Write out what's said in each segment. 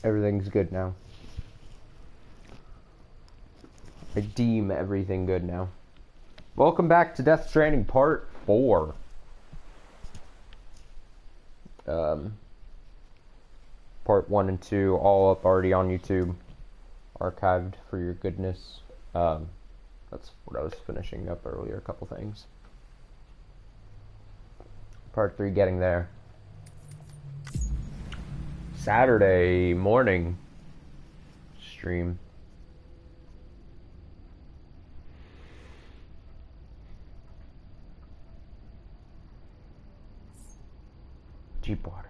Everything's good now. I deem everything good now. Welcome back to Death Stranding Part 4. Part 1 and 2 all up already on YouTube. Archived for your goodness. That's what I was finishing up earlier, a couple things. Part 3 getting there. Saturday morning stream. Cheap water.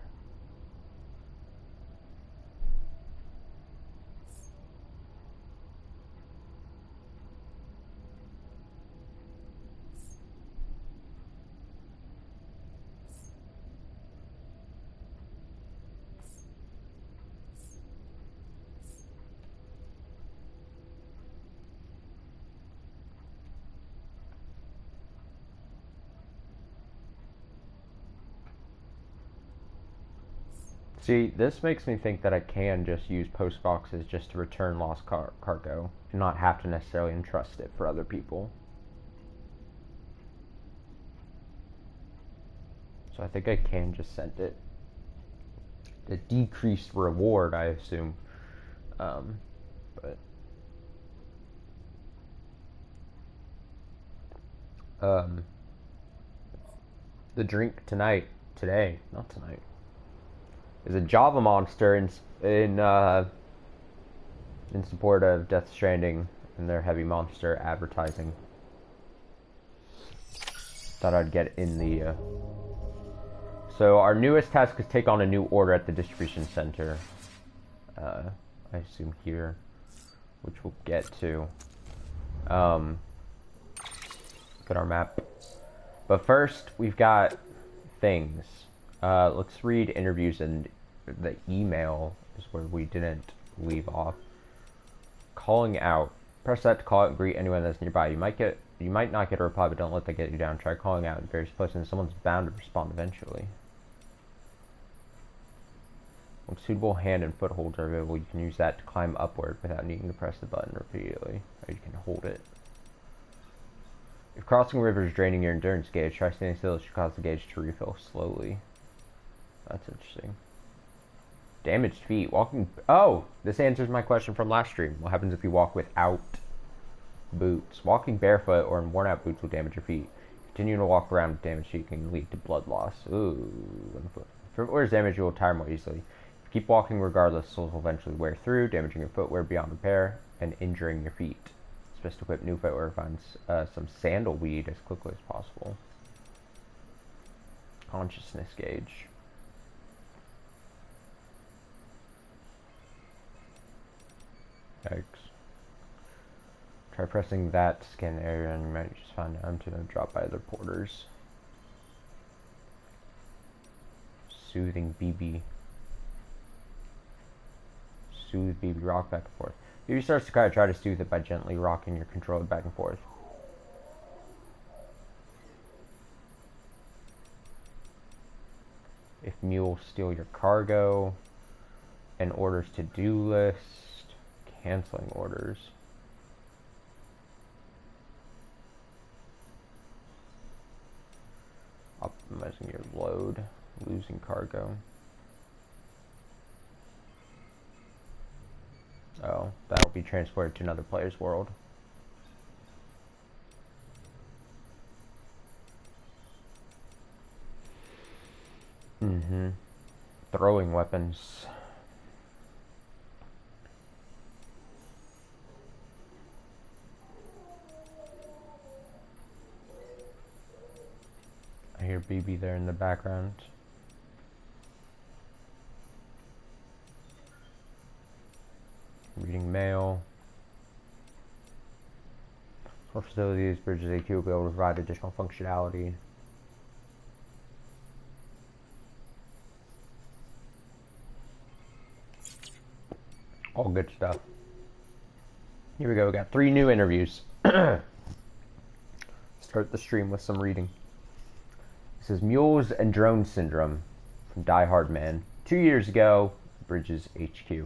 See, this makes me think that I can just use post boxes just to return lost cargo and not have to necessarily entrust it for other people. So I think I can just send it. The decreased reward, I assume. But the drink today, not tonight, is a Java Monster in support of Death Stranding and their heavy monster advertising. Thought I'd get in the. So our newest task is take on a new order at the distribution center. I assume here, which we'll get to. Look at our map. But first, we've got things. Let's read interviews, and the email is where we didn't leave off. Calling out. Press that to call out and greet anyone that's nearby. You might not get a reply, but don't let that get you down. Try calling out in various places, and someone's bound to respond eventually. When suitable hand and footholds are available, you can use that to climb upward without needing to press the button repeatedly, or you can hold it. If crossing a river is draining your endurance gauge, try standing still. It should cause the gauge to refill slowly. That's interesting. Damaged feet. Walking... Oh! This answers my question from last stream. What happens if you walk without boots? Walking barefoot or in worn-out boots will damage your feet. Continuing to walk around with damaged feet can lead to blood loss. Ooh. If footwear is damaged, you will tire more easily. If you keep walking regardless, soles will eventually wear through, damaging your footwear beyond repair and injuring your feet. It's best to equip new footwear, find some sandalweed as quickly as possible. Consciousness gauge. Yikes. Try pressing that to scan the area and you might just find I'm to drop by other porters. Soothing BB. Soothe BB, rock back and forth. If you starts to cry, try to soothe it by gently rocking your controller back and forth. If mules steal your cargo, and orders to-do list, canceling orders. Optimizing your load, losing cargo. Oh, that'll be transported to another player's world. Throwing weapons. I hear BB there in the background. Reading mail. For facilities, Bridges AQ will be able to provide additional functionality. All good stuff. Here we go. We got 3 new interviews. Start the stream with some reading. This is Mules and Drone Syndrome from Die Hard Man. 2 years ago, Bridges HQ.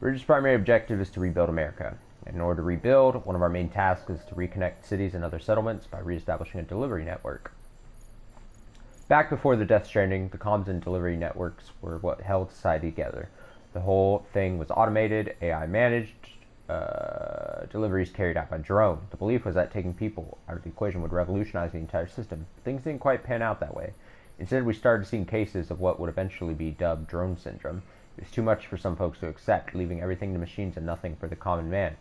Bridge's primary objective is to rebuild America. And in order to rebuild, one of our main tasks is to reconnect cities and other settlements by reestablishing a delivery network. Back before the Death Stranding, the comms and delivery networks were what held society together. The whole thing was automated, AI managed, deliveries carried out by drone. The belief was that taking people out of the equation would revolutionize the entire system. But things didn't quite pan out that way. Instead, we started seeing cases of what would eventually be dubbed drone syndrome. It was too much for some folks to accept, leaving everything to machines and nothing for the common man.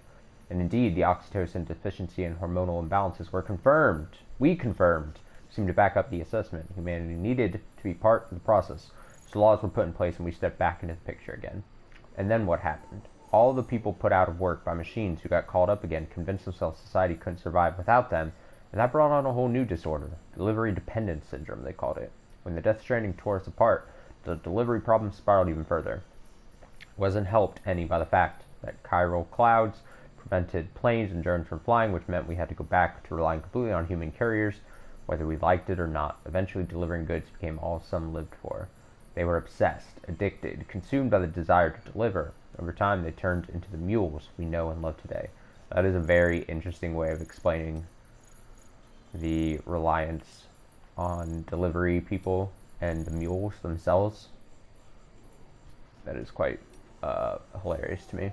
And indeed, the oxytocin deficiency and hormonal imbalances were confirmed. We confirmed. Seemed to back up the assessment. Humanity needed to be part of the process. So laws were put in place and we stepped back into the picture again. And then what happened? All the people put out of work by machines who got called up again convinced themselves society couldn't survive without them, and that brought on a whole new disorder. Delivery dependence syndrome, they called it. When the Death Stranding tore us apart, the delivery problem spiraled even further. It wasn't helped any by the fact that chiral clouds prevented planes and drones from flying, which meant we had to go back to relying completely on human carriers, whether we liked it or not. Eventually, delivering goods became all some lived for. They were obsessed, addicted, consumed by the desire to deliver. Over time, they turned into the mules we know and love today. That is a very interesting way of explaining the reliance on delivery people and the mules themselves. That is quite hilarious to me.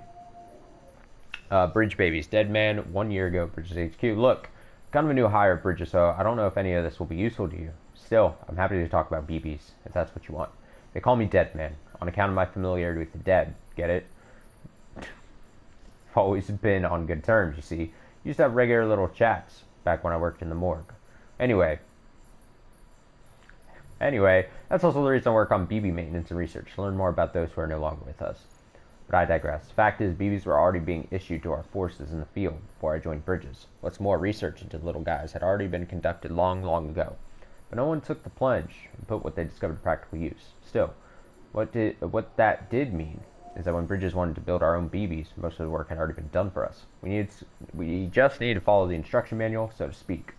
Bridge babies. Dead man 1 year ago, Bridges HQ. Look, kind of a new hire at Bridges, so I don't know if any of this will be useful to you. Still, I'm happy to talk about BBs, if that's what you want. They call me Dead Man, on account of my familiarity with the dead. Get it? I've always been on good terms, you see. Used to have regular little chats, back when I worked in the morgue. Anyway, that's also the reason I work on BB maintenance and research, to learn more about those who are no longer with us. But I digress. The fact is, BBs were already being issued to our forces in the field before I joined Bridges. What's more, research into the little guys had already been conducted long, long ago. But no one took the plunge and put what they discovered to practical use. Still, what that did mean is that when Bridges wanted to build our own BBs, most of the work had already been done for us. We just needed to follow the instruction manual, so to speak.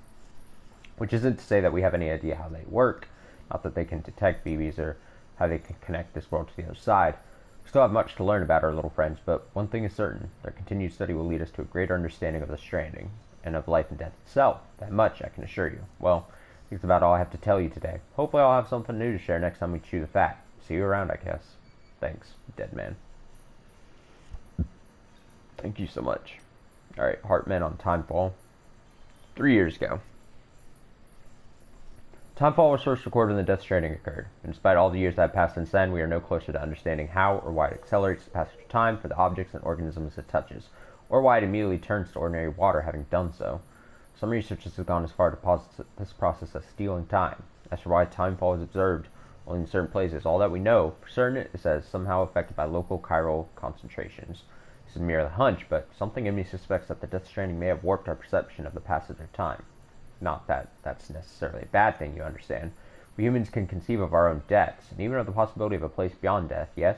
Which isn't to say that we have any idea how they work, not that they can detect BBs or how they can connect this world to the other side. We still have much to learn about our little friends, but one thing is certain, their continued study will lead us to a greater understanding of the Stranding, and of life and death itself. That much I can assure you. Well, I think that's about all I have to tell you today. Hopefully I'll have something new to share next time we chew the fat. See you around, I guess. Thanks, Dead Man. Thank you so much. Alright, Heartman on Timefall. 3 years ago. Timefall was first recorded when the Death Stranding occurred, and despite all the years that have passed since then, we are no closer to understanding how or why it accelerates the passage of time for the objects and organisms it touches, or why it immediately turns to ordinary water having done so. Some researchers have gone as far to posit this process as stealing time. As for why Timefall is observed only in certain places, all that we know for certain is that it's somehow affected by local chiral concentrations. This is merely a hunch, but something in me suspects that the Death Stranding may have warped our perception of the passage of time. Not that that's necessarily a bad thing, you understand. We humans can conceive of our own deaths, and even of the possibility of a place beyond death, yes?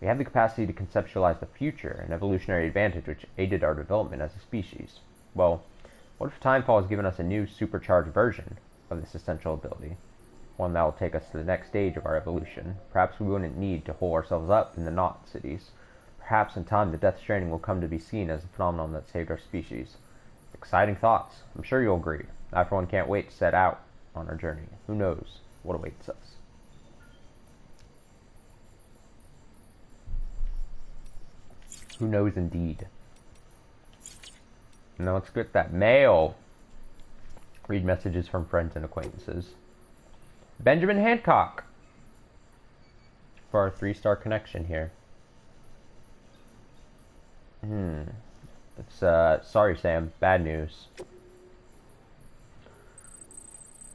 We have the capacity to conceptualize the future, an evolutionary advantage which aided our development as a species. Well, what if Timefall has given us a new, supercharged version of this essential ability? One that will take us to the next stage of our evolution. Perhaps we wouldn't need to hole ourselves up in the knot cities. Perhaps in time the Death Stranding will come to be seen as a phenomenon that saved our species. Exciting thoughts. I'm sure you'll agree. I, for one, can't wait to set out on our journey. Who knows what awaits us? Who knows indeed? Now let's get that mail. Read messages from friends and acquaintances. Benjamin Hancock. For our 3-star connection here. It's, sorry Sam, bad news.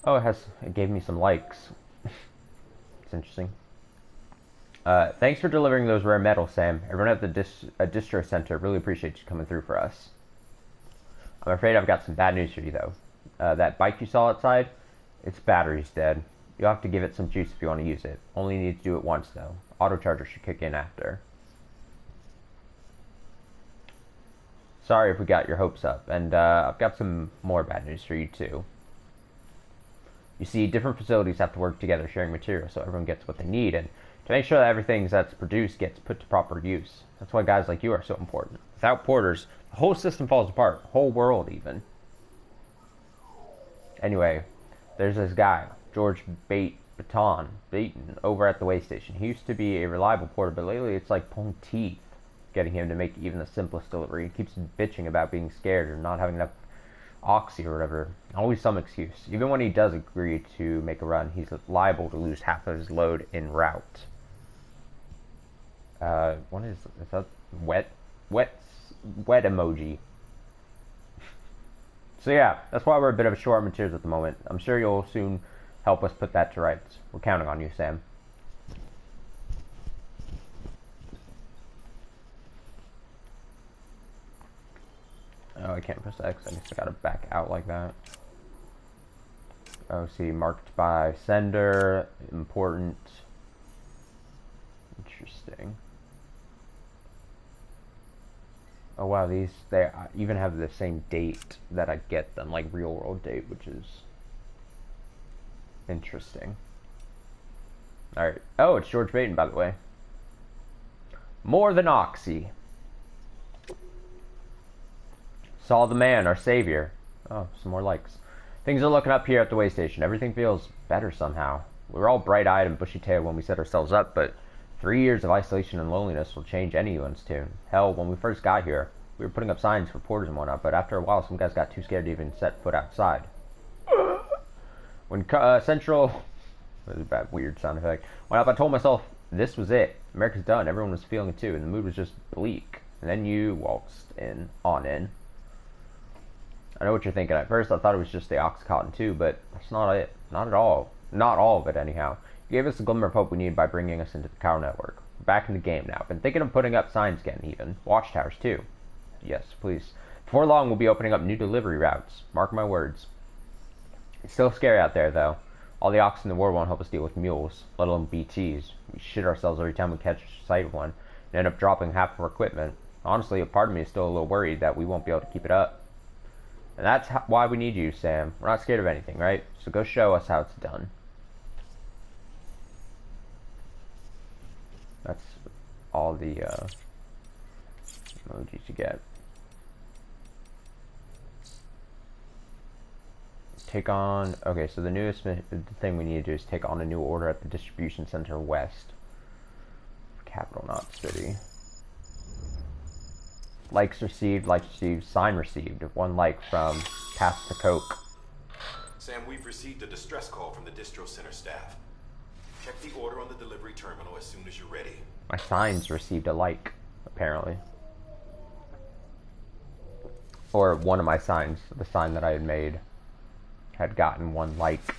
Oh, it gave me some likes. It's interesting. Thanks for delivering those rare metals, Sam. Everyone at the distro center really appreciates you coming through for us. I'm afraid I've got some bad news for you, though. That bike you saw outside, its battery's dead. You'll have to give it some juice if you want to use it. Only need to do it once, though. Auto charger should kick in after. Sorry if we got your hopes up, and I've got some more bad news for you, too. You see, different facilities have to work together, sharing materials so everyone gets what they need, and to make sure that everything that's produced gets put to proper use. That's why guys like you are so important. Without porters, the whole system falls apart. The whole world, even. Anyway, there's this guy, George Baton, over at the way station. He used to be a reliable porter, but lately it's like pulling teeth getting him to make even the simplest delivery. He keeps bitching about being scared or not having enough oxy or whatever. Always some excuse. Even when he does agree to make a run, he's liable to lose half of his load en route. What is that? Wet emoji. So yeah, that's why we're a bit of a short on materials at the moment. I'm sure you'll soon help us put that to rights. We're counting on you, Sam. Oh, I can't press X. I guess I gotta back out like that. Oh, see, marked by sender, important. Interesting. Oh wow, they even have the same date that I get them, like real world date, which is interesting. Alright. Oh, it's George Baton, by the way. More than oxy. Saw the man, our savior. Oh, some more likes. Things are looking up here at the way station. Everything feels better somehow. We were all bright-eyed and bushy-tailed when we set ourselves up, but 3 years of isolation and loneliness will change anyone's tune. Hell, when we first got here, we were putting up signs for porters and whatnot, but after a while, some guys got too scared to even set foot outside. When Central... That was a bad, weird sound effect. Went up, I told myself, this was it. America's done. Everyone was feeling it too, and the mood was just bleak. And then you waltzed on in. I know what you're thinking. At first, I thought it was just the Oxycontin too, but that's not it. Not at all. Not all of it, anyhow. You gave us the glimmer of hope we needed by bringing us into the Cow Network. We're back in the game now. Been thinking of putting up signs again, even. Watchtowers, too. Yes, please. Before long, we'll be opening up new delivery routes. Mark my words. It's still scary out there, though. All the oxen in the world won't help us deal with mules, let alone BTs. We shit ourselves every time we catch sight of one, and end up dropping half of our equipment. Honestly, a part of me is still a little worried that we won't be able to keep it up. And that's why we need you, Sam. We're not scared of anything, right? So go show us how it's done. That's all the emojis you get. Take on... Okay, so the newest thing we need to do is take on a new order at the distribution center west. Capital, not city. Likes received, sign received. 1 like from Pass the Coke. Sam, we've received a distress call from the distro center staff. Check the order on the delivery terminal as soon as you're ready. My signs received a like, apparently. Or one of my signs, the sign that I had made, had gotten 1 like.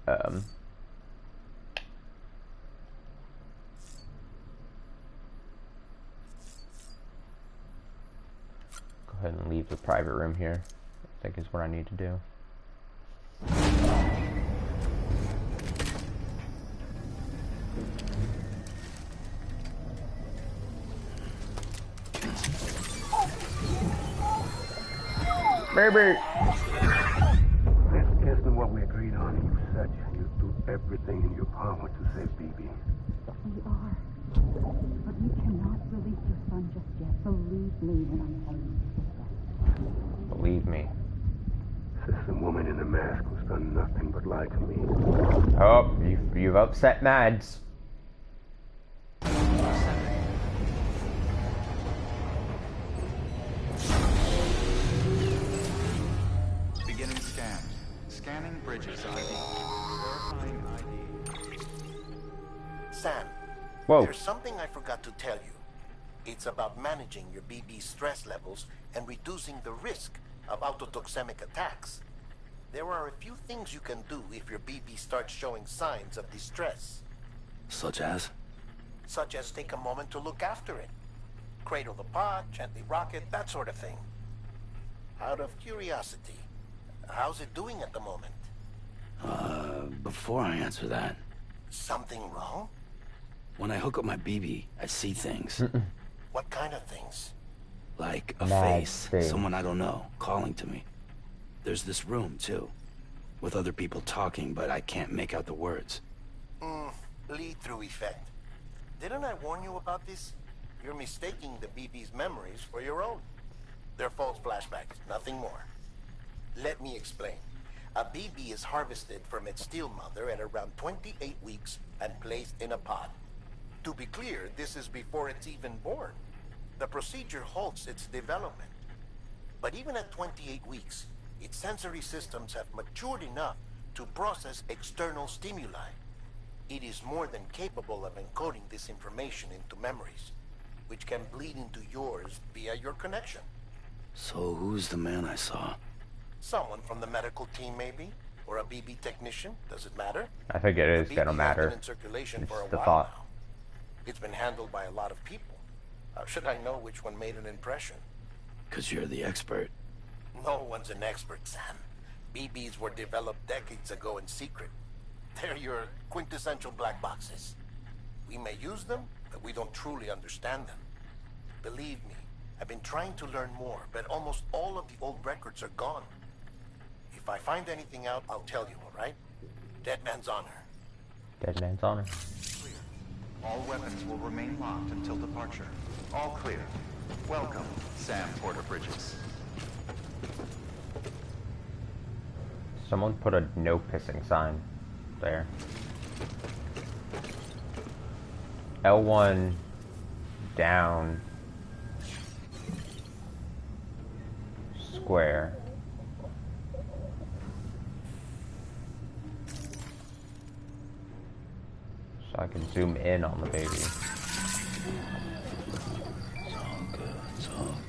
Go ahead and leave the private room here. I think is what I need to do. Baby! This isn't what we agreed on. You said you'd do everything in your power to save BB. We are. But we cannot release your son just yet. Believe me when I'm telling you this. Believe me. System woman in the mask who's done nothing but lie to me. Oh, you've upset Mads. Beginning scan. Scanning bridges ID. Verifying ID. Sam, Whoa. there's something I forgot to tell you. It's about managing your BB stress levels and reducing the risk of autotoxemic attacks. There are a few things you can do if your BB starts showing signs of distress. Such as? Such as take a moment to look after it. Cradle the pod, gently rock it, that sort of thing. Out of curiosity, how's it doing at the moment? Before I answer that, Something wrong? when I hook up my BB, I see things. What kind of things? Like a Mad face, thing. someone I don't know, calling to me. There's this room, too. With other people talking, but I can't make out the words. Lead-through effect. Didn't I warn you about this? You're mistaking the BB's memories for your own. They're false flashbacks, nothing more. Let me explain. A BB is harvested from its steel mother at around 28 weeks and placed in a pod. To be clear, this is before it's even born. The procedure halts its development. But even at 28 weeks, its sensory systems have matured enough to process external stimuli. It is more than capable of encoding this information into memories, which can bleed into yours via your connection. So who's the man I saw? Someone from the medical team, maybe? Or a BB technician? Does it matter? I think it is The gonna BB has matter. been in circulation for a It's the while thought. now. It's been handled by a lot of people. How should I know which one made an impression? 'Cause you're the expert. No one's an expert, Sam. BBs were developed decades ago in secret. They're your quintessential black boxes. We may use them, but we don't truly understand them. Believe me, I've been trying to learn more, but almost all of the old records are gone. If I find anything out, I'll tell you, all right? Dead man's honor. Dead man's honor. Clear. All weapons will remain locked until departure. All clear. Welcome, Sam Porter Bridges. Someone put a no pissing sign there. L1 down square. So I can zoom in on the baby. It's all good. It's all good.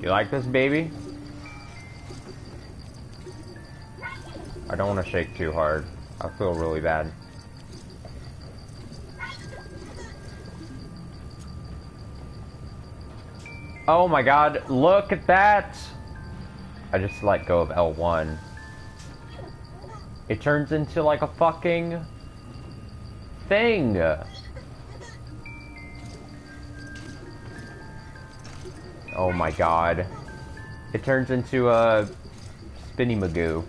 You like this baby? I don't want to shake too hard. I feel really bad. Oh my god, look at that! I just let go of L1. It turns into like a fucking thing. Oh my god. It turns into a Spinny Magoo.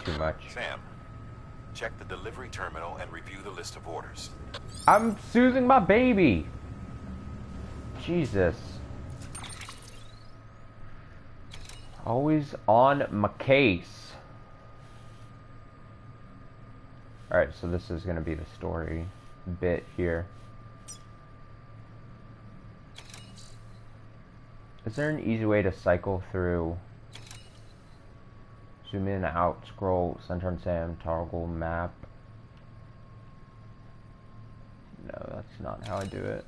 Too much. Sam, check the delivery terminal and review the list of orders. I'm soothing my baby. Jesus. Always on my case. Alright, so this is going to be the story bit here. Is there an easy way to cycle through? Zoom in, out, scroll, center on Sam, toggle map. No, that's not how I do it.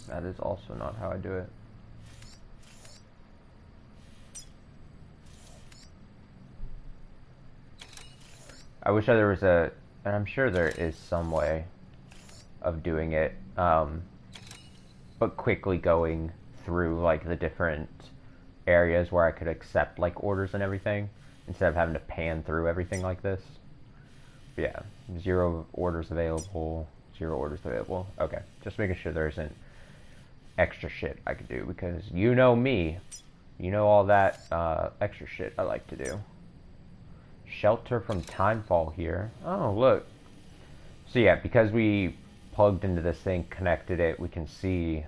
That is also not how I do it. I wish there was a, and I'm sure there is some way of doing it, but quickly going through like the different areas where I could accept like orders and everything instead of having to pan through everything like this. But yeah, 0 orders available, 0 orders available. Okay, just making sure there isn't extra shit I could do, because you know me, you know all that extra shit I like to do. Shelter from timefall here. Oh, look. So yeah, because we plugged into this thing, connected it, we can see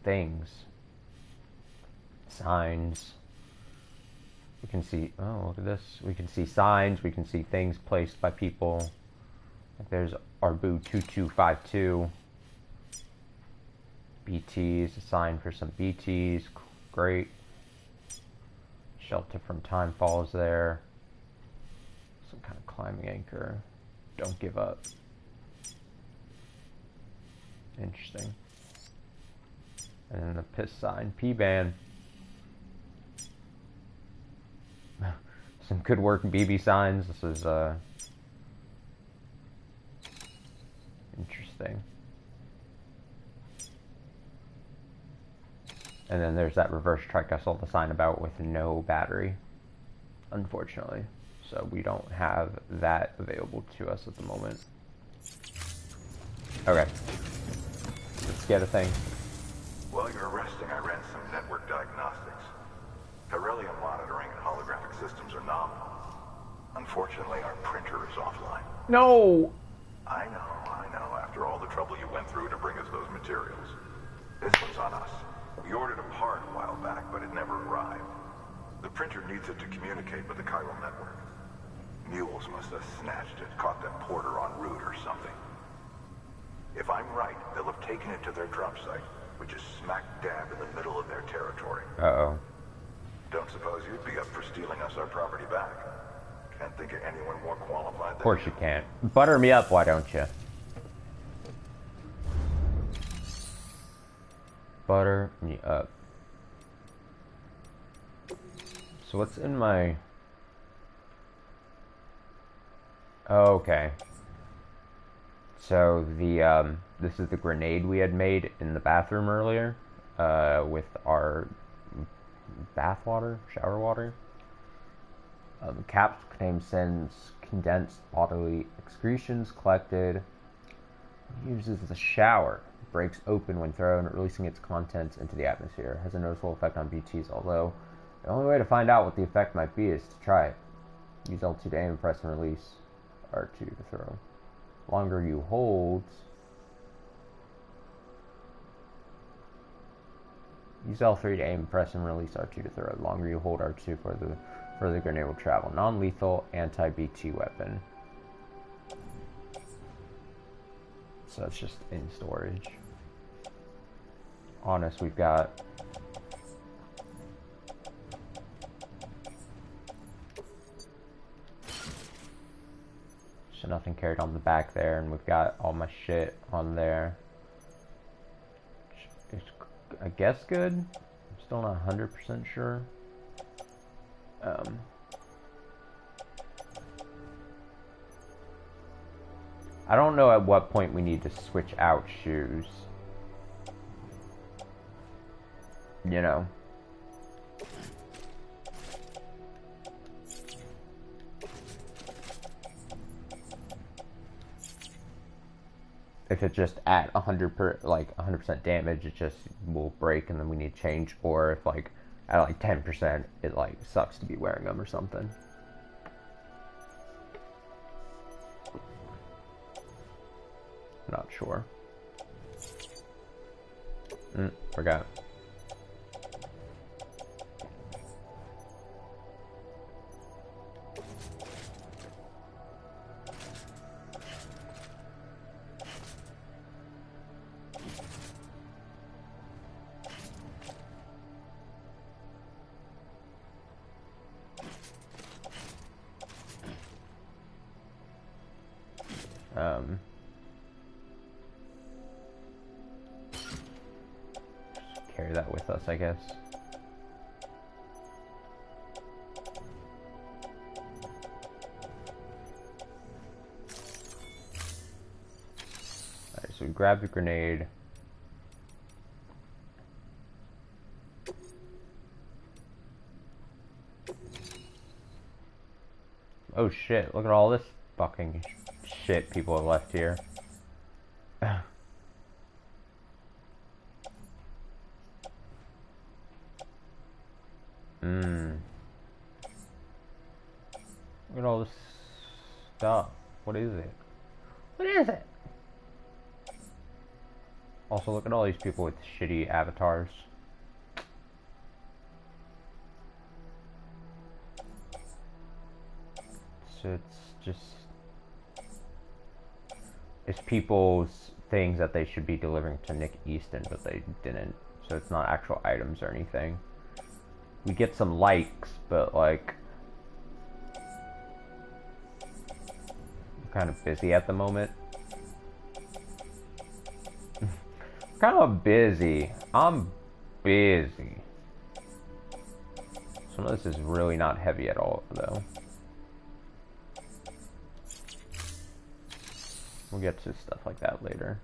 things, signs. We can see, oh, look at this. We can see signs, we can see things placed by people. Like there's Arbu 2252. BTs, a sign for some BTs. Great. Shelter from timefall is there. Some kind of climbing anchor. Don't give up. Interesting. And then the piss sign. P-ban. Some good work, BB signs. This is interesting. And then there's that reverse trek I saw the sign about with no battery, unfortunately. So we don't have that available to us at the moment. Okay. Let's get a thing. While you're resting, I ran some network diagnostics. Beryllium monitoring and holographic systems are nominal. Unfortunately, our printer is offline. No! I know. After all the trouble you went through to bring us those materials. This one's on us. We ordered a part a while back, but it never arrived. The printer needs it to communicate with the chiral network. Mules must have snatched it, caught that porter en route or something. If I'm right, they'll have taken it to their drop site, which is smack dab in the middle of their territory. Uh-oh. Don't suppose you'd be up for stealing us our property back? Can't think of anyone more qualified than Of course you can't. Butter me up, why don't you? Butter me up. So what's in my... Oh, okay. So the this is the grenade we had made in the bathroom earlier, with our bath water, shower water. Caps contains condensed bodily excretions collected. Uses the shower. Breaks open when thrown, releasing its contents into the atmosphere. Has a noticeable effect on BTs, although the only way to find out what the effect might be is to try it. Use L2 to aim and press and release R2 to throw. Longer you hold... Use L3 to aim and press and release R2 to throw. The longer you hold R2 further the grenade will travel. Non-lethal anti-BT weapon. So it's just in storage. Honest, we've got... So nothing carried on the back there, and we've got all my shit on there. It's, I guess, good. I'm still not 100% sure. I don't know at what point we need to switch out shoes. You know. If it's just at 100% damage, it just will break and then we need to change. Or if like at like 10%, it like sucks to be wearing them or something. Not sure. Forgot. Carry that with us, I guess. Alright, so we grab the grenade. Oh shit, look at all this fucking shit people have left here. Look at all this stuff. What is it? What is it? Also, look at all these people with shitty avatars. So it's just... It's people's things that they should be delivering to Nick Easton, but they didn't. So it's not actual items or anything. We get some likes, but like... I'm kind of busy at the moment. Kind of busy. I'm busy. Some of this is really not heavy at all, though. We'll get to stuff like that later.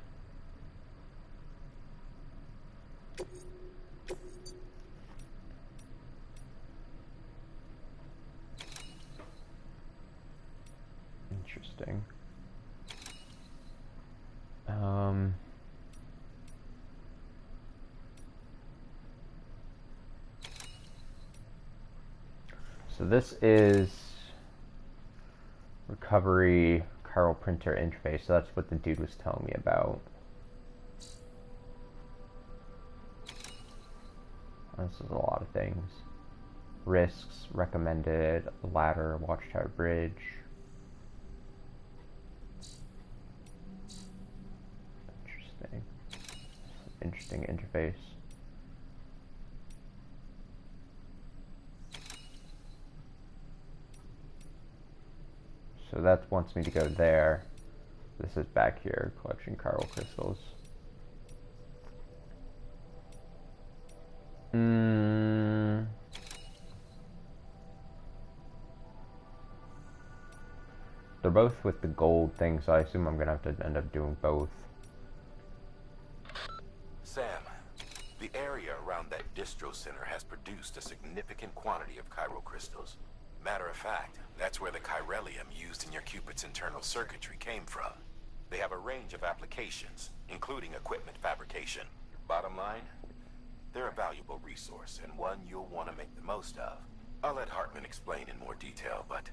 Interesting. So this is recovery chiral printer interface. So that's what the dude was telling me about. This is a lot of things. Risks, recommended, ladder, watchtower bridge. Interesting interface. So that wants me to go there. This is back here, collection chiral crystals. They're both with the gold thing, so I assume I'm gonna have to end up doing both. Sam, the area around that distro center has produced a significant quantity of chiral crystals. Matter of fact, that's where the chiralium used in your Cupid's internal circuitry came from. They have a range of applications, including equipment fabrication. Bottom line, they're a valuable resource and one you'll want to make the most of. I'll let Hartman explain in more detail, but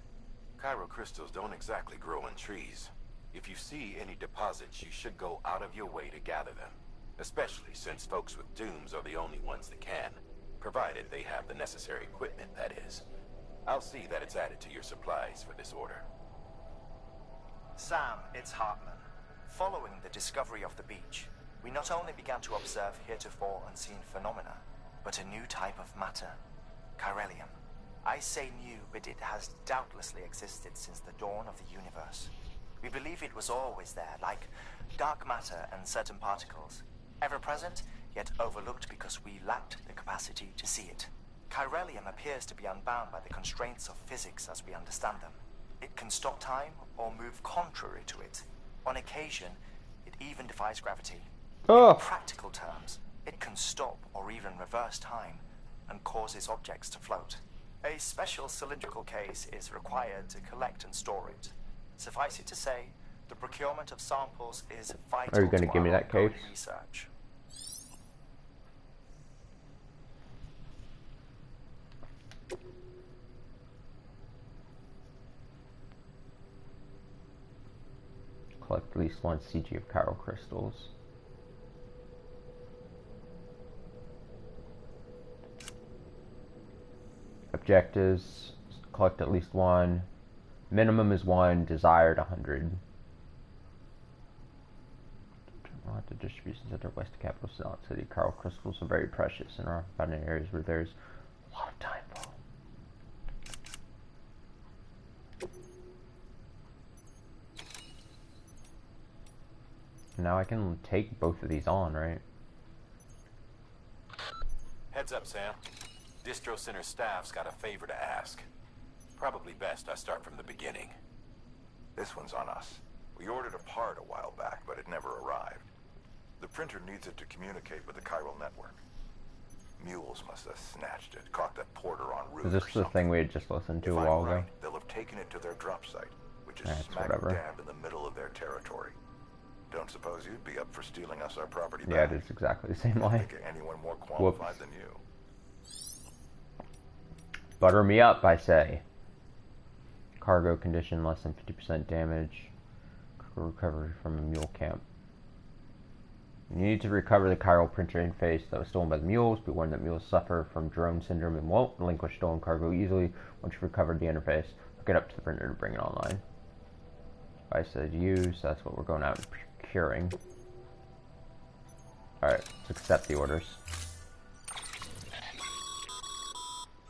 chiral crystals don't exactly grow on trees. If you see any deposits, you should go out of your way to gather them. Especially since folks with dooms are the only ones that can. Provided they have the necessary equipment, that is. I'll see that it's added to your supplies for this order. Sam, it's Hartman. Following the discovery of the beach, we not only began to observe heretofore unseen phenomena, but a new type of matter, chiralium. I say new, but it has doubtlessly existed since the dawn of the universe. We believe it was always there, like dark matter and certain particles, ever present, yet overlooked because we lacked the capacity to see it. Chiralium appears to be unbound by the constraints of physics as we understand them. It can stop time or move contrary to it. On occasion, it even defies gravity. In practical terms, it can stop or even reverse time and causes objects to float. A special cylindrical case is required to collect and store it. Suffice it to say, the procurement of samples is vital. Are you going to give me that case? Research. Collect at least 1 CG of chiral crystals. Objectives: collect at least 1. Minimum is 1. Desired 100. At the distribution center west of capital Silent City. Chiral crystals are very precious and are found in areas where there's a lot of time fall. Now I can take both of these on, right? Heads up, Sam. Distro Center staff's got a favor to ask. Probably best I start from the beginning. This one's on us. We ordered a part a while back, but it never arrived. The printer needs it to communicate with the chiral network. Mules must have snatched it, caught that porter en route. Is this the thing we had just listened to a while ago? They'll have taken it to their drop site, which is smack whatever. dab in the middle of their territory. Don't suppose you'd be up for stealing us our property back? Yeah, it is exactly the same way. Think of anyone more qualified than you. Butter me up, I say. Cargo condition, less than 50% damage. Recovery from a mule camp. You need to recover the chiral printer interface that was stolen by the mules. Be warned that mules suffer from drone syndrome and won't relinquish stolen cargo easily once you've recovered the interface. Hook it up to the printer to bring it online. I said use, that's what we're going out and procuring. Alright, let's accept the orders.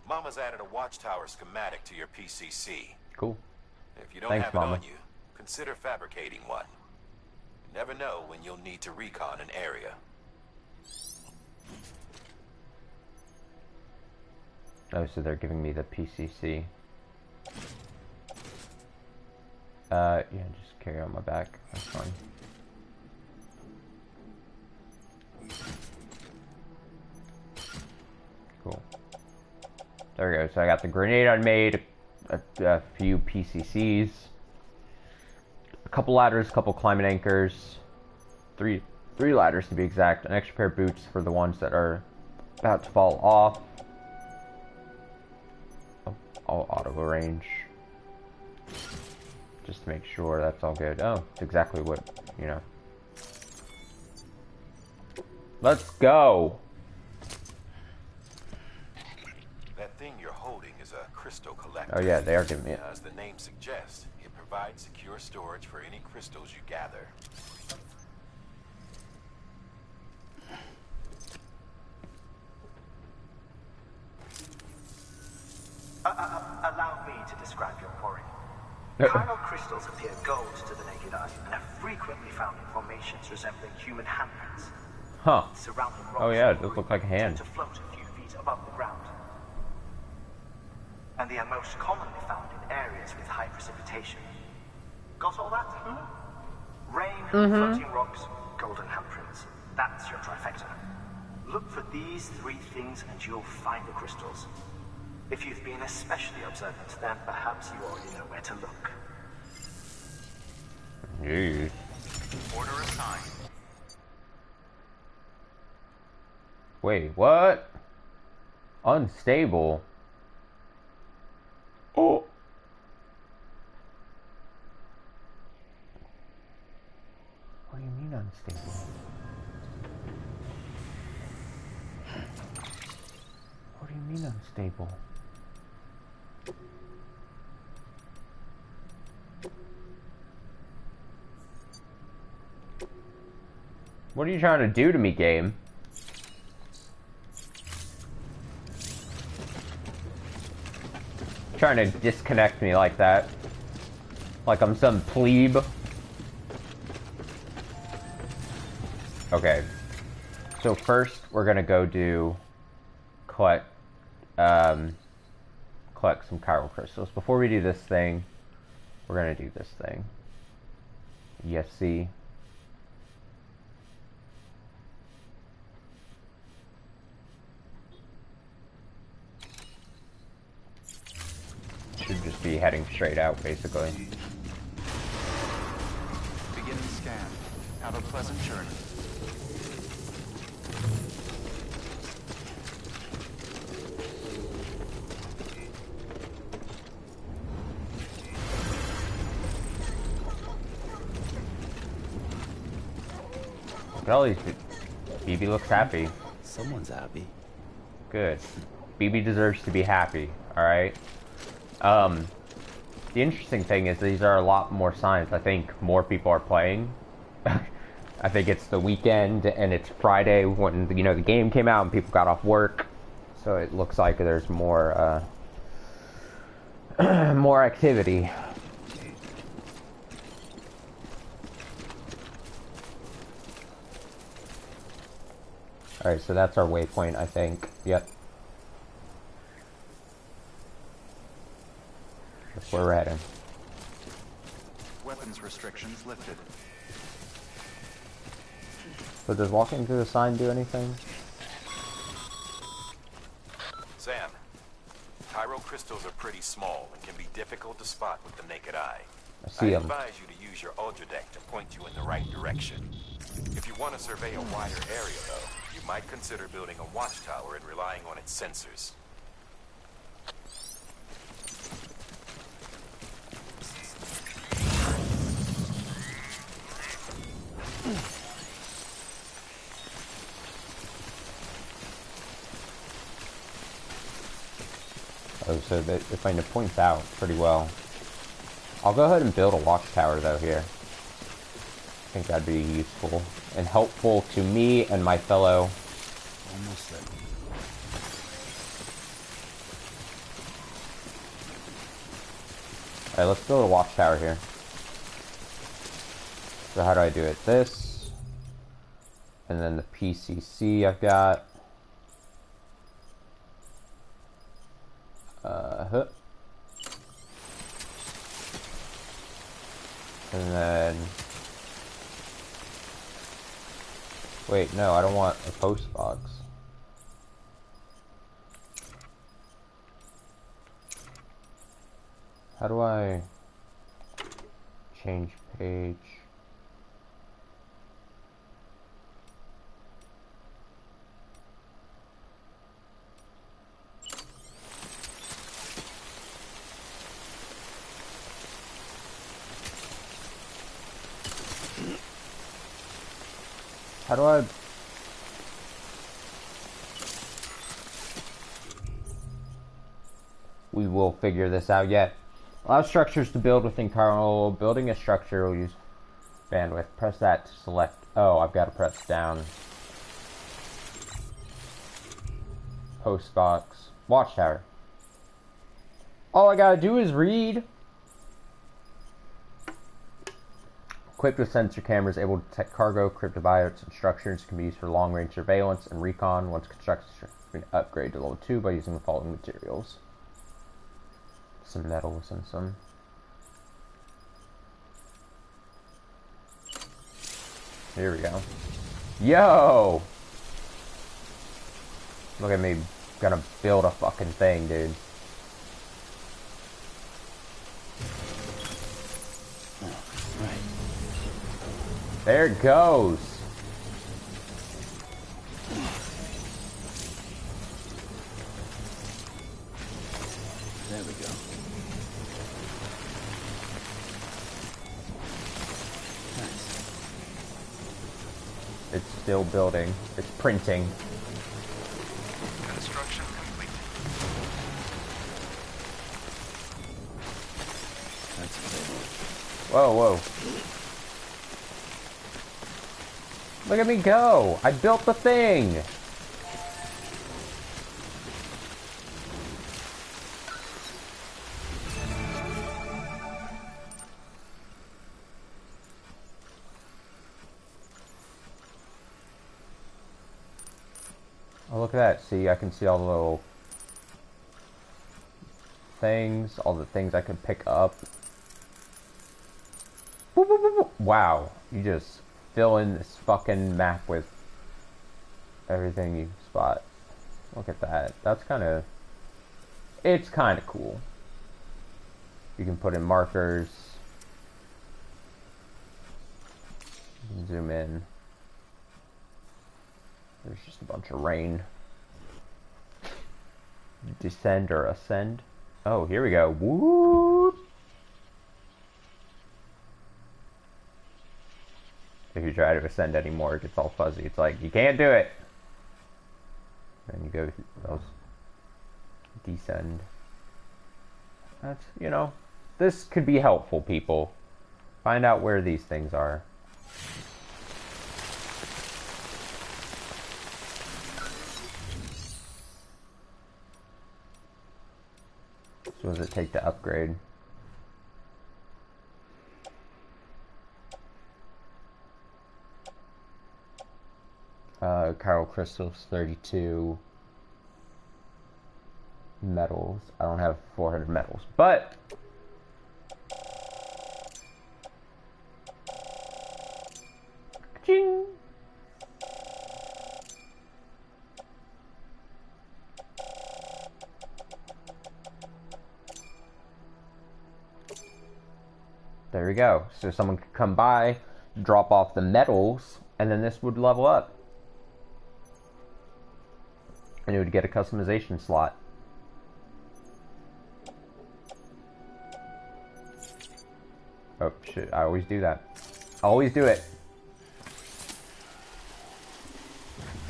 Mama's added a watchtower schematic to your PCC. Cool. If you don't Thanks, have it Mama. on you, consider fabricating one. You never know when you'll need to recon an area. Oh, so they're giving me the PCC. Yeah, just carry on my back. That's fine. Cool. There we go. So I got the grenade I made, a few PCCs, a couple ladders, a couple climbing anchors, three ladders to be exact, an extra pair of boots for the ones that are about to fall off. Oh, all auto range. Just to make sure that's all good. Oh, it's exactly what, you know. Let's go! That thing you're holding is a crystal collector. Oh yeah, they are giving me it. As the name suggests, it provides secure storage for any crystals you gather. Allow me to describe your quarry. Chiral crystals appear gold to the naked eye and are frequently found in formations resembling human handprints. Huh. Surrounding rocks Oh yeah, it does look like a hand. tend to float a few feet above the ground. And they are most commonly found in areas with high precipitation. Got all that? Rain, floating rocks, golden handprints. That's your trifecta. Look for these three things and you'll find the crystals. If you've been especially observant, then perhaps you already know where to look. Jeez. Order assigned. Wait, what? Unstable. Oh. What do you mean unstable? What do you mean unstable? What are you trying to do to me, game? Trying to disconnect me like that. Like I'm some plebe. Okay. So first, we're gonna go do... collect some chiral crystals. Before we do this thing, we're gonna do this thing. Yes, see? Should just be heading straight out, basically. Begin scan. Have a pleasant journey. Look at all these. BB looks happy. Someone's happy. Good. BB deserves to be happy, alright? The interesting thing is these are a lot more signs. I think more people are playing. I think it's the weekend and it's Friday when, you know, the game came out and people got off work. So it looks like there's more, more activity. Alright, so that's our waypoint, I think. Yep. That's where we're heading. Weapons restrictions lifted. So does walking through the sign do anything? Sam, chiral crystals are pretty small and can be difficult to spot with the naked eye. I see them. advise you to use your ultra deck to point you in the right direction. If you want to survey a wider area, though, you might consider building a watchtower and relying on its sensors. Oh, so they find it points out pretty well. I'll go ahead and build a watchtower though here. I think that'd be useful and helpful to me and my fellow. Almost there. Alright, let's build a watchtower here. So how do I do it? This. And then the PCC I've got. And then... Wait, no, I don't want a post box. How do I change page? How do I... We will figure this out yet. Allow structures to build within Carl. Building a structure will use bandwidth. Press that to select. Oh, I've got to press down. Post box. Watchtower. All I gotta do is read. Equipped with sensor cameras able to detect cargo, cryptobiotes, and structures, can be used for long-range surveillance and recon. Once constructed, you can upgrade to level 2 by using the following materials. Some metals and some... Here we go. Yo! Look at me, gonna build a fucking thing, dude. There it goes. There we go. Nice. It's still building. It's printing. Construction complete. That's clear. Whoa, whoa. Look at me go! I built the thing! Oh, look at that. See, I can see all the little things, all the things I can pick up. Boop, boop, boop, boop. Wow, you just fill in this fucking map with everything you spot. Look at that. That's kind of... It's kind of cool. You can put in markers. You can zoom in. There's just a bunch of rain. Descend or ascend. Oh, here we go. Woo! If you try to ascend anymore, it gets all fuzzy. It's like, you can't do it. Then you go, those descend. That's, you know, this could be helpful, people. Find out where these things are. So what does it take to upgrade? Chiral crystals, 32 metals. I don't have 400 metals, but ching. There we go. So someone could come by, drop off the metals, and then this would level up. And it would get a customization slot. Oh shit, I always do that. I always do it.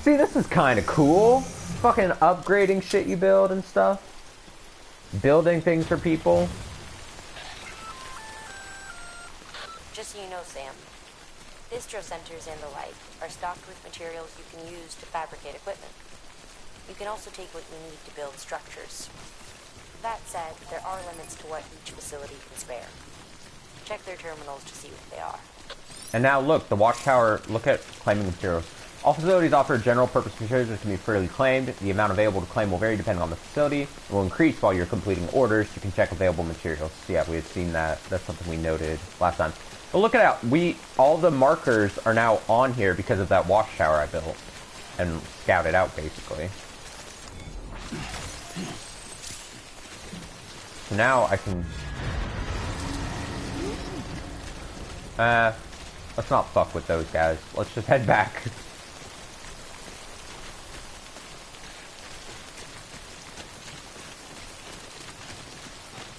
See, this is kind of cool. Fucking upgrading shit you build and stuff. Building things for people. Just so you know, Sam, distro centers and the like are stocked with materials you can use to fabricate equipment. You can also take what you need to build structures. That said, there are limits to what each facility can spare. Check their terminals to see what they are. And now look, the watchtower, look at claiming materials. All facilities offer general purpose materials that can be freely claimed. The amount available to claim will vary depending on the facility. It will increase while you're completing orders. You can check available materials. So yeah, we had seen that. That's something we noted last time. But look at that. All the markers are now on here because of that watchtower I built and scouted out, basically. So now I can... let's not fuck with those guys. Let's just head back.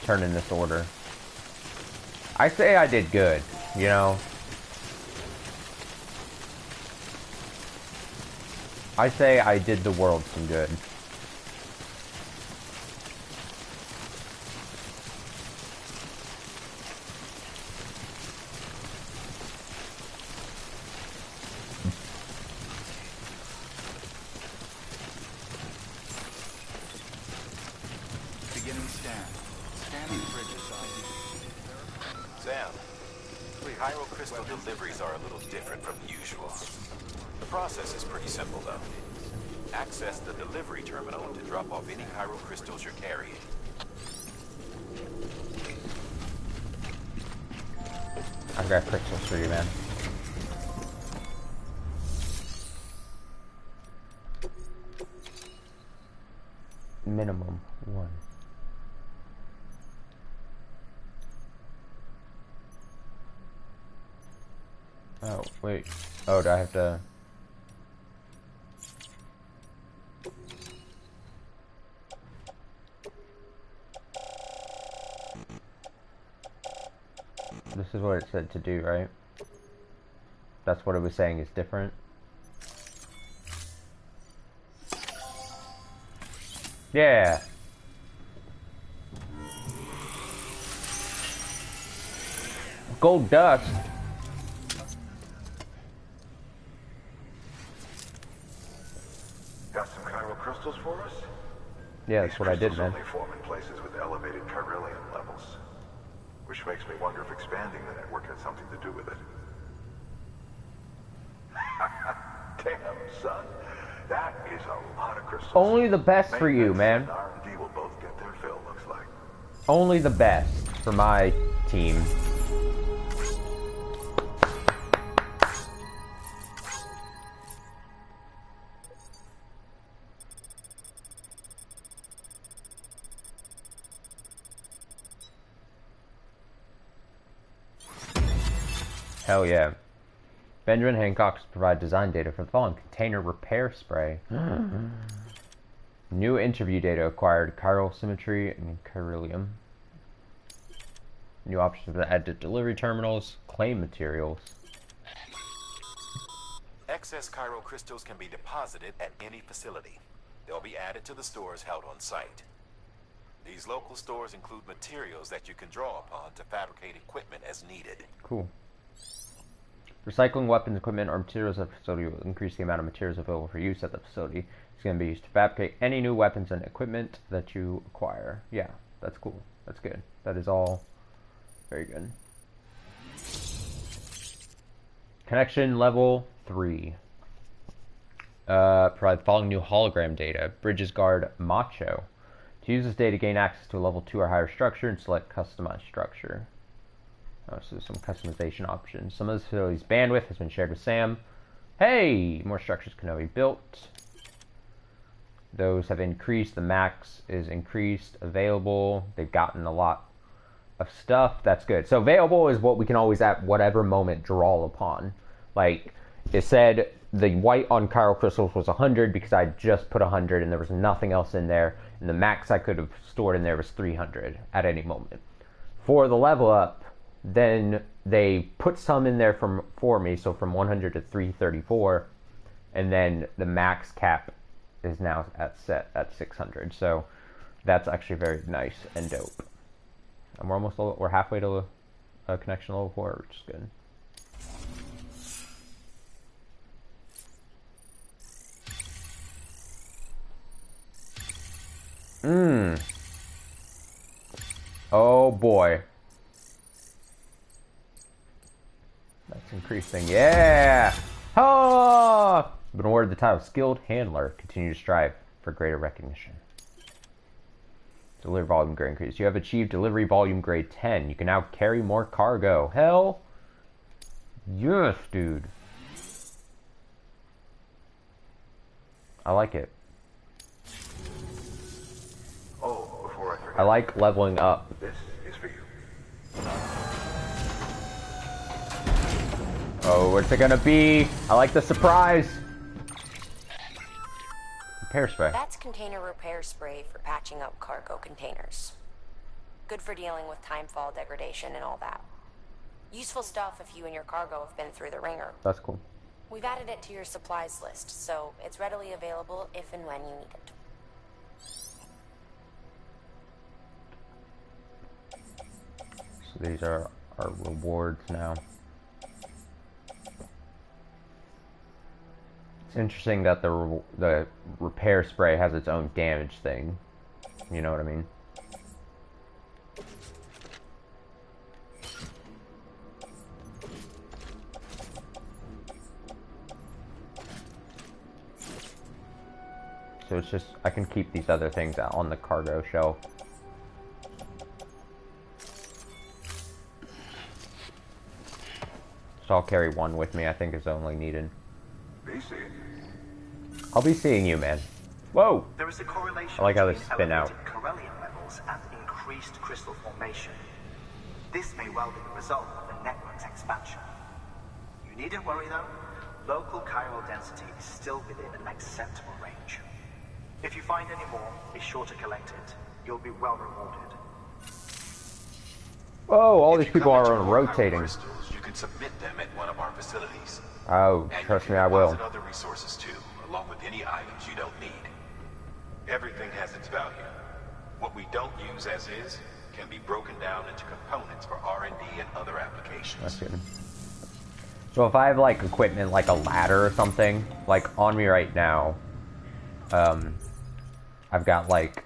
Turn in this order. I say I did good, you know? I say I did the world some good. Beginning scan. Scanning bridges ID. Sam, the crystal deliveries are a little different from usual. The process is pretty simple, though. Access the delivery terminal to drop off any crystals you're carrying. I've got crystals for you, man. Minimum 1. Oh, wait. Oh, do I have to... This is what it said to do, right? That's what it was saying is different. Yeah. Gold dust. Got some crystals for us? Yeah, that's what I did, man. These crystals only form in places with elevated chiralium levels. Which makes me wonder if expanding the network had something to do with it. Damn, son. That is a lot of crystals. Only the best for you, man. R&D will both get their fill, looks like. Only the best for my team. Hell yeah. Benjamin Hancock's provide design data for the following container repair spray. New interview data acquired chiral symmetry and chiralium. New options to add to delivery terminals, claim materials. Excess crystals can be deposited at any facility. They'll be added to the stores held on site. These local stores include materials that you can draw upon to fabricate equipment as needed. Cool. Recycling weapons, equipment, or materials at the facility will increase the amount of materials available for use at the facility. It's going to be used to fabricate any new weapons and equipment that you acquire. Yeah, that's cool. That's good. That is all very good. Connection level 3. Provide the following new hologram data. Bridges guard Macho. To use this data, gain access to a level 2 or higher structure and select customized structure. Oh, so some customization options. Some of the facility's bandwidth has been shared with Sam. Hey! More structures can now be built. Those have increased. The max is increased. Available. They've gotten a lot of stuff. That's good. So available is what we can always at whatever moment draw upon. Like, it said the white on chiral crystals was 100 because I just put 100 and there was nothing else in there. And the max I could have stored in there was 300 at any moment. For the level up, then they put some in there for me, so from 100 to 334, and then the max cap is now set at 600. So that's actually very nice and dope. And we're halfway to a connection level 4, which is good. Oh boy. That's increasing. Yeah! Oh! Been awarded the title Skilled Handler. Continue to strive for greater recognition. Delivery volume grade increase. You have achieved delivery volume grade 10. You can now carry more cargo. Hell Yes, dude. I like it. Oh, before I forget. I like leveling up. This is for you. Oh, what's it gonna be? I like the surprise. Repair spray. That's container repair spray for patching up cargo containers. Good for dealing with timefall degradation and all that. Useful stuff if you and your cargo have been through the ringer. That's cool. We've added it to your supplies list, so it's readily available if and when you need it. So these are our rewards now. It's interesting that the repair spray has its own damage thing. You know what I mean? So it's just, I can keep these other things out on the cargo shelf. So I'll carry one with me, I think is only needed. Be seeing. I'll be seeing you, man. Whoa! There is a correlation I like how they between spin out. elevated corellium levels and increased crystal formation. This may well be the result of the network's expansion. You needn't worry though. Local chiral density is still within an acceptable range. If you find any more, be sure to collect it. You'll be well rewarded. Oh, all these people are rotating. Crystals, you can submit them at one of our facilities. Oh, And trust you me, can I will. deposit other resources too, along with any items you don't need. Everything has its value. What we don't use as is can be broken down into components for R&D and other applications. That's good. So if I have like equipment like a ladder or something, like on me right now, I've got like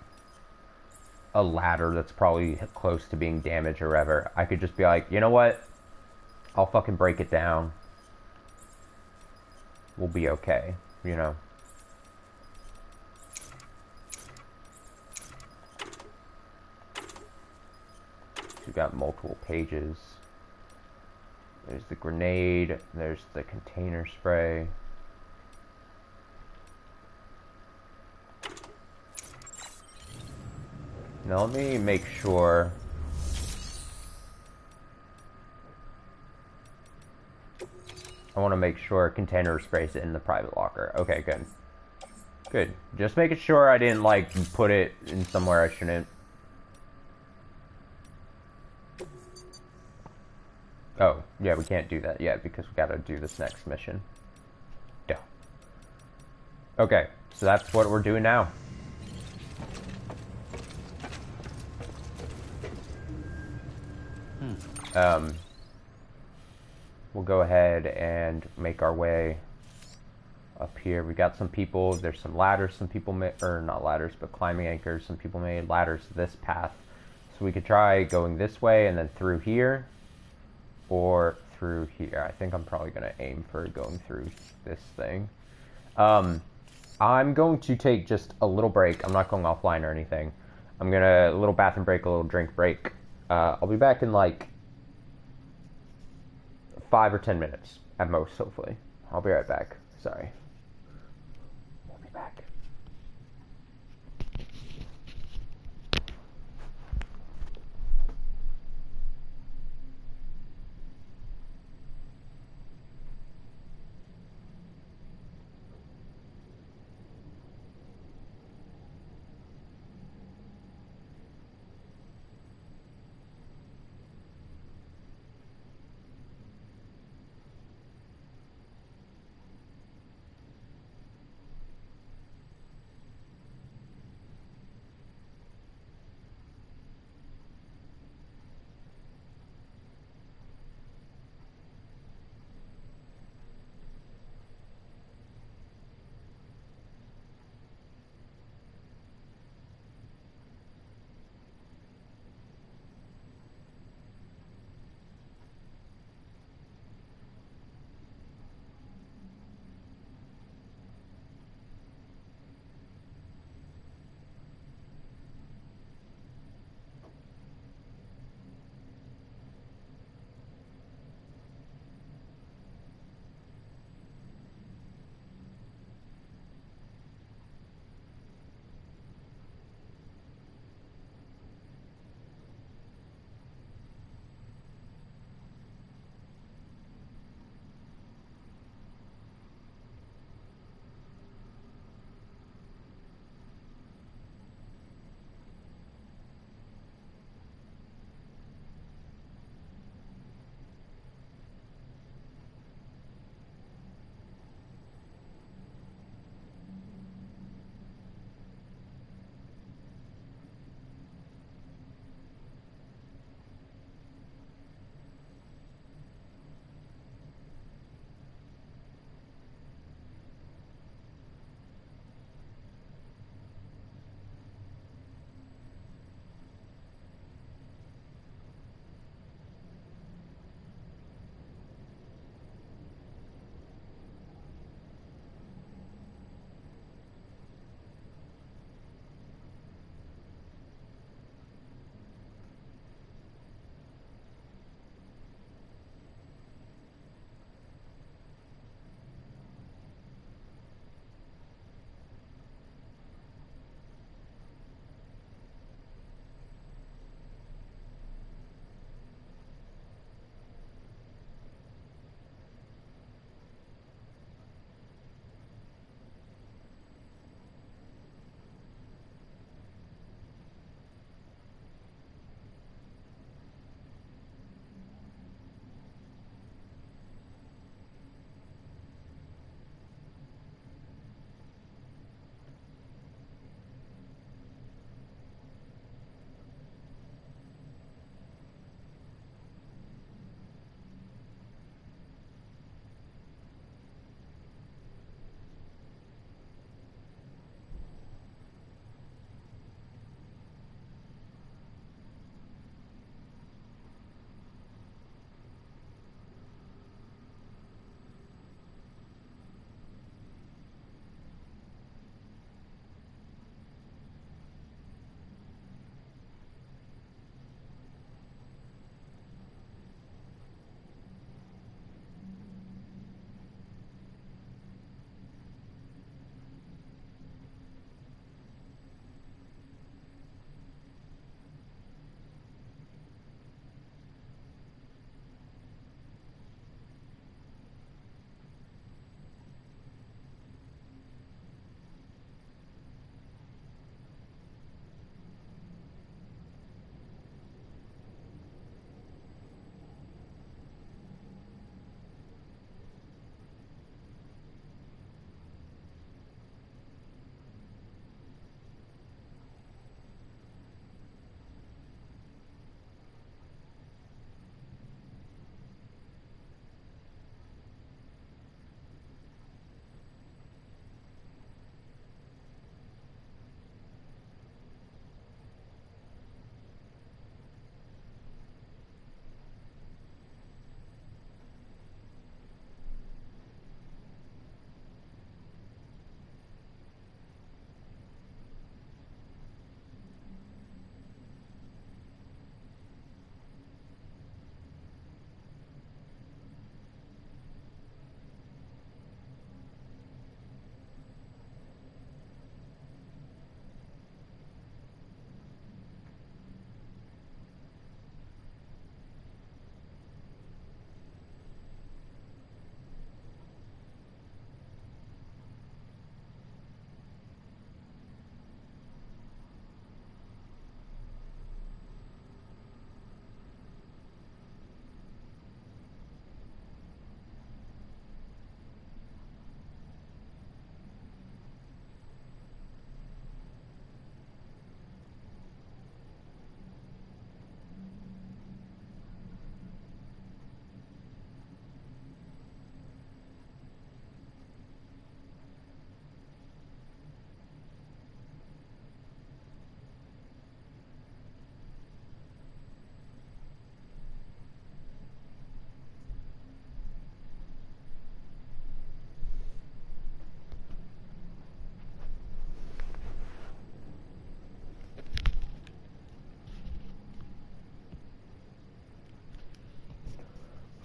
a ladder that's probably close to being damaged or whatever. I could just be like, you know what? I'll fucking break it down. We'll be okay, you know. We've got multiple pages. There's the grenade, there's the container spray. Now let me make sure. I want to make sure container spray's in the private locker. Okay, good. Good. Just making sure I didn't like put it in somewhere I shouldn't. Oh, yeah, we can't do that yet because we gotta do this next mission. Duh. Okay, so that's what we're doing now. We'll go ahead and make our way up here. We got some people, there's some ladders some people made, or not ladders, but climbing anchors. Some people made ladders to this path. So we could try going this way and then through here. Or through here. I think I'm probably going to aim for going through this thing. I'm going to take just a little break. I'm not going offline or anything. I'm going to, a little bathroom break, a little drink break. I'll be back in like 5 or 10 minutes at most, hopefully. I'll be right back. Sorry. I'll be back.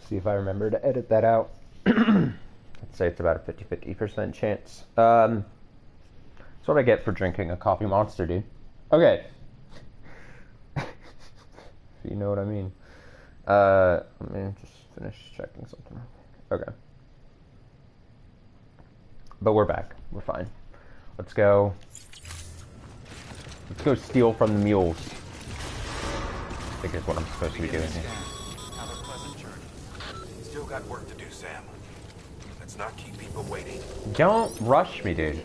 See if I remember to edit that out. I'd say it's about a 50-50% chance. That's what I get for drinking a coffee monster, dude. Okay. You know what I mean. Let me just finish checking something. Okay. But we're back. We're fine. Let's go. Let's go steal from the mules. I think is what I'm supposed to be doing here. Have a pleasant journey. Still got work to do, Sam. Let's not keep people waiting. Don't rush me, dude.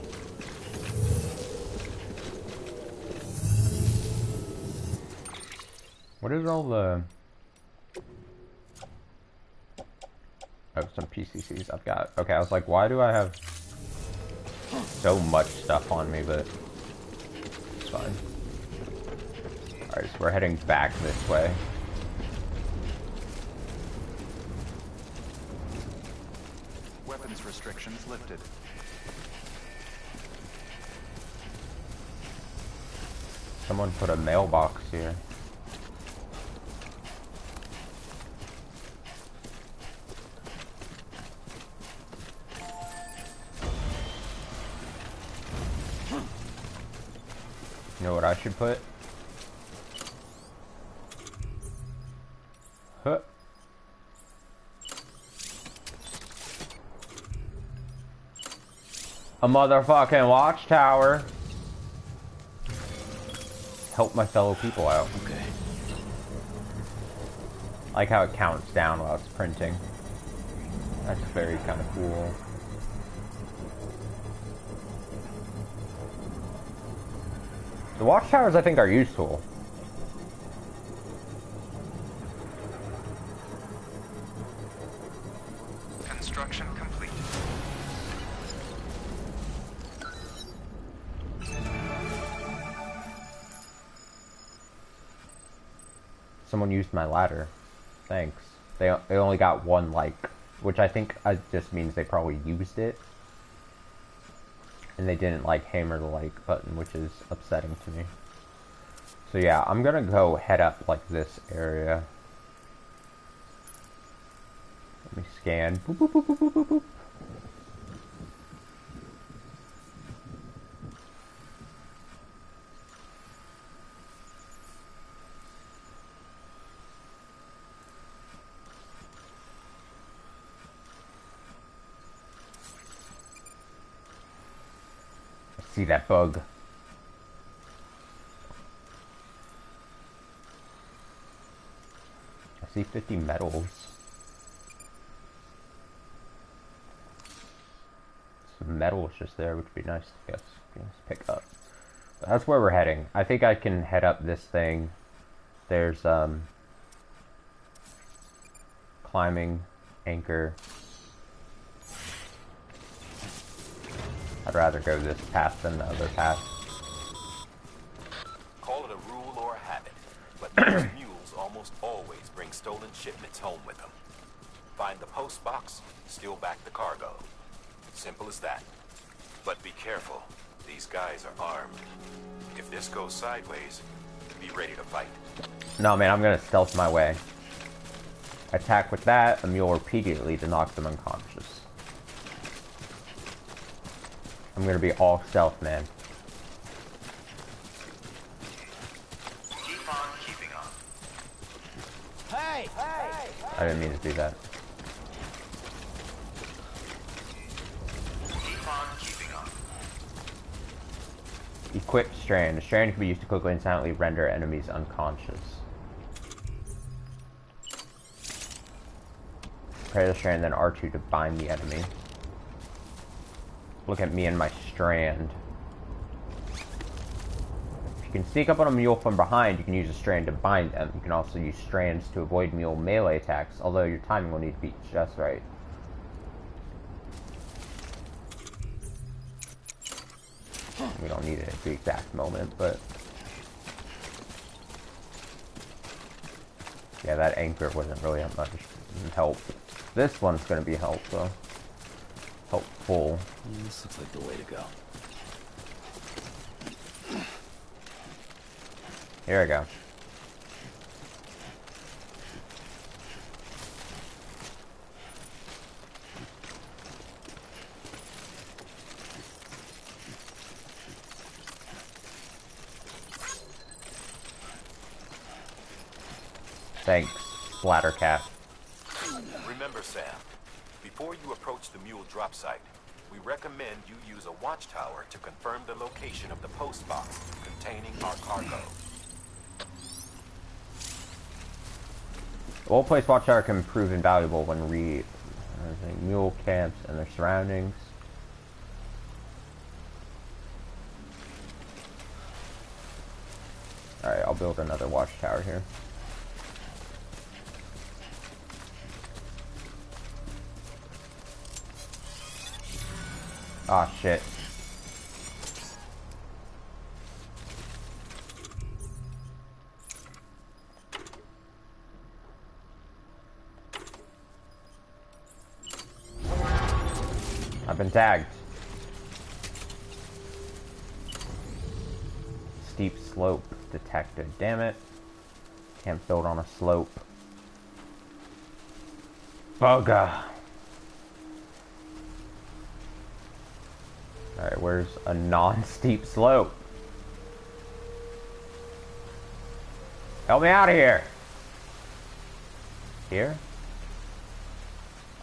What is all the... Oh, some PCCs I've got. Okay, I was like, why do I have so much stuff on me, but it's fine. Alright, so we're heading back this way. Weapons restrictions lifted. Someone put a mailbox here. You know what I should put? Huh. A motherfucking watchtower. Help my fellow people out. Okay. I like how it counts down while it's printing. That's very kind of cool. The watchtowers, I think, are useful. Construction complete. Someone used my ladder. Thanks. They only got one like, which I think just means they probably used it. And they didn't like hammer the like button, which is upsetting to me. So yeah, I'm gonna go head up like this area. Let me scan. Boop, boop, boop, boop, boop, boop, boop. See that bug. I see 50 metals. Some metals just there, which would be nice, I guess, to pick up. But that's where we're heading. I think I can head up this thing. There's, climbing, anchor. I'd rather go this path than the other path. Call it a rule or a habit, but these mules almost always bring stolen shipments home with them. Find the post box, steal back the cargo. Simple as that. But be careful. These guys are armed. If this goes sideways, be ready to fight. No, man, I'm gonna stealth my way. Attack with that, a mule repeatedly to knock them unconscious. I'm gonna be all stealth, man. Keep on keeping on. I didn't mean to do that. Keep on keeping on. Equip Strand. A strand can be used to quickly and silently render enemies unconscious. Prepare the strand, then R2 to bind the enemy. Look at me and my strand. If you can sneak up on a mule from behind, you can use a strand to bind them. You can also use strands to avoid mule melee attacks, although your timing will need to be just right. We don't need it at the exact moment, but... yeah, that anchor wasn't really that much help. This one's gonna be helpful. Helpful. This looks like the way to go. Here we go. Thanks, Splattercat. Remember, Sam, before you approach the mule drop site, we recommend you use a watchtower to confirm the location of the post box containing our cargo. The Old Place Watchtower can prove invaluable when mule camps and their surroundings. Alright, I'll build another watchtower here. Ah, shit. I've been tagged. Steep slope detected. Damn it. Can't build on a slope. Bugger. Alright, where's a non-steep slope? Help me out of here! Here?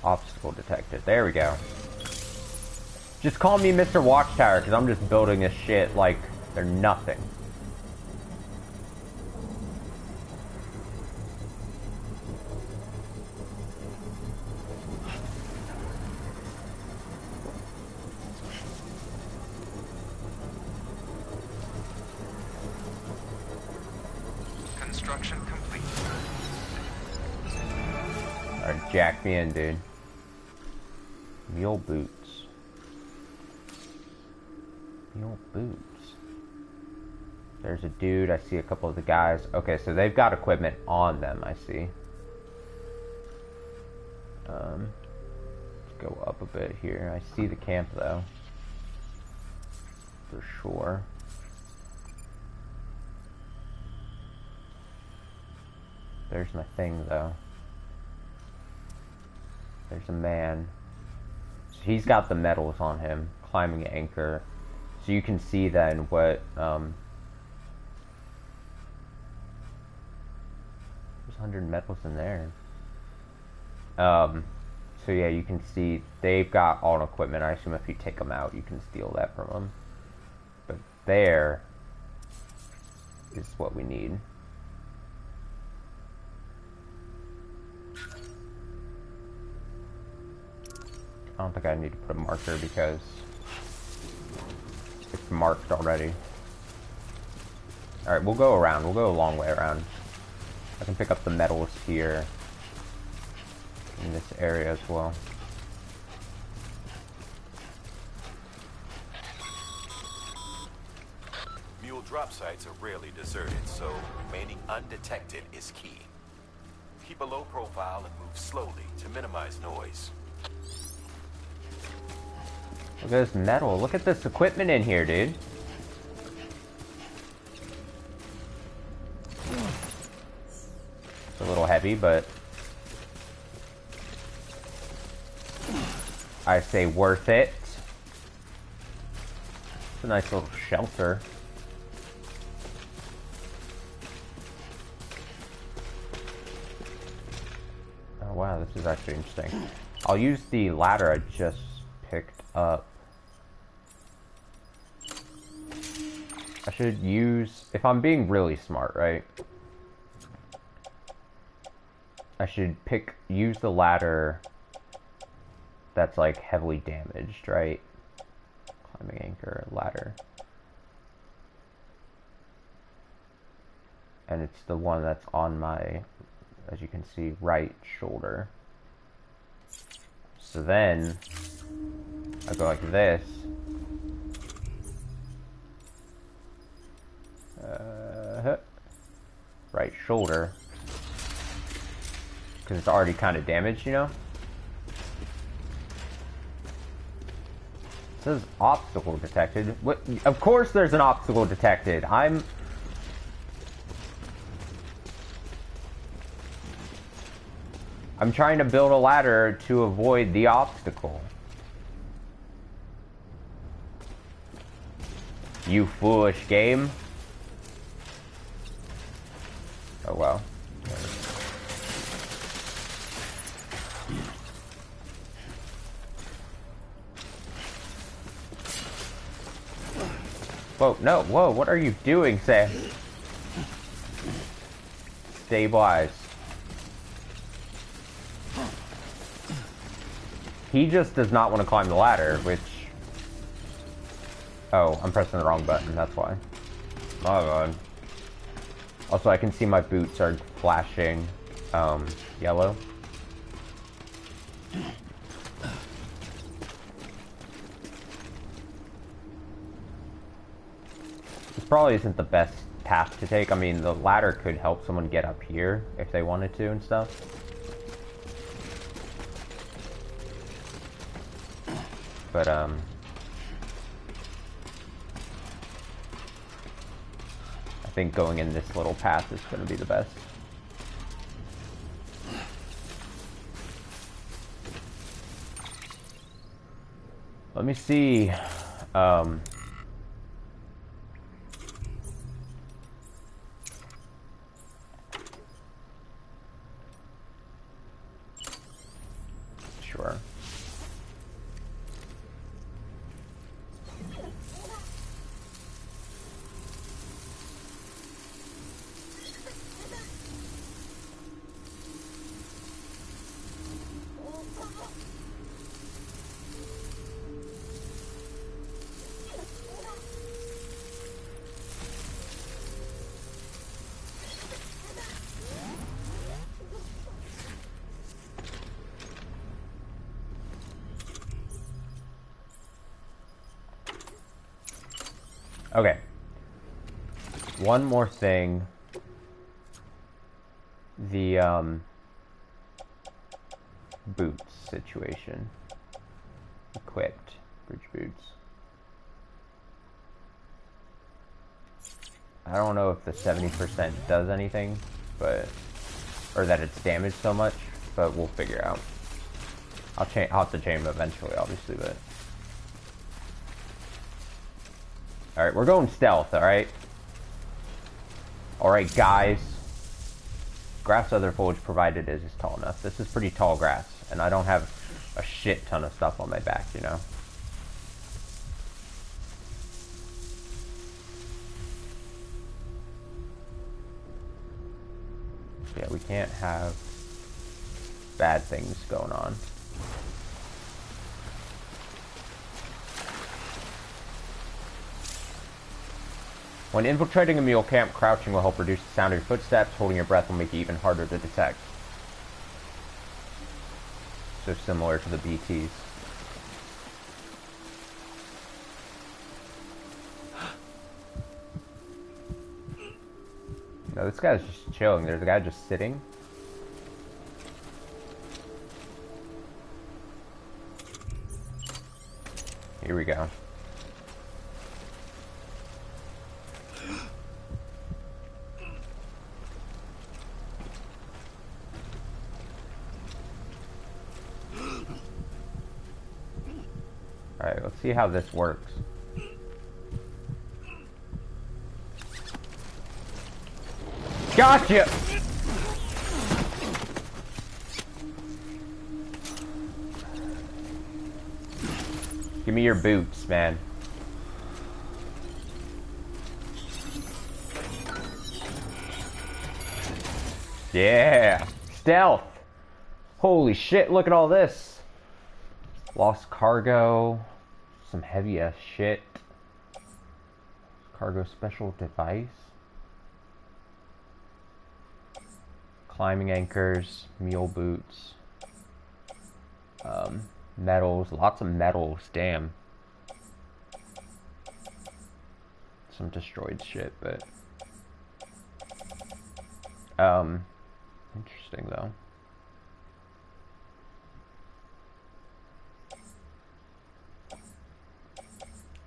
Obstacle detected. There we go. Just call me Mr. Watchtower, because I'm just building this shit like they're nothing. Construction complete. Alright, jack me in, dude. Mule boots. Mule boots. There's a dude. I see a couple of the guys. Okay, so they've got equipment on them, I see. Let's go up a bit here. I see the camp, though. For sure. There's my thing, though. There's a man. So he's got the metals on him. Climbing anchor. So you can see then what, there's 100 metals in there. So yeah, you can see they've got all equipment. I assume if you take them out, you can steal that from them. But there is what we need. I don't think I need to put a marker because it's marked already. Alright, we'll go around. We'll go a long way around. I can pick up the metals here in this area as well. Mule drop sites are rarely deserted, so remaining undetected is key. Keep a low profile and move slowly to minimize noise. Look at this metal. Look at this equipment in here, dude. It's a little heavy, but I say worth it. It's a nice little shelter. Oh wow, this is actually interesting. I'll use the ladder I just picked up. I should use, if I'm being really smart, right? I should use the ladder that's like heavily damaged, right? Climbing anchor, ladder. And it's the one that's on my, as you can see, right shoulder. So then, I go like this. Right shoulder. Because it's already kind of damaged, you know? It says obstacle detected. What? Of course there's an obstacle detected. I'm trying to build a ladder to avoid the obstacle. You foolish game. Oh well. Whoa, no, whoa, what are you doing, Sam? Stabilize. He just does not want to climb the ladder, which... Oh, I'm pressing the wrong button, that's why. My god. Also, I can see my boots are flashing, yellow. This probably isn't the best path to take. I mean, the ladder could help someone get up here if they wanted to and stuff. But, I think going in this little path is going to be the best. Let me see. Sure. Okay. One more thing. The, boots situation. Equipped. Bridge boots. I don't know if the 70% does anything, but... Or that it's damaged so much, but we'll figure out. I'll have to change them eventually, obviously, but... Alright, we're going stealth, alright? Alright, guys. Grass other foliage provided is tall enough. This is pretty tall grass, and I don't have a shit ton of stuff on my back, you know? Yeah, we can't have bad things going on. When infiltrating a mule camp, crouching will help reduce the sound of your footsteps. Holding your breath will make it even harder to detect. So similar to the BTs. No, this guy's just chilling. There's a guy just sitting. Here we go. Alright, let's see how this works. Gotcha! Give me your boots, man. Yeah! Stealth! Holy shit, look at all this! Lost cargo, some heavy ass shit. Cargo special device. Climbing anchors, mule boots. Metals, lots of metals, damn. Some destroyed shit, but... interesting though.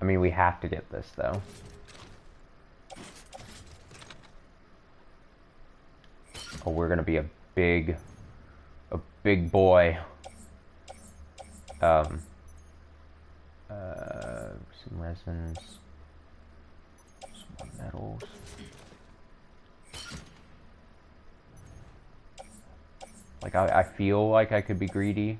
I mean, we have to get this, though. Oh, we're gonna be a big boy. Some resins. Some more metals. Like, I feel like I could be greedy.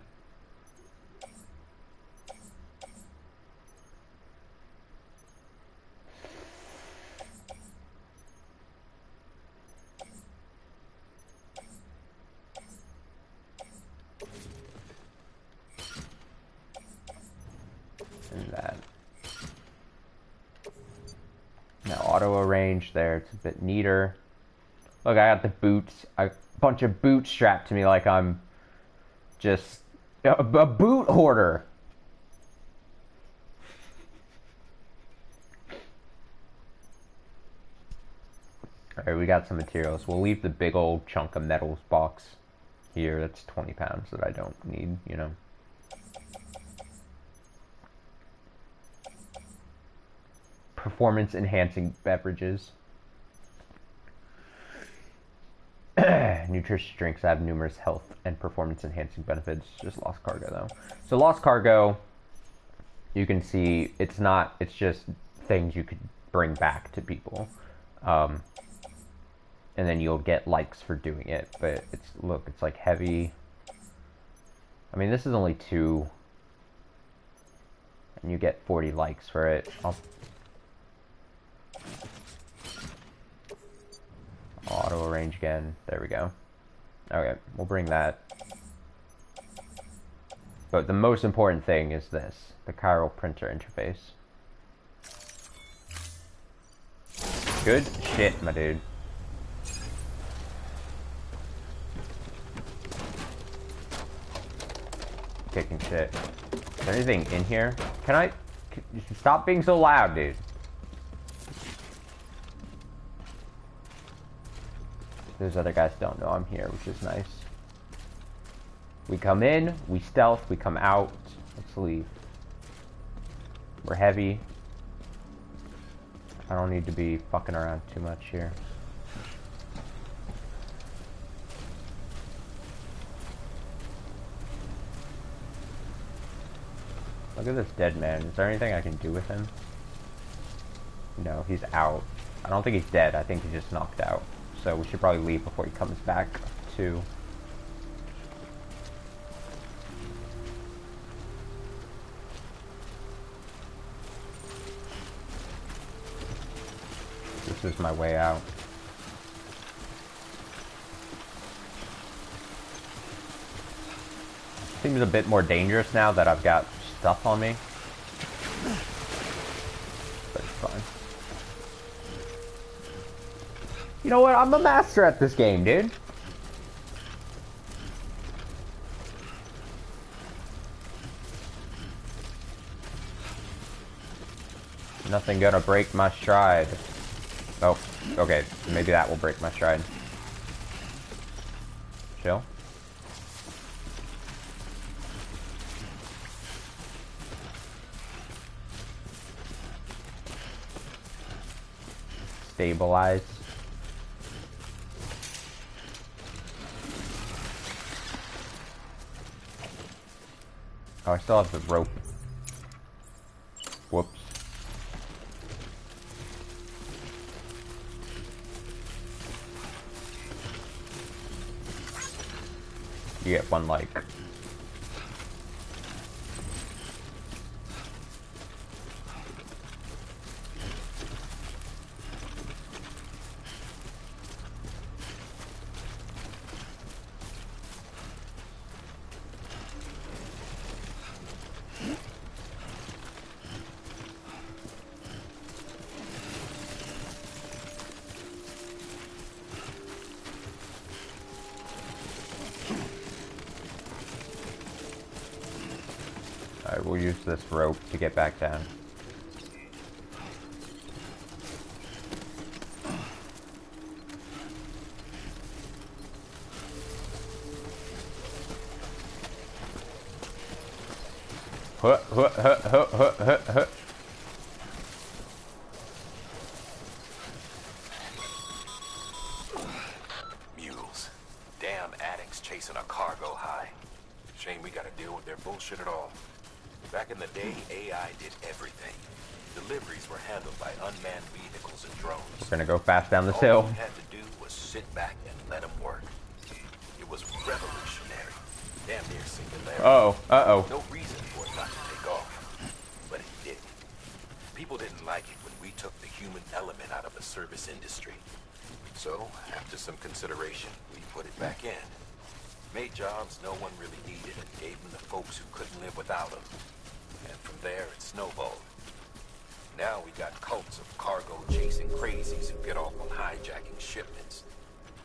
And that. Now auto arrange there, it's a bit neater. Look, I got the boots, a bunch of boots strapped to me like I'm just a boot hoarder. Alright, we got some materials. We'll leave the big old chunk of metals box here. That's 20 pounds that I don't need, you know. Performance enhancing beverages. Nutritious drinks have numerous health and performance enhancing benefits. Just lost cargo though. So lost cargo, you can see it's just things you could bring back to people. And then you'll get likes for doing it. But it's like heavy. I mean, this is only 2. And you get 40 likes for it. Auto arrange again. There we go. Okay, we'll bring that. But the most important thing is this, the chiral printer interface. Good shit, my dude. Kicking shit. Is there anything in here? Stop being so loud, dude. Those other guys don't know I'm here, which is nice. We come in, we stealth, we come out. Let's leave. We're heavy. I don't need to be fucking around too much here. Look at this dead man. Is there anything I can do with him? No, he's out. I don't think he's dead. I think he's just knocked out. So we should probably leave before he comes back too. This is my way out. Seems a bit more dangerous now that I've got stuff on me. But it's fine. You know what? I'm a master at this game, dude. Nothing gonna break my stride. Oh, okay. Maybe that will break my stride. Chill. Stabilize. Oh, I still have the rope. Whoops. You get 1 like. Alright, we'll use this rope to get back down. Mules. Damn addicts chasing a cargo high. Shame we gotta deal with their bullshit at all. Back in the day, AI did everything. Deliveries were handled by unmanned vehicles and drones. We're gonna go fast down this hill. All we had to do was sit back and let them work. It was revolutionary. Damn near singularity. Uh-oh. No reason for it not to take off. But it did. People didn't like it when we took the human element out of the service industry. So, after some consideration, we put it back in. Made jobs no one really needed and gave them to folks who couldn't live without them. And from there, it snowballed.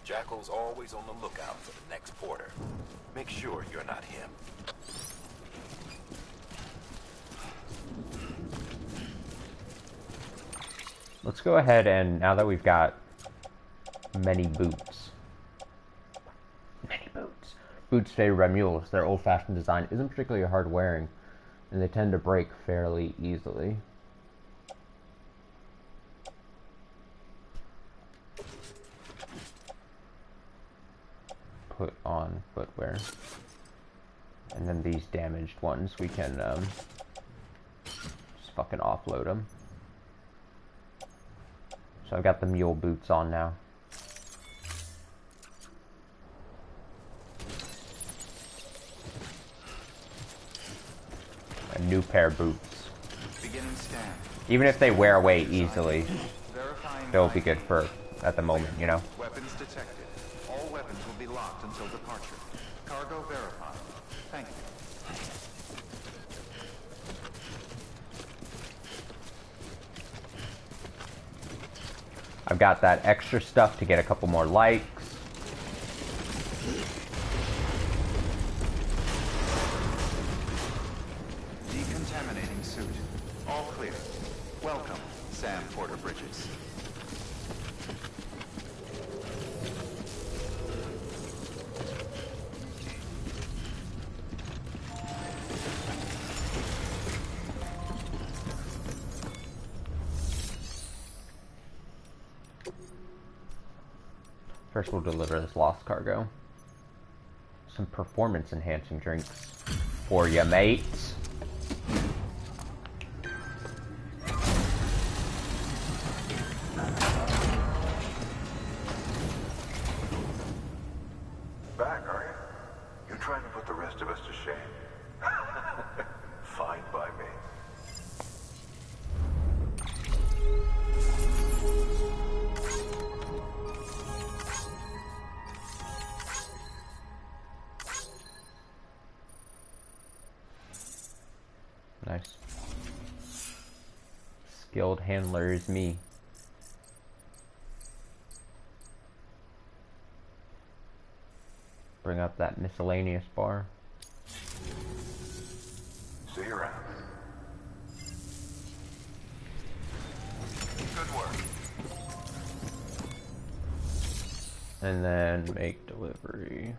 Jackal's always on the lookout for the next porter. Make sure you're not him. Let's go ahead and, now that we've got many boots. Boots favored by mules. Their old-fashioned design isn't particularly hard wearing, and they tend to break fairly easily. Put on footwear. And then these damaged ones, we can just fucking offload them. So I've got the mule boots on now. A new pair of boots. Beginning scan. Even if they wear away easily, Verifying they'll be good for at the moment, you know? Weapons detected. All weapons will be locked until departure. Cargo verified. Thank you. I've got that extra stuff to get a couple more likes. Decontaminating suit. All clear. Welcome, Sam Porter Bridges. First we'll deliver this lost cargo. Some performance-enhancing drinks for ya, mates. Back, are you? You're trying to put the rest of us to shame. Fine by me. Nice. Skilled handler is me. Bring up that miscellaneous bar. See you around. Good work. And then make delivery.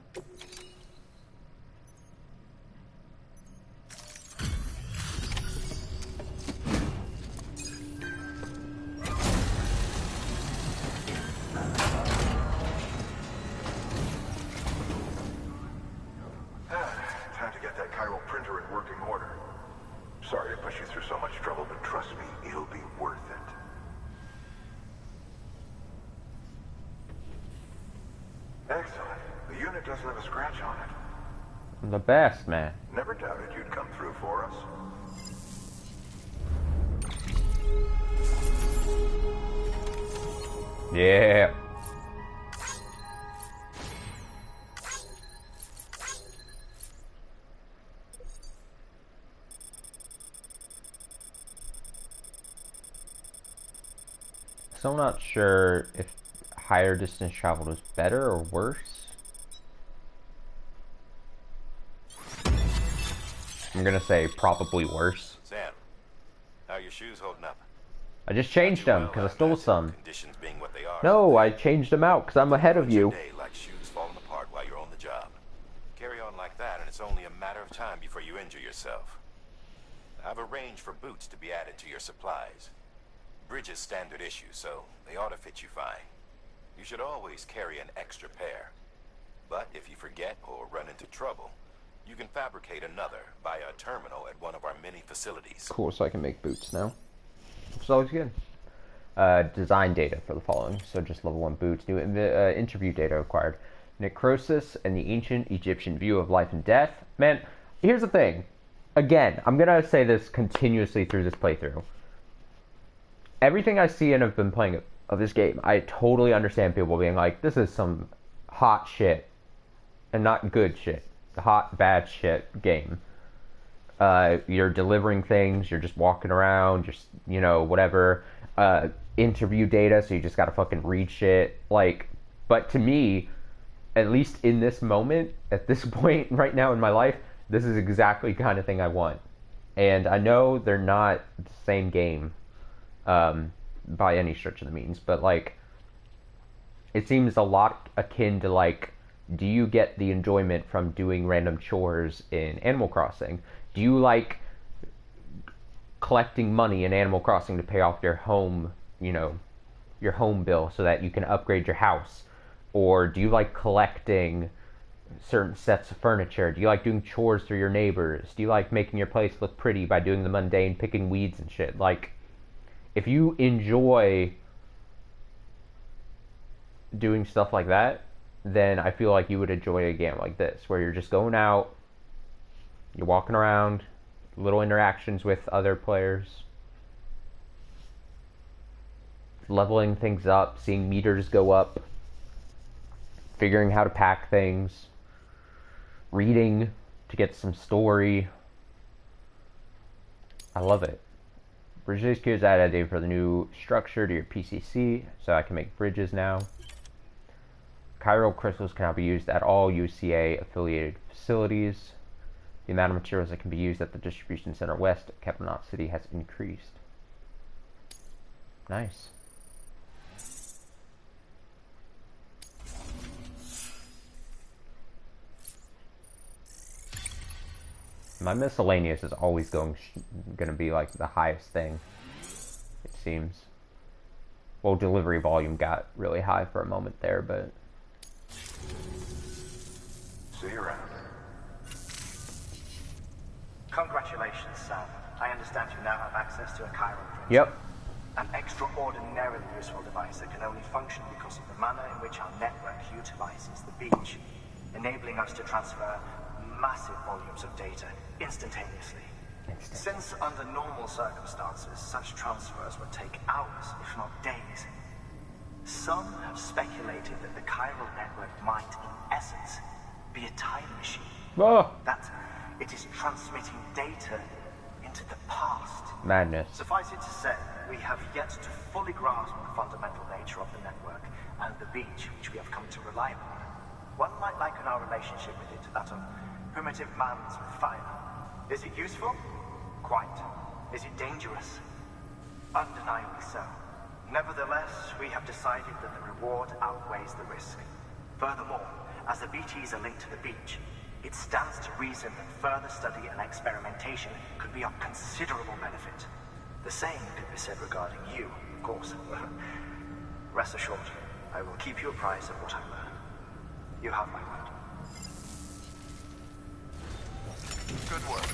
Time to get that chiral printer in working order. Sorry to push you through so much trouble, but trust me, it'll be worth it. Excellent. The unit doesn't have a scratch on it. The best, man. Never doubted you'd come through for us. Yeah. So I'm not sure if higher distance travel is better or worse. I'm gonna say probably worse. Sam, how are your shoes holding up? I just changed them because I stole some. Conditions being what they are. No, I changed them out because I'm ahead of you. Day like shoes falling apart while you're on the job. Carry on like that, and it's only a matter of time before you injure yourself. I've arranged for boots to be added to your supplies. Bridges standard issue, so they ought to fit you fine. You should always carry an extra pair. But if you forget or run into trouble, you can fabricate another via a terminal at one of our many facilities. Cool, so I can make boots now. It's always good. Design data for the following. So just level 1 boots. New interview data acquired. Necrosis and the ancient Egyptian view of life and death. Man, here's the thing. Again, I'm going to say this continuously through this playthrough. Everything I see and have been playing of this game, I totally understand people being like, this is some hot shit. And not good shit. Hot, bad shit game. You're delivering things, you're just walking around, just, you know, whatever. Interview data, so you just gotta fucking read shit. Like, But to me, at least in this moment, at this point right now in my life, this is exactly the kind of thing I want. And I know they're not the same game by any stretch of the means, but like, it seems a lot akin to like, do you get the enjoyment from doing random chores in Animal Crossing? Do you like collecting money in Animal Crossing to pay off your home, you know, your home bill so that you can upgrade your house? Or do you like collecting certain sets of furniture? Do you like doing chores for your neighbors? Do you like making your place look pretty by doing the mundane, picking weeds and shit? Like, if you enjoy doing stuff like that, then I feel like you would enjoy a game like this, where you're just going out, you're walking around, little interactions with other players, leveling things up, seeing meters go up, figuring how to pack things, reading to get some story. I love it. Bridge HQ has added a for the new structure to your PCC, so I can make bridges now. Chiral crystals can now be used at all UCA affiliated facilities. The amount of materials that can be used at the distribution center west of Capenot City has increased. Nice. My miscellaneous is always going to be like the highest thing, it seems. Well, delivery volume got really high for a moment there, but... See you around. Congratulations, Sam. I understand you now have access to a chiral printer. Yep. An extraordinarily useful device that can only function because of the manner in which our network utilizes the beach, enabling us to transfer massive volumes of data instantaneously. Since under normal circumstances, such transfers would take hours, if not days, some have speculated that the chiral network might, in essence, be a time machine. Oh. That it is transmitting data into the past. Madness. Suffice it to say, we have yet to fully grasp the fundamental nature of the network and the beach which we have come to rely upon. One might liken our relationship with it to that of primitive man's with fire. Is it useful? Quite. Is it dangerous? Undeniably so. Nevertheless, we have decided that the reward outweighs the risk. Furthermore, as the BTs are linked to the beach, it stands to reason that further study and experimentation could be of considerable benefit. The same could be said regarding you, of course. Rest assured, I will keep you apprised of what I learn. You have my word. Good work.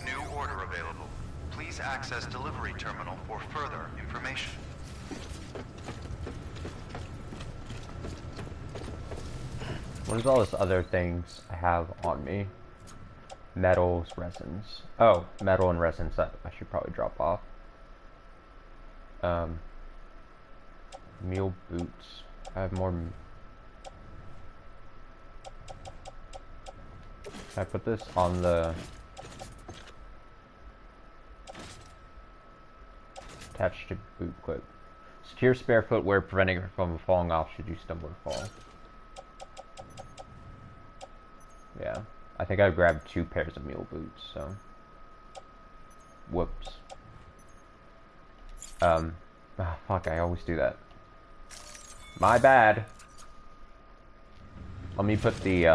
New order available. Please access delivery terminal for further information. What is all this other things I have on me? Metals, resins. Oh, metal and resins that I should probably drop off. Mule boots. I have more. Can I put this on the attached to boot clip? Secure spare footwear, preventing it from falling off should you stumble or fall. Yeah, I think I grabbed 2 pairs of mule boots, so. Whoops. Oh, fuck, I always do that. My bad. Let me put the,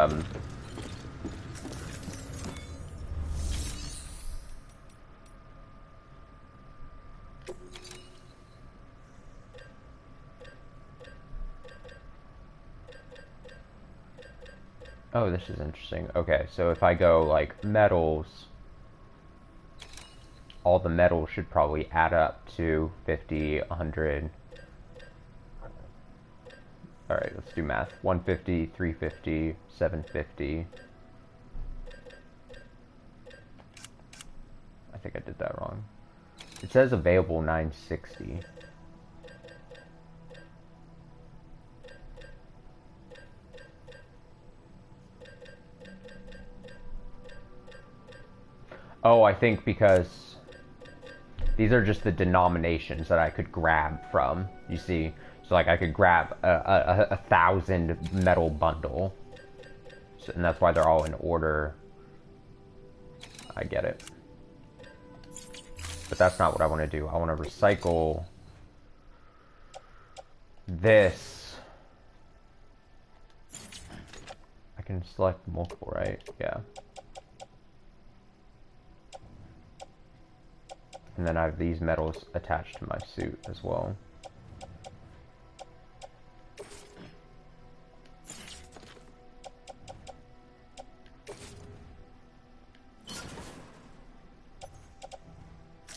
Oh, this is interesting. Okay, so if I go, like, metals, all the metals should probably add up to 50, 100. Alright, let's do math. 150, 350, 750. I think I did that wrong. It says available 960. Oh, I think because these are just the denominations that I could grab from. You see, So like I could grab a 1,000 metal bundle. So, and that's why they're all in order. I get it. But that's not what I want to do. I want to recycle this. I can select multiple, right? Yeah. And then I have these metals attached to my suit as well.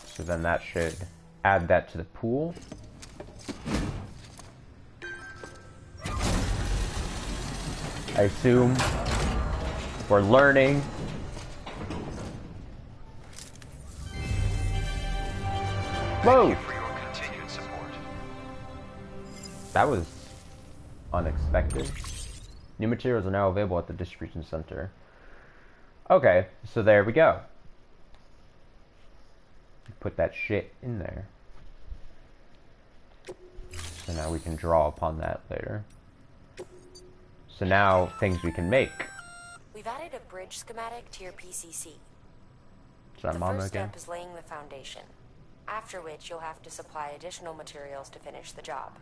So then that should add that to the pool. I assume we're learning. Whoa! Thank you for your continued support. That was unexpected. New materials are now available at the distribution center. Okay, so there we go. Put that shit in there. So now we can draw upon that later. So now, things we can make. We've added a bridge schematic to your PCC. Is that The Mama first again? step is laying the foundation, after which you'll have to supply additional materials to finish the job.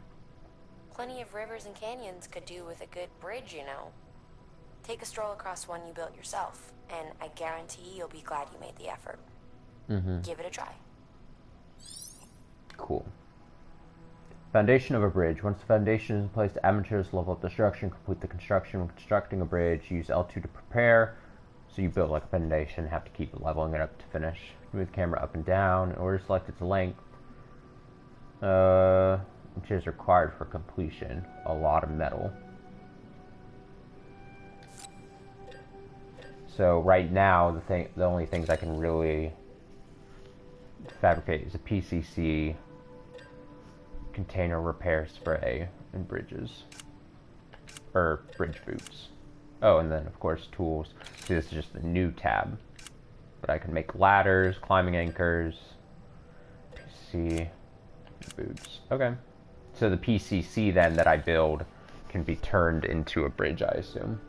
Plenty of rivers and canyons could do with a good bridge, you know. Take a stroll across one you built yourself, and I guarantee you'll be glad you made the effort. Give it a try. Cool. Foundation of a bridge. Once the foundation is in place, add materials to level up the structure and complete the construction. When constructing a bridge, use L2 to prepare. So you build like a foundation, have to keep leveling it up to finish. Move the camera up and down in order to select its length. Materials required for completion. A lot of metal. So right now, the only things I can really fabricate is a PCC, container repair spray, and bridges. Or bridge boots. Oh, and then of course tools. See, this is just a new tab. But I can make ladders, climbing anchors, PC, boots. Okay. So the PCC then that I build can be turned into a bridge, I assume.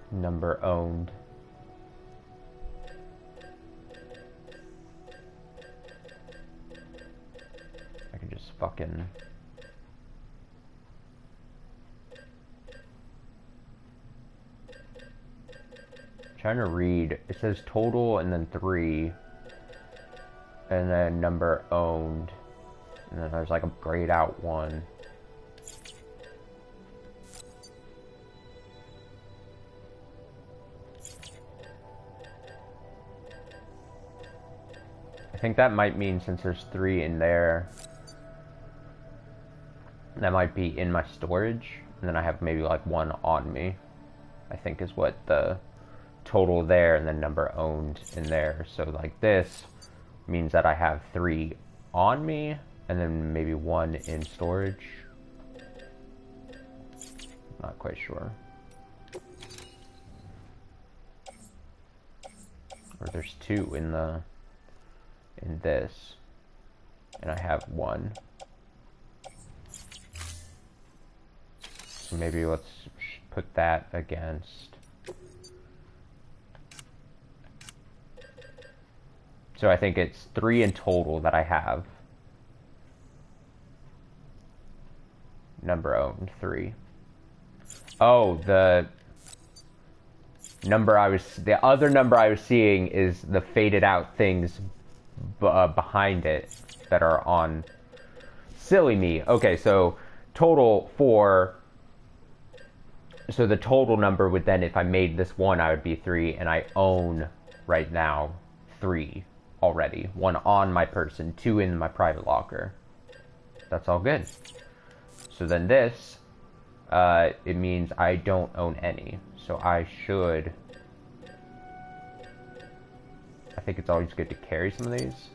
Number owned. I can just fucking... Trying to read. It says total and then 3. And then number owned. And then there's like a grayed out 1. I think that might mean since there's 3 in there, that might be in my storage, and then I have maybe like 1 on me, I think is what the total there, and then number owned in there. So like this means that I have 3 on me, and then maybe 1 in storage. Not quite sure. Or there's 2 in this, and I have 1. So maybe let's put that against. So I think it's 3 in total that I have. Number owned 3. Oh, the other number I was seeing is the faded out things behind it that are on. Silly me. Okay, so total 4. So the total number would then, if I made this 1, I would be 3, and I own right now 3 already. 1 on my person, 2 in my private locker. That's all good. So then this, it means I don't own any. So I should... I think it's always good to carry some of these.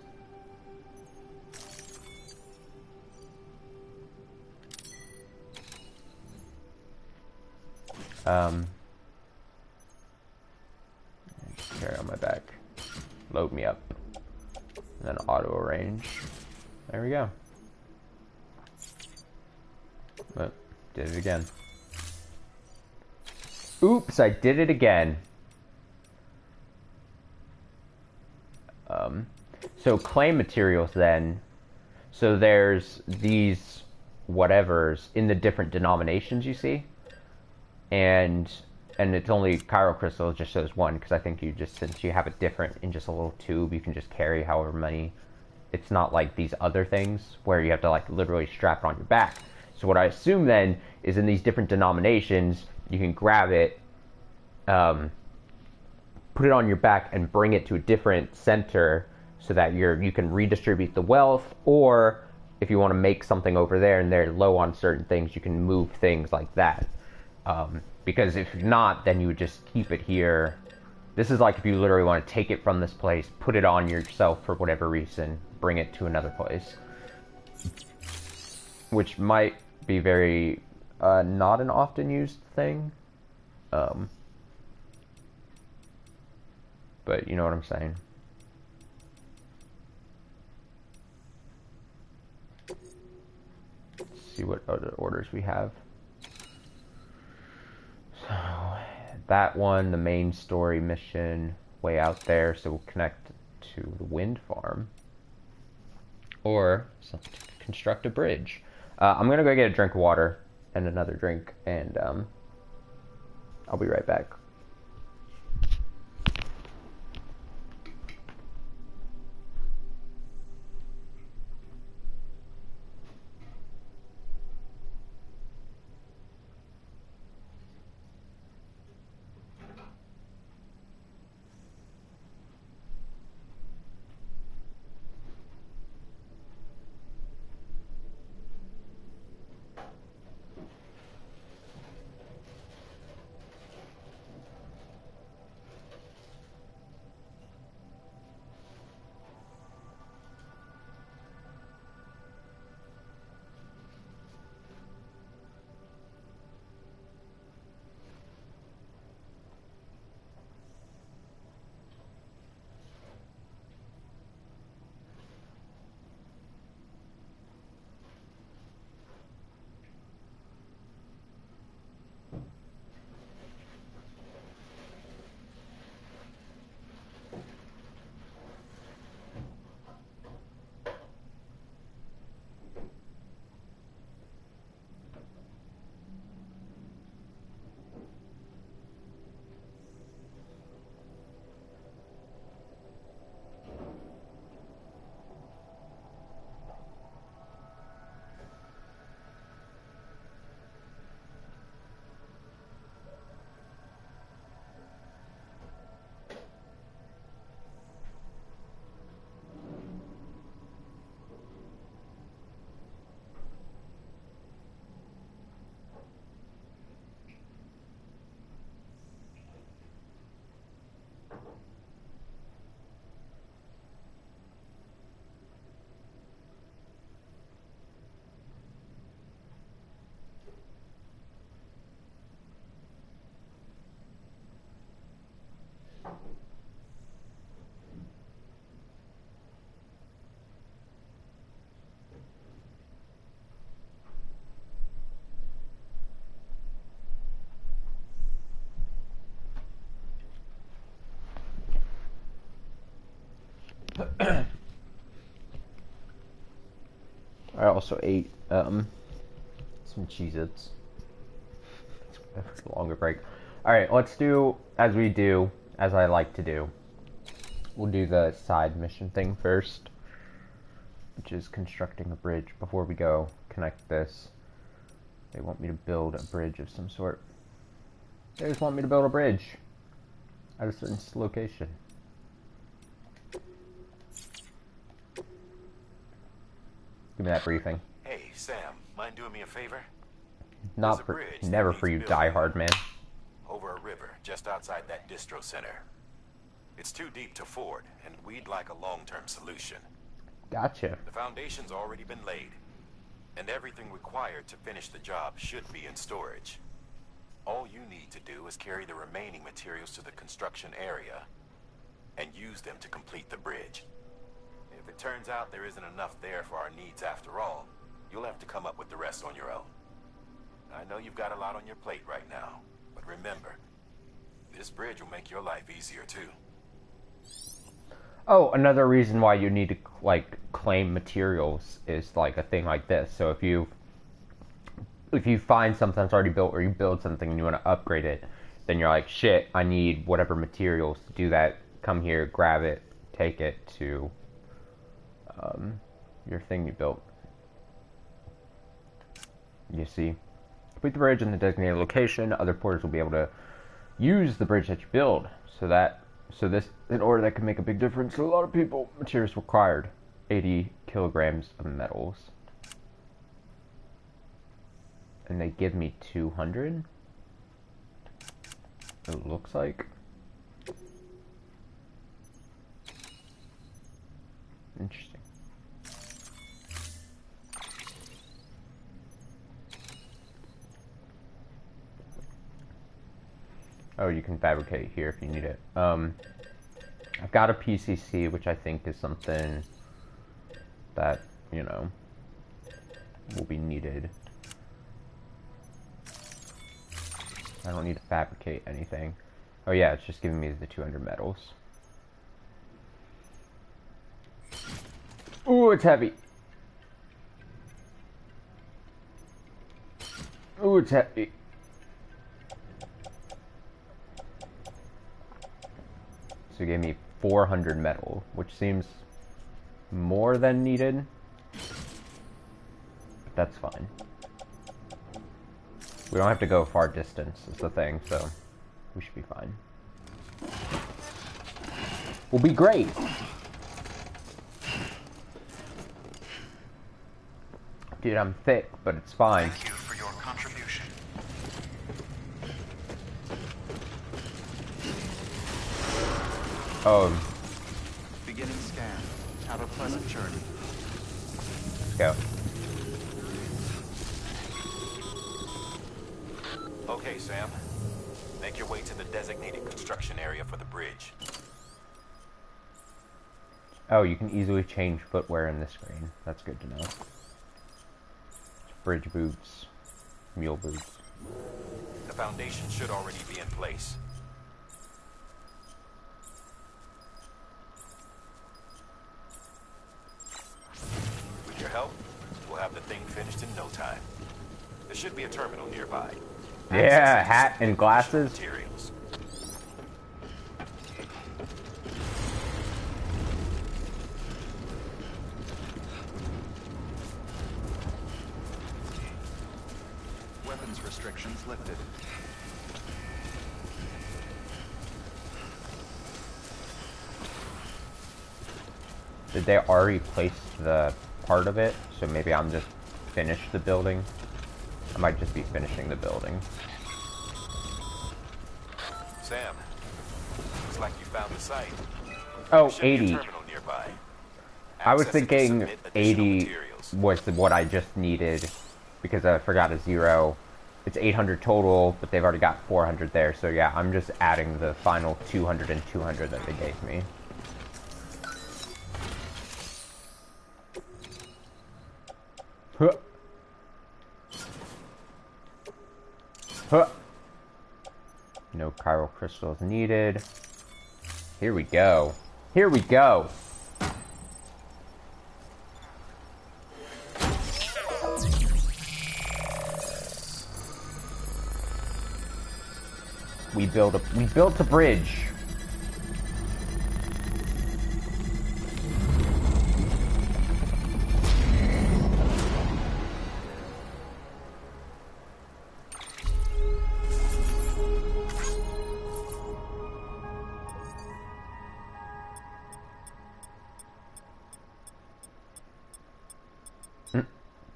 my back. Load me up. And then auto arrange. There we go. Oh, did it again. Oops, I did it again. So claim materials then. So there's these whatevers in the different denominations you see. And it's only chirocrystal, it just shows one, because I think you just, since you have it different in just a little tube, you can just carry however many. It's not like these other things where you have to like literally strap it on your back. So what I assume then is in these different denominations, you can grab it, put it on your back and bring it to a different center so that you can redistribute the wealth, or if you want to make something over there and they're low on certain things, you can move things like that. Because if not, then you would just keep it here. This is like if you literally want to take it from this place, put it on yourself for whatever reason, bring it to another place. Which might be very, not an often used thing. But you know what I'm saying. Let's see what other orders we have. So, that one, the main story mission, way out there, so we'll connect to the wind farm. Or, construct a bridge. I'm gonna go get a drink of water and another drink, and I'll be right back. I also ate some Cheez-Its. It's a longer break. Alright, let's do as we do, as I like to do. We'll do the side mission thing first, which is constructing a bridge. Before we go connect this, they want me to build a bridge of some sort. They just want me to build a bridge at a certain location. Give me that briefing. Hey, Sam, mind doing me a favor? Not for, never for you, diehard man. Over a river, just outside that distro center. It's too deep to ford, and we'd like a long-term solution. Gotcha. The foundation's already been laid, and everything required to finish the job should be in storage. All you need to do is carry the remaining materials to the construction area. and use them to complete the bridge. If it turns out there isn't enough there for our needs after all, you'll have to come up with the rest on your own. I know you've got a lot on your plate right now, but remember, this bridge will make your life easier too. Oh, another reason why you need to, like, claim materials is, like, a thing like this. So if you find something that's already built, or you build something and you want to upgrade it, then you're like, shit, I need whatever materials to do that. Come here, grab it, take it to your thing you built. You see, complete the bridge in the designated location. Other porters will be able to use the bridge that you build. So this, in order, that can make a big difference to a lot of people. Materials required: 80 kilograms of metals. And they give me 200. It looks like. Interesting. Oh, you can fabricate here if you need it. I've got a PCC, which I think is something that, you know, will be needed. I don't need to fabricate anything. Oh yeah, it's just giving me the 200 metals. Ooh, it's heavy. Ooh, it's heavy. So it gave me 400 metal, which seems more than needed. But that's fine. We don't have to go far distance, is the thing, so we should be fine. We'll be great. Dude, I'm thick, but it's fine. Thank you for your contribution. Oh. Beginning scan. Have a pleasant journey. Let's go. Okay, Sam. Make your way to the designated construction area for the bridge. Oh, you can easily change footwear in this screen. That's good to know. Bridge boots, mule boots. The foundation should already be in place. With your help, we'll have the thing finished in no time. There should be a terminal nearby. Yeah, hat and glasses. Materials. Weapons restrictions lifted. Did they already place the part of it? So maybe I'm just finished the building. I might just be finishing the building. Sam, looks like you found the site. Oh, There should be a 80. terminal nearby. I was Access it to thinking submit additional 80 materials. was what I just needed because I forgot a zero. It's 800 total, but they've already got 400 there. So yeah, I'm just adding the final 200 and 200 that they gave me. Huh. Huh. No chiral crystals needed. Here we go. Here we go. We built a bridge.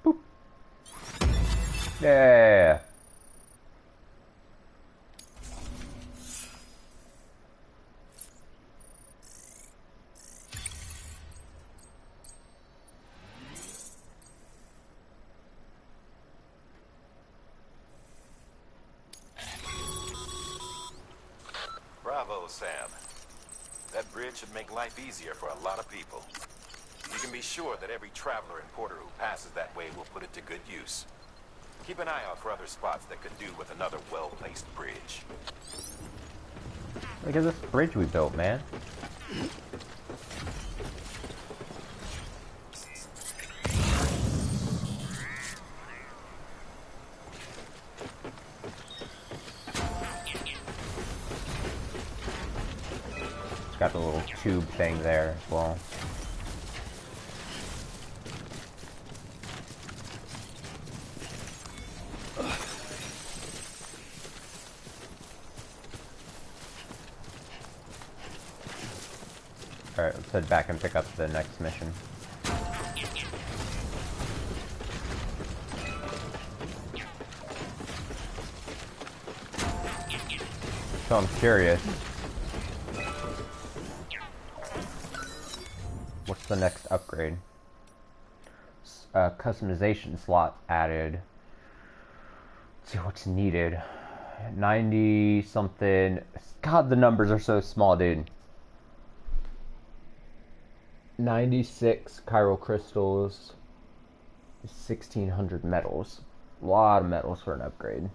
Boop. Yeah. Bravo, Sam. That bridge should make life easier for a lot of people. You can be sure that every traveler and porter who passes that way will put it to good use. Keep an eye out for other spots that could do with another well-placed bridge. Look at this bridge we built, man. It's got the little tube thing there as well. Alright, let's head back and pick up the next mission. So I'm curious. What's the next upgrade? Customization slot added. Let's see what's needed. 90 something. God, the numbers are so small, dude. 96 chiral crystals, 1600 metals. A lot of metals for an upgrade.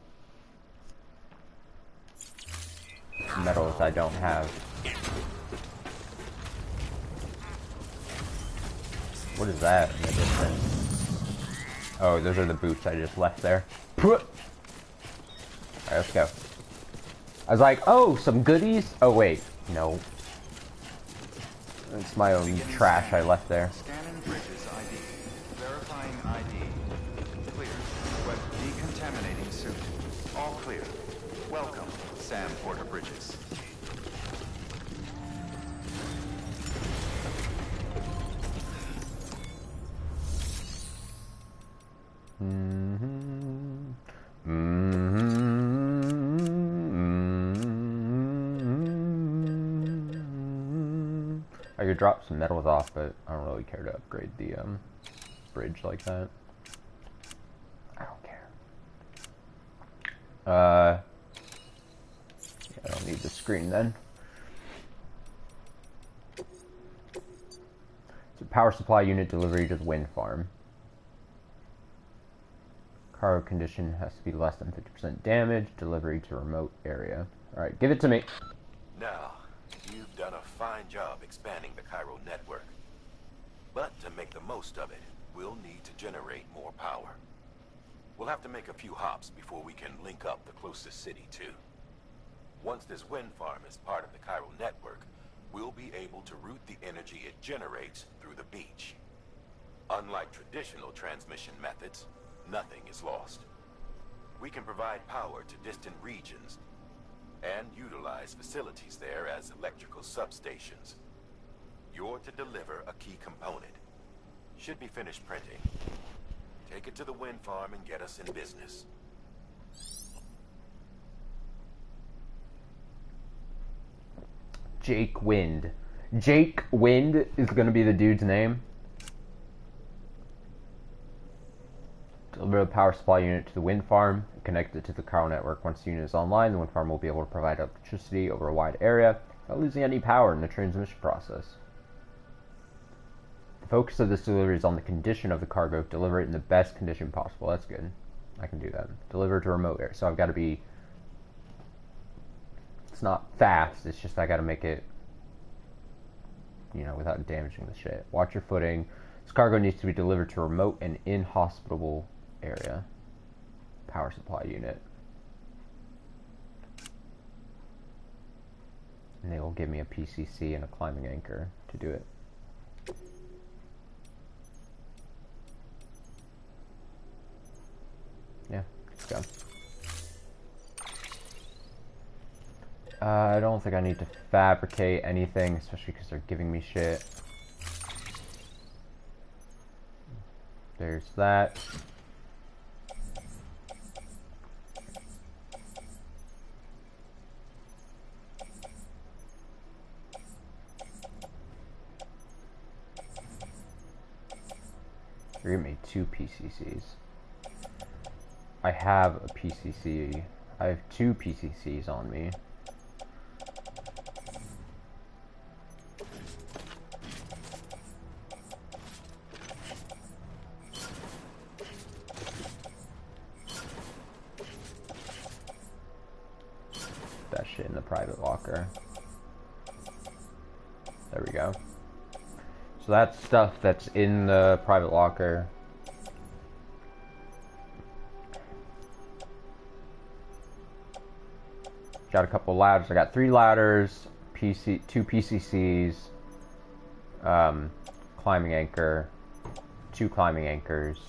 Metals I don't have. What is that in the distance? Oh, those are the boots I just left there. Alright, let's go. I was like, oh, some goodies? Oh, wait. No. It's my own trash I left there. Scanning bridges ID. Verifying ID. Clear. But decontaminating suit. All clear. Welcome, Sam Porter Bridges. I could drop some metals off, but I don't really care to upgrade the bridge like that. I don't care. Yeah, I don't need the screen then. It's a power supply unit delivery to the wind farm. Cargo condition has to be less than 50% damage. Delivery to remote area. Alright, give it to me. Now, you've done a fine job expanding the Cairo network. But to make the most of it, we'll need to generate more power. We'll have to make a few hops before we can link up the closest city too. Once this wind farm is part of the Cairo network, we'll be able to route the energy it generates through the beach. Unlike traditional transmission methods, nothing is lost. We can provide power to distant regions and utilize facilities there as electrical substations. You're to deliver a key component. Should be finished printing. Take it to the wind farm and get us in business. Jake Wind. Jake Wind is going to be the dude's name. Deliver the power supply unit to the wind farm. Connect it to the Cairo network. Once the unit is online, the wind farm will be able to provide electricity over a wide area without losing any power in the transmission process. The focus of this delivery is on the condition of the cargo. Deliver it in the best condition possible. That's good. I can do that. Deliver to remote area. So I've got to be... It's not fast. It's just I got to make it, you know, without damaging the shit. Watch your footing. This cargo needs to be delivered to a remote and inhospitable area. Power supply unit. And they will give me a PCC and a climbing anchor to do it. Yeah, let's go. I don't think I need to fabricate anything, especially because they're giving me shit. There's that. You're giving me 2 PCCs. I have a PCC. I have 2 PCCs on me. shit in the private locker. There we go. So that's stuff that's in the private locker. Got a couple ladders. I got 3 ladders, 2 PCCs, climbing anchor, 2 climbing anchors,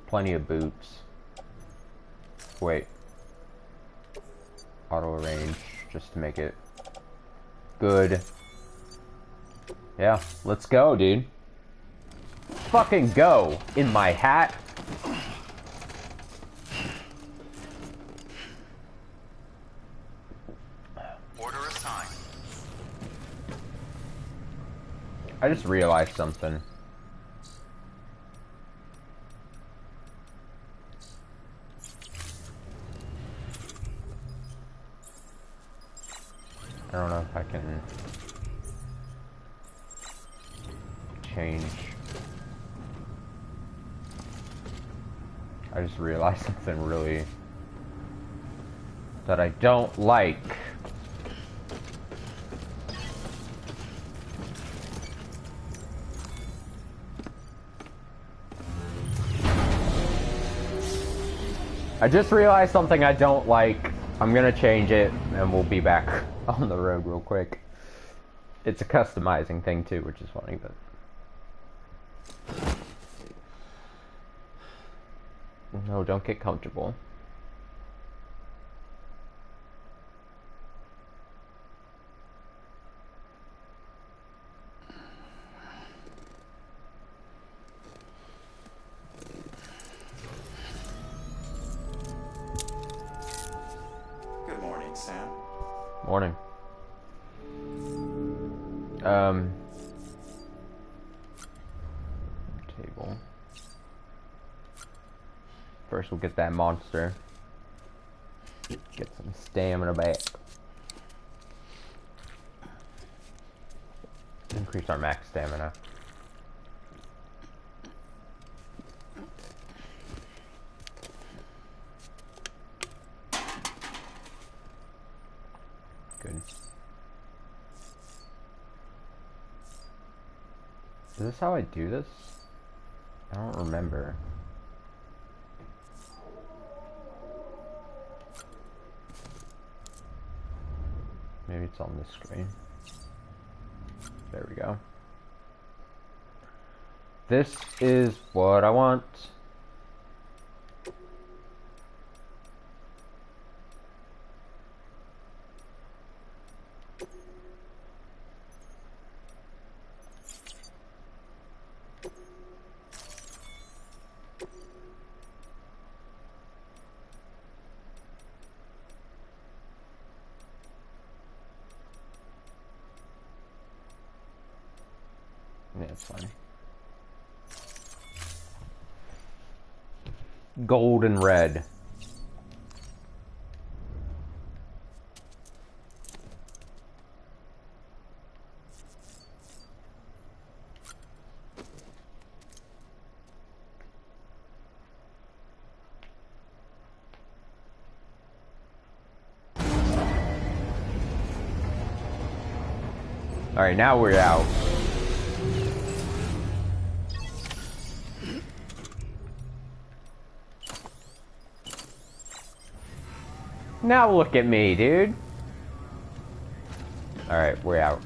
plenty of boots. Wait. Auto arrange just to make it good. Yeah, let's go, dude. Fucking go. In my hat. Order assigned. I just realized something. I don't know if I can change. I just realized something really that I don't like. I just realized something I don't like. I'm gonna change it and we'll be back on the road real quick. It's a customizing thing too, which is funny, but no, don't get comfortable. Good morning, Sam. Morning. Table. First we'll get that monster. Get some stamina back. Increase our max stamina. Good. Is this how I do this? I don't remember. Maybe it's on this screen. There we go. This is what I want. Yeah, it's fine. Gold and red. All right, now we're out. Now look at me, dude. Alright, we're out.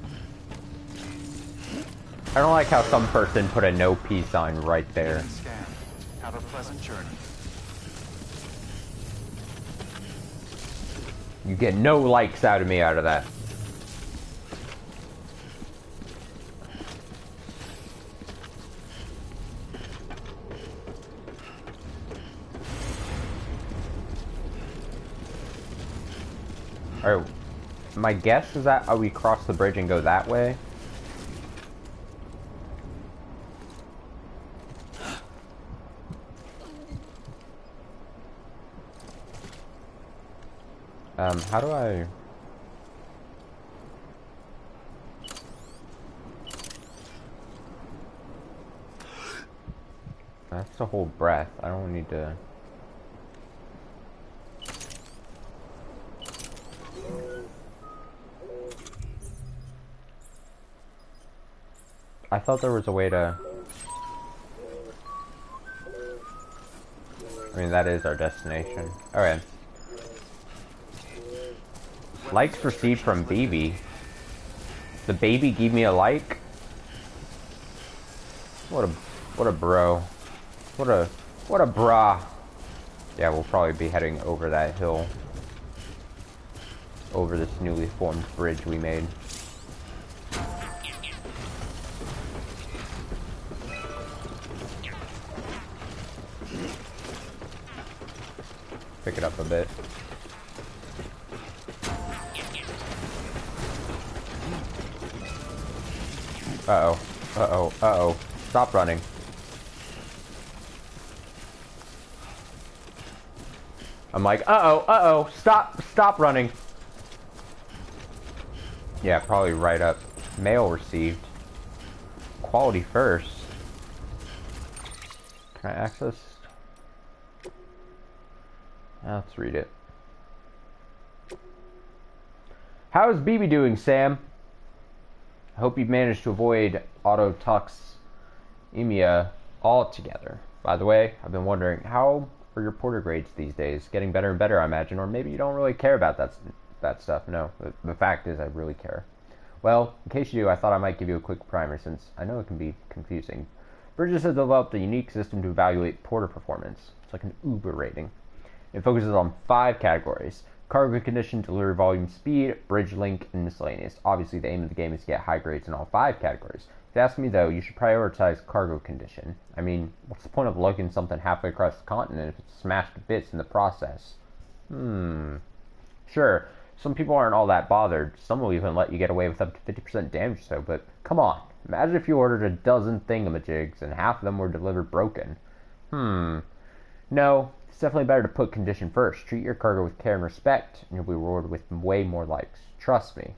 I don't like how some person put a no peace sign right there. Scan. Have a pleasant journey. You get no likes out of me out of that. Alright, my guess is that we cross the bridge and go that way. How do I... That's to hold breath. I don't need to... I thought there was a way to... I mean, that is our destination. Alright. Likes received from baby. The baby gave me a like? What a bro. What a brah. Yeah, we'll probably be heading over that hill. Over this newly formed bridge we made. Pick it up a bit. Uh-oh. Uh-oh. Uh-oh. Stop running. I'm like, uh-oh. Uh-oh. Stop running. Yeah, probably right up. Mail received. Quality first. Can I access? Let's read it. How is BB doing, Sam? I hope you've managed to avoid autotoxemia altogether. By the way, I've been wondering, how are your porter grades these days? Getting better and better, I imagine, or maybe you don't really care about that stuff. No, the fact is I really care. Well, in case you do, I thought I might give you a quick primer since I know it can be confusing. Bridges has developed a unique system to evaluate porter performance. It's like an Uber rating. It focuses on 5 categories: cargo condition, delivery volume, speed, bridge link, and miscellaneous. Obviously, the aim of the game is to get high grades in all 5 categories. If you ask me, though, you should prioritize cargo condition. I mean, what's the point of lugging something halfway across the continent if it's smashed to bits in the process? Sure, some people aren't all that bothered. Some will even let you get away with up to 50% damage or so, but come on. Imagine if you ordered a dozen thingamajigs and half of them were delivered broken. No, it's definitely better to put condition first. Treat your cargo with care and respect, and you'll be rewarded with way more likes. Trust me.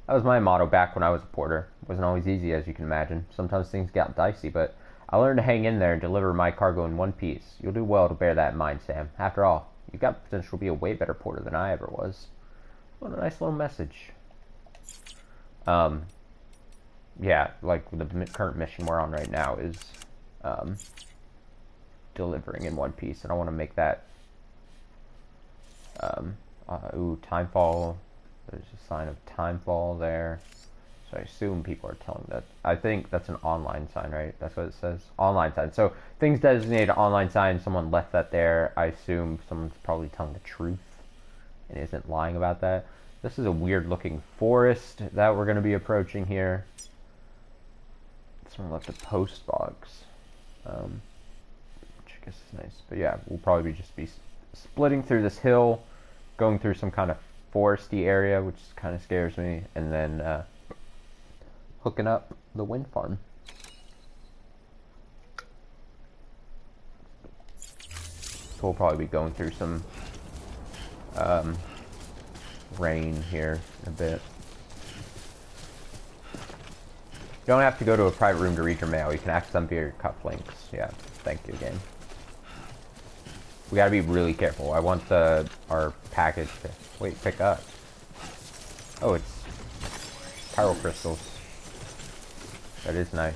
That was my motto back when I was a porter. It wasn't always easy, as you can imagine. Sometimes things got dicey, but I learned to hang in there and deliver my cargo in one piece. You'll do well to bear that in mind, Sam. After all, you've got potential to be a way better porter than I ever was. What a nice little message. Yeah, like the current mission we're on right now is delivering in one piece, and I want to make that timefall. There's a sign of timefall there, so I assume people are telling that. I think that's an online sign, right? That's what it says, online sign. So things designated online sign, someone left that there. I assume someone's probably telling the truth and isn't lying about that. This is a weird looking forest that we're going to be approaching here. Someone left a post box, which I guess is nice. But yeah, we'll probably just be splitting through this hill, going through some kind of foresty area, which kind of scares me, and then hooking up the wind farm. So we'll probably be going through some rain here in a bit. You don't have to go to a private room to read your mail. You can access them via your cufflinks. Yeah, thank you again. We gotta be really careful. I want our package to... Wait, pick up. Oh, it's pyro crystals. That is nice.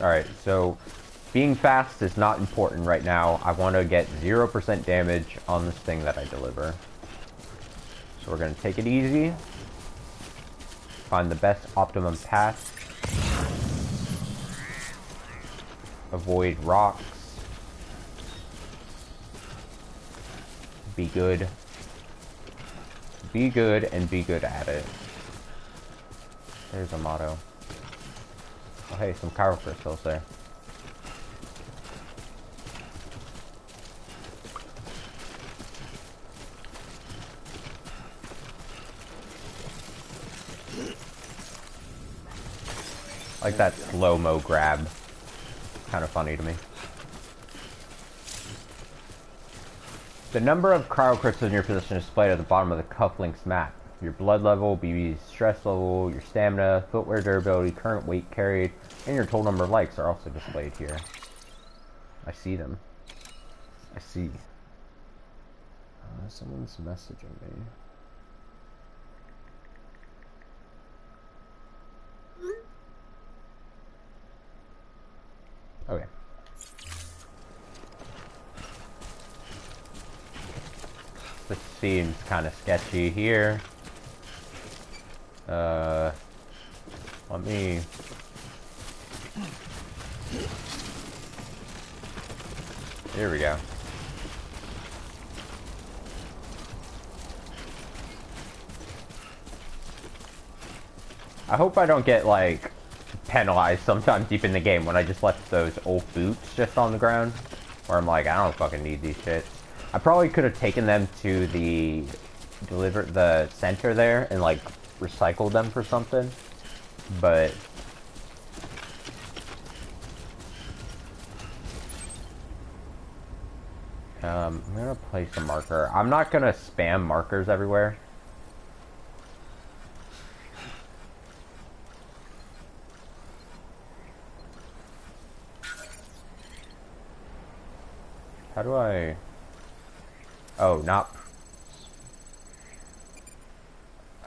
Alright, so being fast is not important right now. I want to get 0% damage on this thing that I deliver. So we're gonna take it easy. Find the best optimum path. Avoid rocks. Be good. Be good and be good at it. There's a motto. Oh hey, some pyro crystals there. Like that slow-mo grab. Kind of funny to me. The number of cryo crystals in your position is displayed at the bottom of the cufflinks map. Your blood level, BB's stress level, your stamina, footwear durability, current weight carried, and your total number of likes are also displayed here. I see them. I see. Someone's messaging me. seems kind of sketchy here. Let me... Here we go. I hope I don't get, like, penalized sometime deep in the game when I just left those old boots just on the ground. Or I'm like, I don't fucking need these shit. I probably could have taken them to the center there and, like, recycled them for something. But... I'm gonna place a marker. I'm not gonna spam markers everywhere. How do I... Oh, not...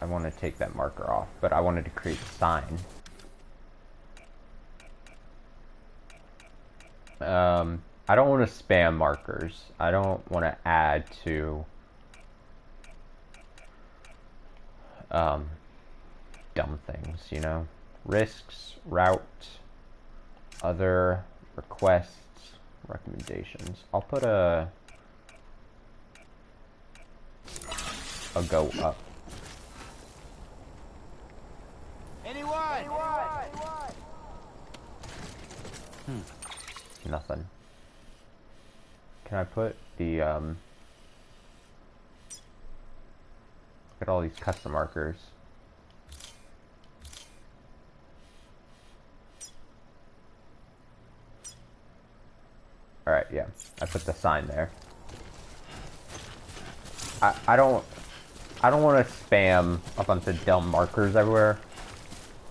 I want to take that marker off, but I wanted to create a sign. I don't want to spam markers. I don't want to add to... dumb things, you know? Risks, route, other, requests, recommendations. I'll put a go up. Anyone? Nothing. Can I put the look at all these custom markers. Alright, yeah. I put the sign there. I don't want to spam a bunch of dumb markers everywhere.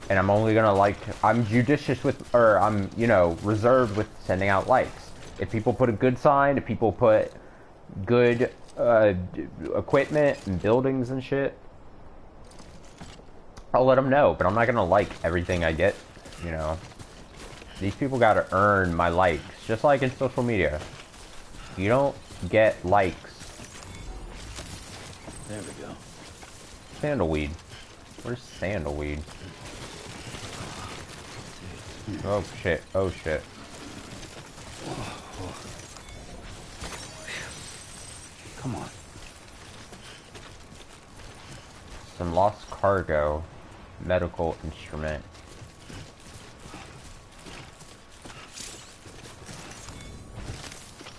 And I'm only gonna like, I'm judicious with, or I'm, you know, reserved with sending out likes. If people put a good sign, if people put good equipment and buildings and shit, I'll let them know. But I'm not gonna like everything I get, you know. These people gotta earn my likes, just like in social media. You don't get likes. There we go. Sandalweed. Where's sandalweed? Oh shit, oh shit. Come on. Some lost cargo. Medical instrument.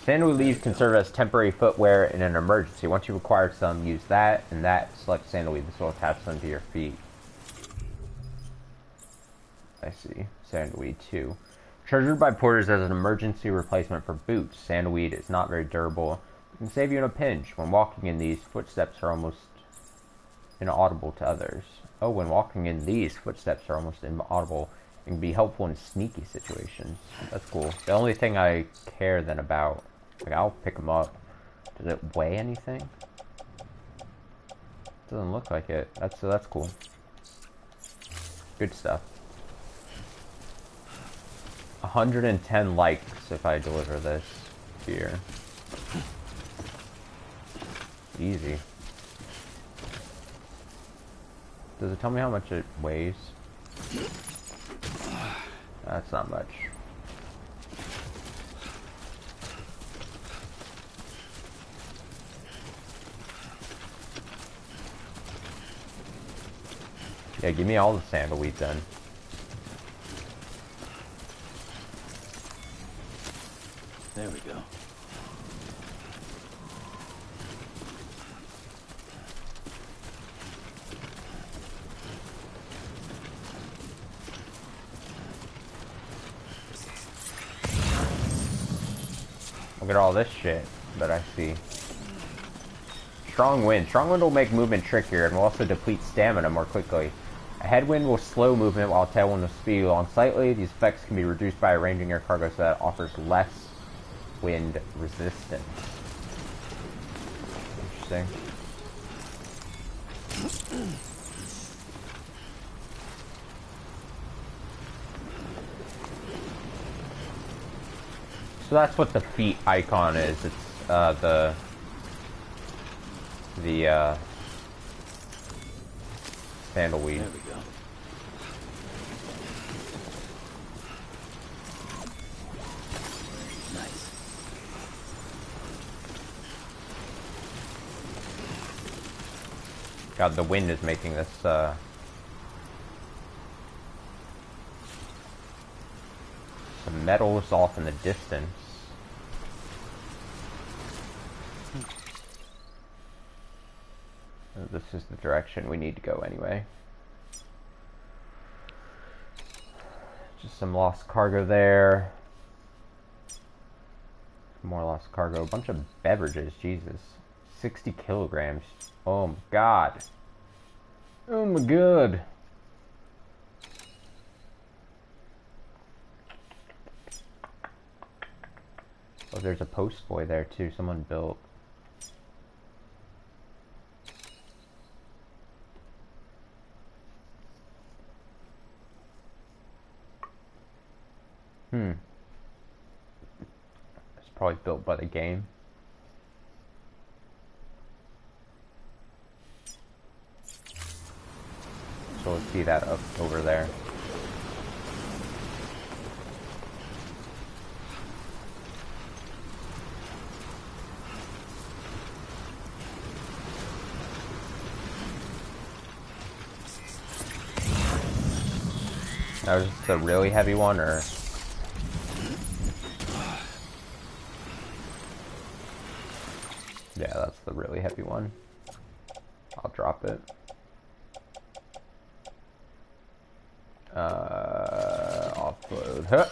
Sandalweed leaves can serve as temporary footwear in an emergency. Once you acquire some, use that and that. Select sandalweed. This will attach them to your feet. I see. Sandalweed 2. Treasured by porters as an emergency replacement for boots. Sandalweed is not very durable. It can save you in a pinch. When walking in these, footsteps are almost inaudible to others. Oh, when walking in these, footsteps are almost inaudible. It can be helpful in sneaky situations. That's cool. The only thing I care then about, like, I'll pick them up. Does it weigh anything? Doesn't look like it. That's cool. Good stuff. 110 likes if I deliver this here. Easy. Does it tell me how much it weighs? That's not much. Yeah, give me all the sandalweed then. There we go. Look at all this shit that I see. Strong wind. Strong wind will make movement trickier and will also deplete stamina more quickly. A headwind will slow movement while a tailwind will speed along slightly. These effects can be reduced by arranging your cargo so that it offers less wind resistance. Interesting. So that's what the feet icon is. It's the sandalweed. There we go. Nice. God, the wind is making this the metal is off in the distance. This is the direction we need to go anyway. Just some lost cargo there. More lost cargo. A bunch of beverages, Jesus. 60 kilograms. Oh my god. Oh my god. Oh, there's a post boy there too. Someone built. It's probably built by the game. So let's see that up over there. That was just a really heavy one, or? Yeah, that's the really heavy one. I'll drop it. Offload. Huh.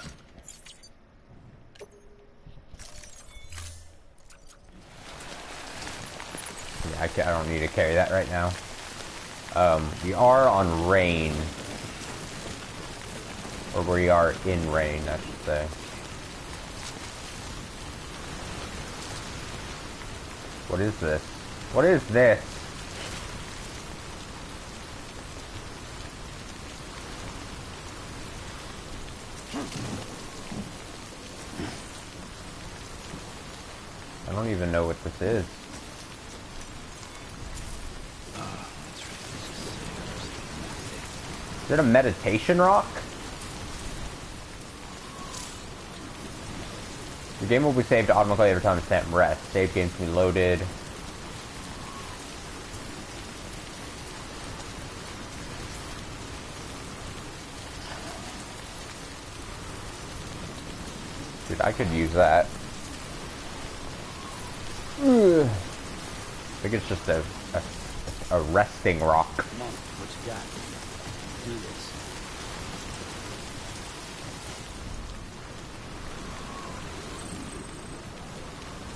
Yeah, I don't need to carry that right now. We are on rain. Or we are in rain, I should say. What is this? What is this? I don't even know what this is. Is it a meditation rock? The game will be saved automatically every time it's set in rest. Save games can be loaded. Dude, I could use that. Ugh. I think it's just a resting rock. Come on, what you got? Do this.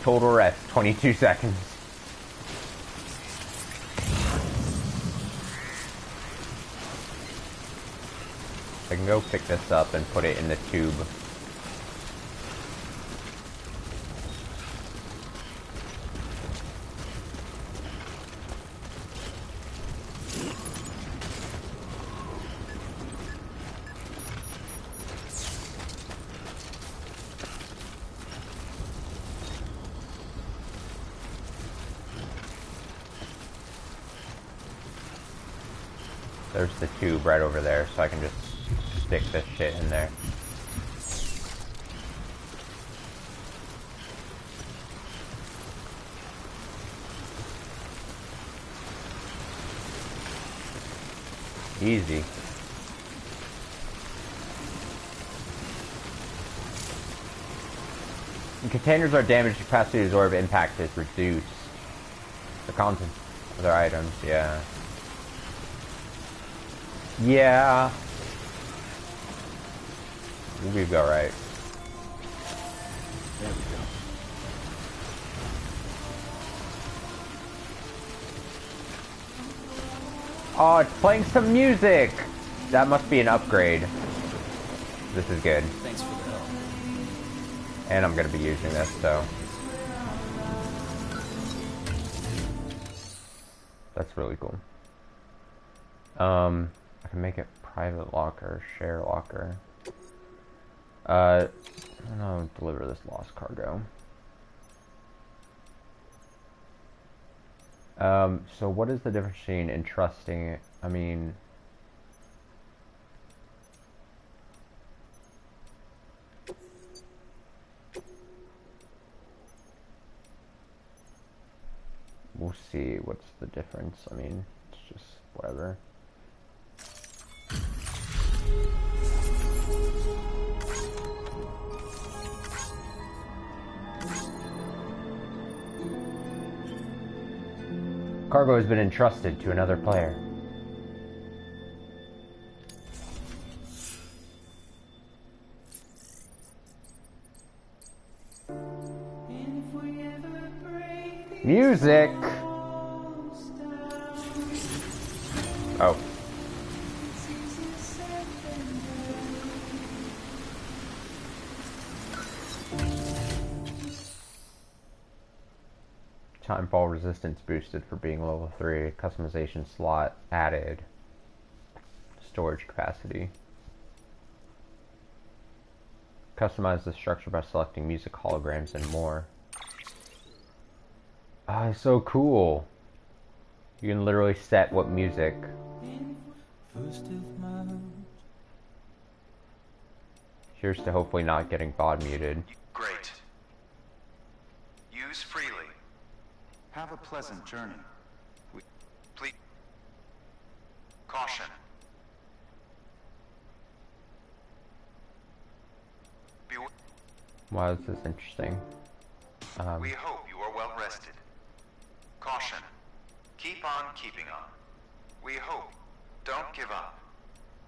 Total rest, 22 seconds. I can go pick this up and put it in the tube. There's the tube right over there, so I can just stick this shit in there. Easy. When containers are damaged, the capacity to absorb impact is reduced. The content of their items, yeah. Yeah. We'll be alright. There we go. Oh, it's playing some music! That must be an upgrade. This is good. Thanks for the help. And I'm gonna be using this, so. That's really cool. I can make it private locker, share locker. I don't know, deliver this lost cargo. So what is the difference between entrusting, I mean... We'll see what's the difference. I mean, it's just whatever. Cargo has been entrusted to another player. Music! Oh. Timefall resistance boosted for being level 3. Customization slot added. Storage capacity. Customize the structure by selecting music holograms and more. Ah, it's so cool. You can literally set what music. Here's to hopefully not getting bod muted. Great. Use freely. Have a pleasant journey. Please. Caution. Wow, this is interesting. We hope you are well rested. Caution. Keep on keeping on. We hope. Don't give up.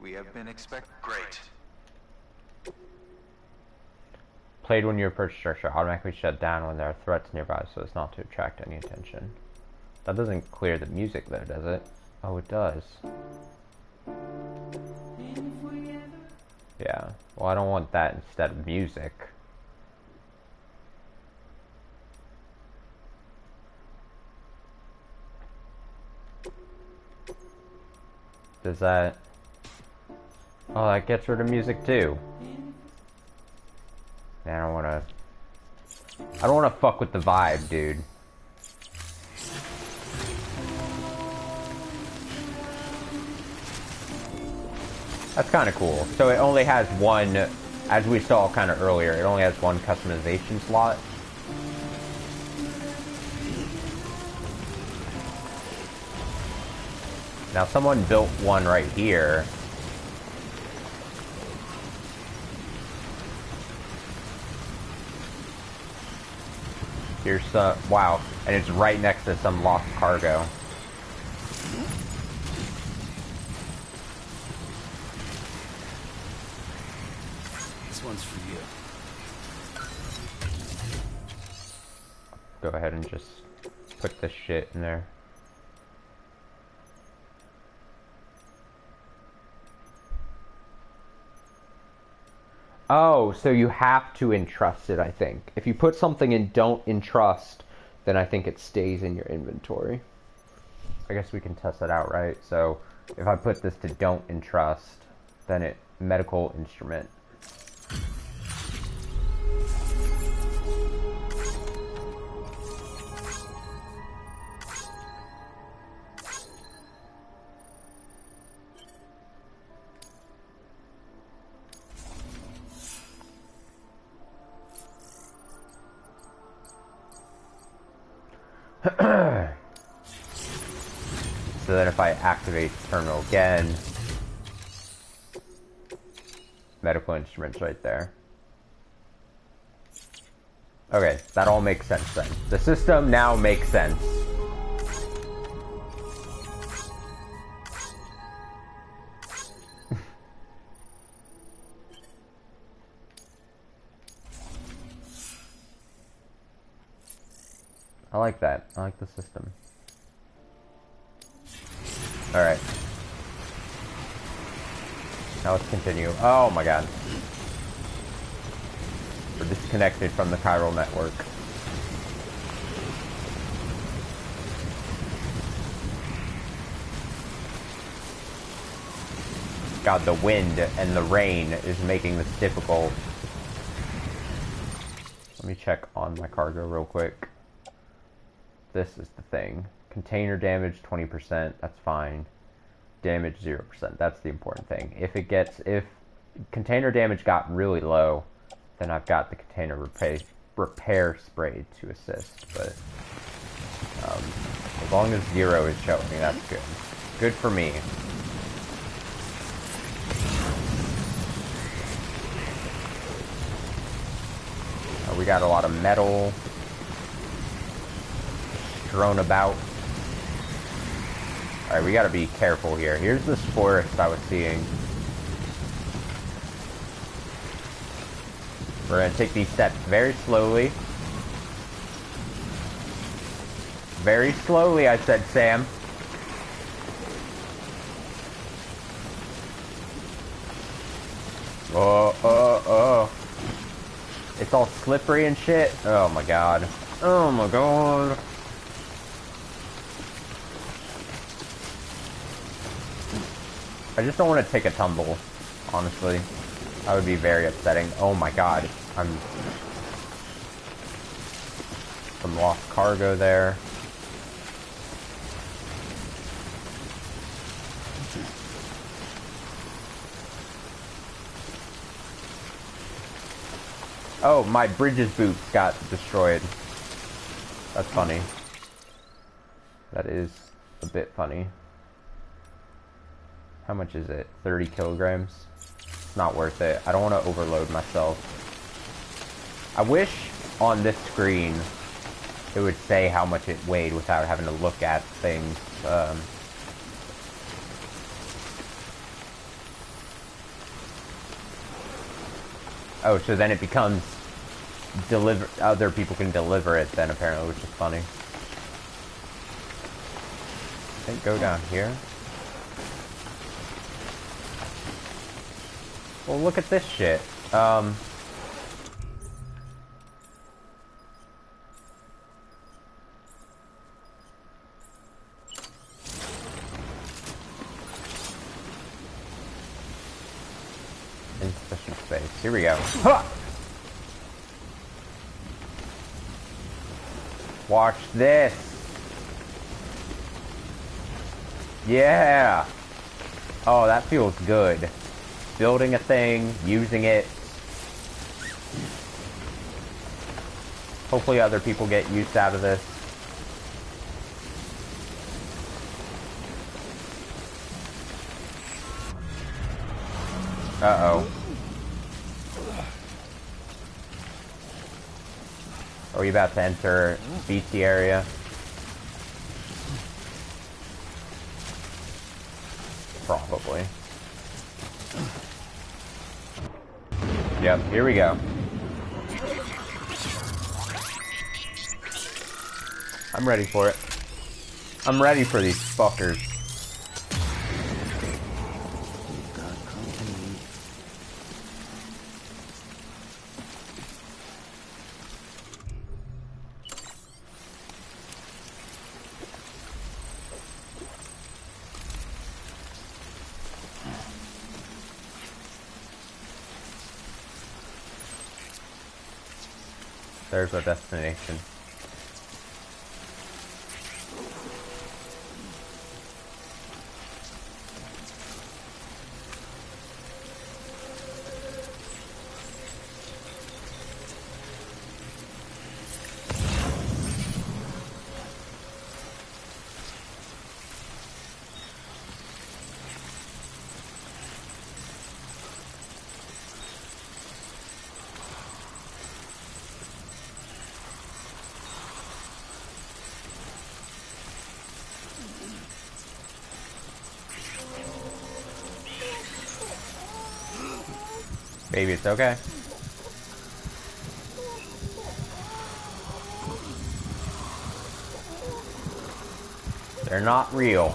We have been Great. Played when you approach structure. Automatically shut down when there are threats nearby so as not to attract any attention. That doesn't clear the music though, does it? Oh, it does. Yeah. Well, I don't want that instead of music. Does that... Oh, that gets rid of music too. Man, I don't wanna fuck with the vibe, dude. That's kinda cool. So it only has one, as we saw kinda earlier, it only has one customization slot. Now someone built one right here. Here's some, wow, and it's right next to some lost cargo. This one's for you. Go ahead and just put this shit in there. Oh, so you have to entrust it, I think. If you put something in don't entrust, then I think it stays in your inventory. I guess we can test that out, right? So, if I put this to don't entrust, then it, medical instrument. So then if I activate the terminal again, medical instruments right there. Okay, that all makes sense then. The system now makes sense. I like that. I like the system. Alright. Now let's continue. Oh my god. We're disconnected from the chiral network. God, the wind and the rain is making this difficult. Let me check on my cargo real quick. This is the thing. Container damage 20%, that's fine. Damage 0%, that's the important thing. If container damage got really low, then I've got the container repair spray to assist, but as long as 0 is showing, that's good. Good for me. We got a lot of metal strewn about. Alright, we gotta be careful here. Here's this forest I was seeing. We're gonna take these steps very slowly. Very slowly, I said, Sam. Oh. It's all slippery and shit. Oh my god. Oh my god. I just don't want to take a tumble, honestly. That would be very upsetting. Oh my god. Some lost cargo there. Oh, my bridge's boots got destroyed. That's funny. That is a bit funny. How much is it? 30 kilograms? It's not worth it. I don't want to overload myself. I wish on this screen it would say how much it weighed without having to look at things. Oh, so then it becomes other people can deliver it then apparently, which is funny. I think go down here. Well, look at this shit. Insufficient space. Here we go. Huh! Watch this. Yeah. Oh, that feels good. Building a thing, using it. Hopefully other people get use out of this. Uh-oh. Are we about to enter BT area? Probably. Yep, here we go. I'm ready for it. I'm ready for these fuckers. There's our destination. Baby, it's okay. They're not real.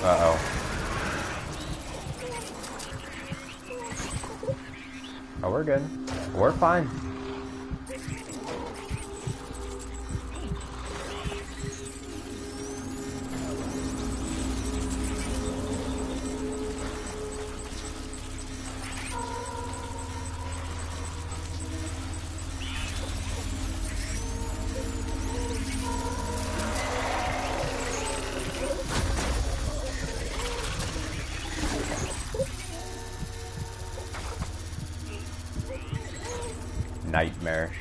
Uh-oh. Oh, we're good. We're fine. nightmarish.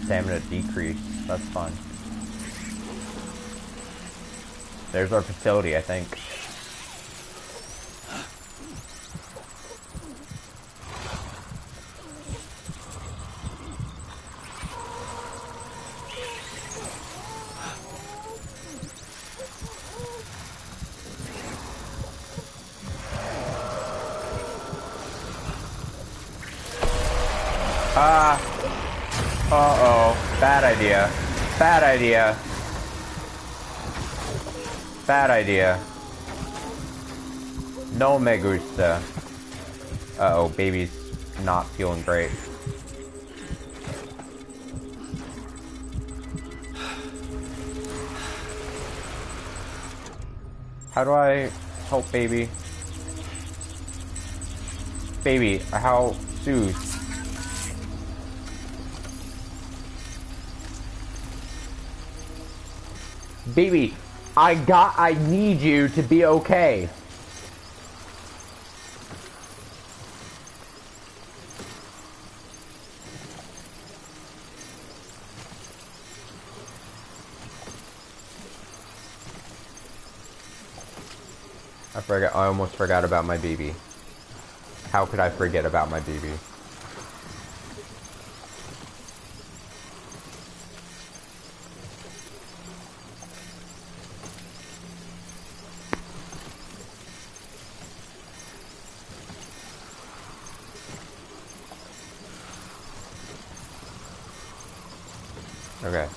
Stamina decrease. That's fun. There's our facility, I think. Uh-oh. Bad idea. Bad idea. Bad idea. No me gusta. Uh-oh, baby's not feeling great. How do I help baby? Baby, how soothe? Baby, I need you to be okay. I almost forgot about my baby. How could I forget about my baby? Okay.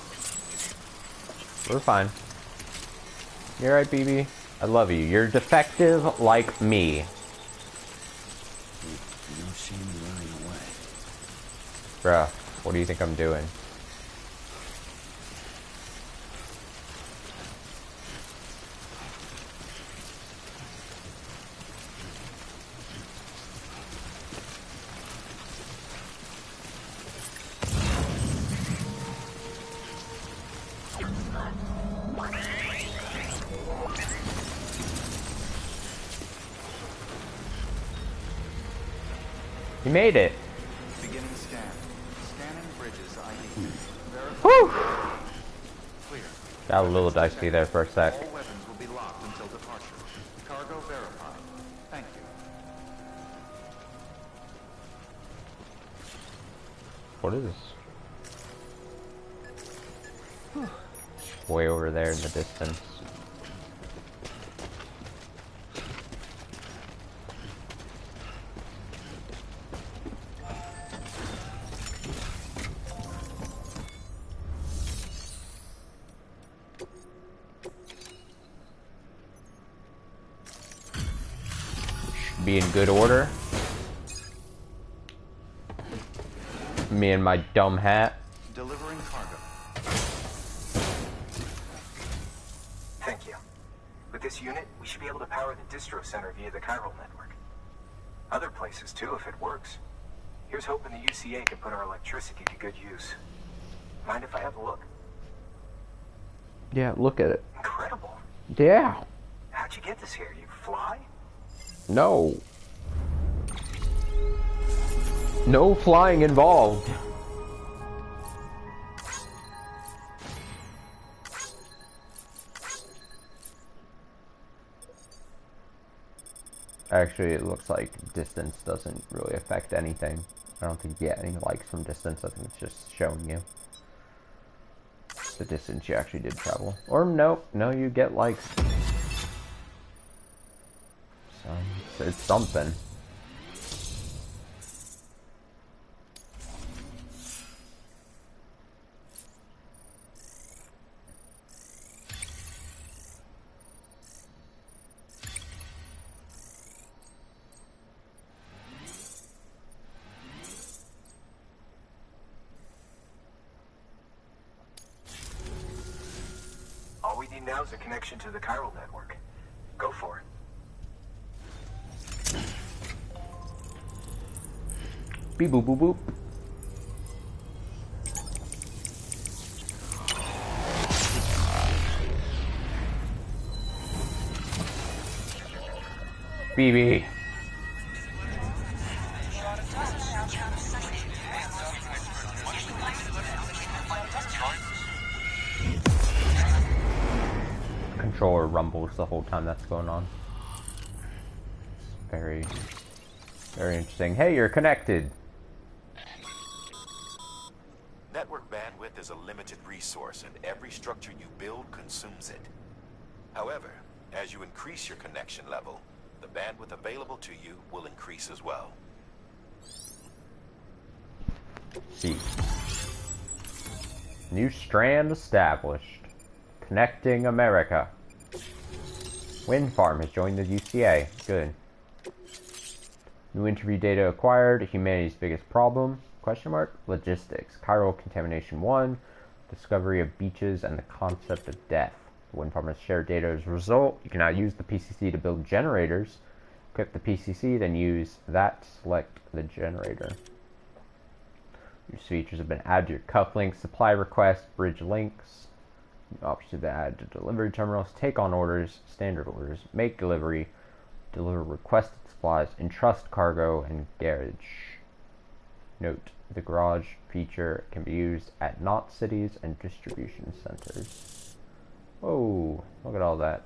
We're fine. You're right, BB. I love you. You're defective like me. No shame in running away. Bruh, what do you think I'm doing? You made it. Beginning scan. Scanning bridges ID. Whew. Clear. Got a little dicey there for a sec. All weapons will be locked until departure. Cargo verified. Thank you. What is this? Way over there in the distance. Be in good order. Me and my dumb hat. Delivering cargo. Thank you. With this unit, we should be able to power the distro center via the chiral network. Other places too, if it works. Here's hoping the UCA can put our electricity to good use. Mind if I have a look? Yeah, look at it. Incredible. Yeah. How'd you get this here? You fly? No. No flying involved. Actually, it looks like distance doesn't really affect anything. I don't think you get any likes from distance. I think it's just showing you the distance you actually did travel. Or no, you get likes. So it's something. All we need now is a connection to the chiral network. Go for it. Beep boop boop boop. BB. Controller rumbles the whole time that's going on. Very, very interesting. Hey, you're connected. Network bandwidth is a limited resource, and every structure you build consumes it. However, as you increase your connection level, the bandwidth available to you will increase as well. See. New strand established. Connecting America. Wind farm has joined the UCA. Good. New interview data acquired. Humanity's biggest problem? Question mark. Logistics. Chiral contamination 1. Discovery of beaches and the concept of death. The wind farm has shared data as a result. You can now use the PCC to build generators. Equip the PCC, then use that to select the generator. New features have been added to your cufflinks, supply requests, bridge links. New options have been added to delivery terminals, take on orders, standard orders, make delivery, deliver requested supplies, entrust cargo, and garage. Note, the garage feature can be used at not cities and distribution centers. Whoa, look at all that.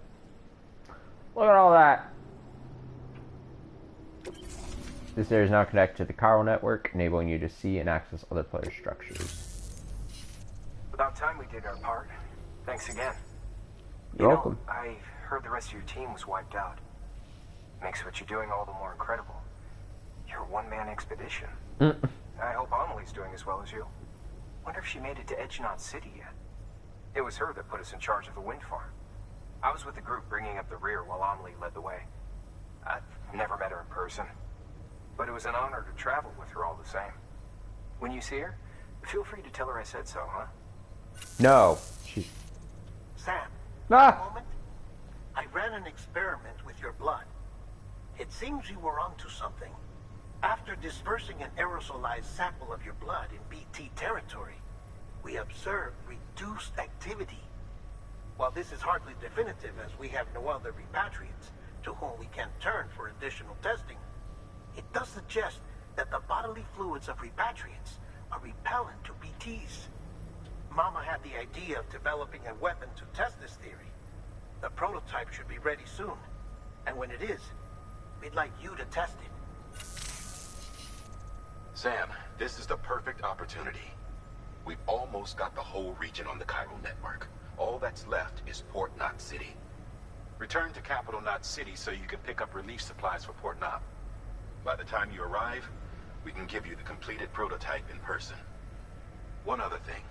Look at all that! This area is now connected to the chiral network, enabling you to see and access other player structures. About time we did our part. Thanks again. You're welcome. I heard the rest of your team was wiped out. Makes what you're doing all the more incredible. You're a one-man expedition. I hope Amelie's doing as well as you. Wonder if she made it to Edgenot City yet. It was her that put us in charge of the wind farm. I was with the group bringing up the rear while Amelie led the way. I've never met her in person, but it was an honor to travel with her all the same. When you see her, feel free to tell her I said so, huh? No. Sam, Ah! a moment. I ran an experiment with your blood. It seems you were onto something. After dispersing an aerosolized sample of your blood in BT territory, we observed reduced activity. While this is hardly definitive, as we have no other repatriates to whom we can turn for additional testing, it does suggest that the bodily fluids of repatriates are repellent to BTs. Mama had the idea of developing a weapon to test this theory. The prototype should be ready soon, and when it is, we'd like you to test it. Sam, this is the perfect opportunity. We've almost got the whole region on the chiral network. All that's left is Port Knot City. Return to Capital Knot City so you can pick up relief supplies for Port Knot. By the time you arrive, we can give you the completed prototype in person. One other thing.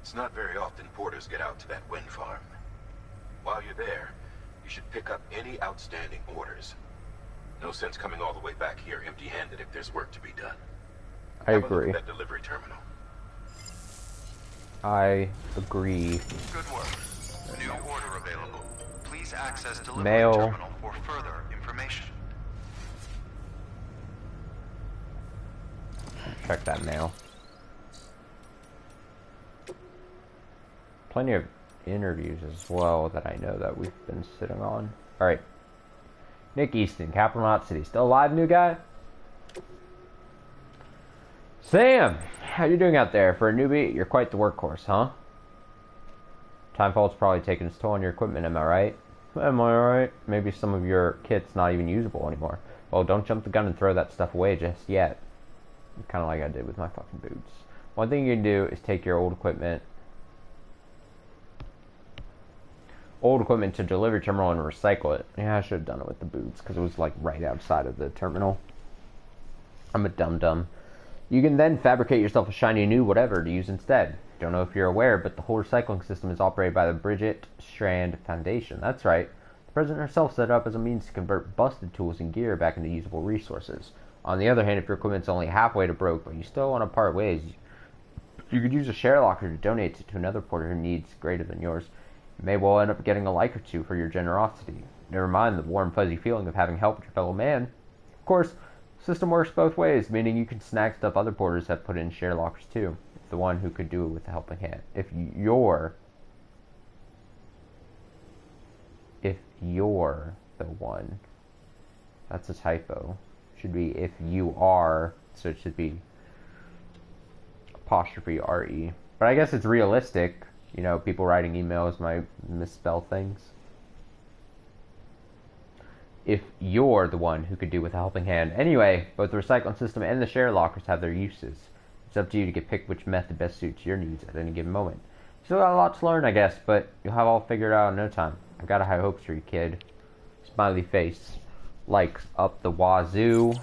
It's not very often porters get out to that wind farm. While you're there, you should pick up any outstanding orders. No sense coming all the way back here empty-handed if there's work to be done. I Have a look agree. at that delivery terminal. I agree. Good work. New order available. Please access delivery Mail. terminal for further information. Check that mail. Plenty of interviews as well that I know that we've been sitting on. Alright. Nick Easton, Capital Knot City. Still alive, new guy? Sam! How you doing out there? For a newbie, you're quite the workhorse, huh? Timefall's probably taking its toll on your equipment, am I right? Am I right? Maybe some of your kit's not even usable anymore. Well, don't jump the gun and throw that stuff away just yet. Kind of like I did with my fucking boots. One thing you can do is take your old equipment to delivery terminal and recycle it. Yeah, I should have done it with the boots because it was like right outside of the terminal. I'm a dum-dum. You can then fabricate yourself a shiny new whatever to use instead. Don't know if you're aware, but the whole recycling system is operated by the Bridget Strand Foundation. That's right. The president herself set it up as a means to convert busted tools and gear back into usable resources. On the other hand, if your equipment's only halfway to broke, but you still want to part ways, you could use a share locker to donate it to another porter who needs greater than yours. You may well end up getting a like or two for your generosity. Never mind the warm, fuzzy feeling of having helped your fellow man. Of course, the system works both ways, meaning you can snag stuff other porters have put in share lockers too. If the one who could do it with a helping hand. If you're the one That's a typo. Should be if you are, so it should be apostrophe RE. But I guess it's realistic. You know, people writing emails might misspell things. If you're the one who could do with a helping hand. Anyway, both the recycling system and the share lockers have their uses. It's up to you to get pick which method best suits your needs at any given moment. Still got a lot to learn, I guess, but you'll have all figured out in no time. I've got high hopes for you, kid. Smiley face. Likes up the wazoo.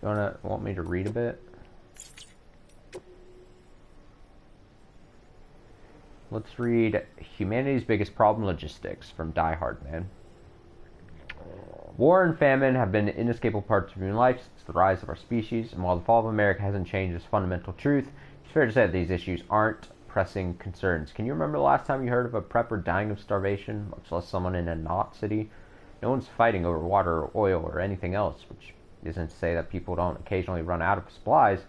You want me to read a bit? Let's read Humanity's Biggest Problem, Logistics from Die Hard Man. War and famine have been inescapable parts of human life since the rise of our species, and while the fall of America hasn't changed this fundamental truth, it's fair to say that these issues aren't pressing concerns. Can you remember the last time you heard of a prepper dying of starvation, much less someone in a not city? No one's fighting over water or oil or anything else, which isn't to say that people don't occasionally run out of supplies,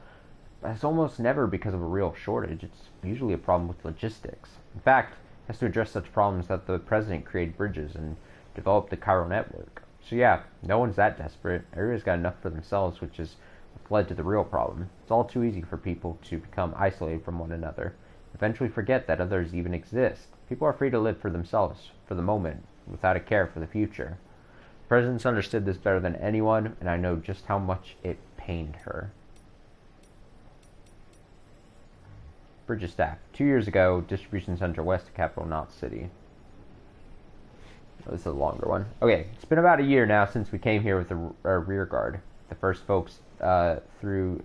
but it's almost never because of a real shortage. It's usually a problem with logistics. In fact, it has to address such problems that the president created bridges and developed the chiral network. So yeah, no one's that desperate. Everybody's got enough for themselves, which is what led to the real problem. It's all too easy for people to become isolated from one another, eventually forget that others even exist. People are free to live for themselves, for the moment, without a care for the future. The president's understood this better than anyone, and I know just how much it pained her. Bridges staff. 2 years ago, distribution center west of Capital Knot City. Oh, this is a longer one. Okay, it's been about a year now since we came here with the rear guard. The first folks through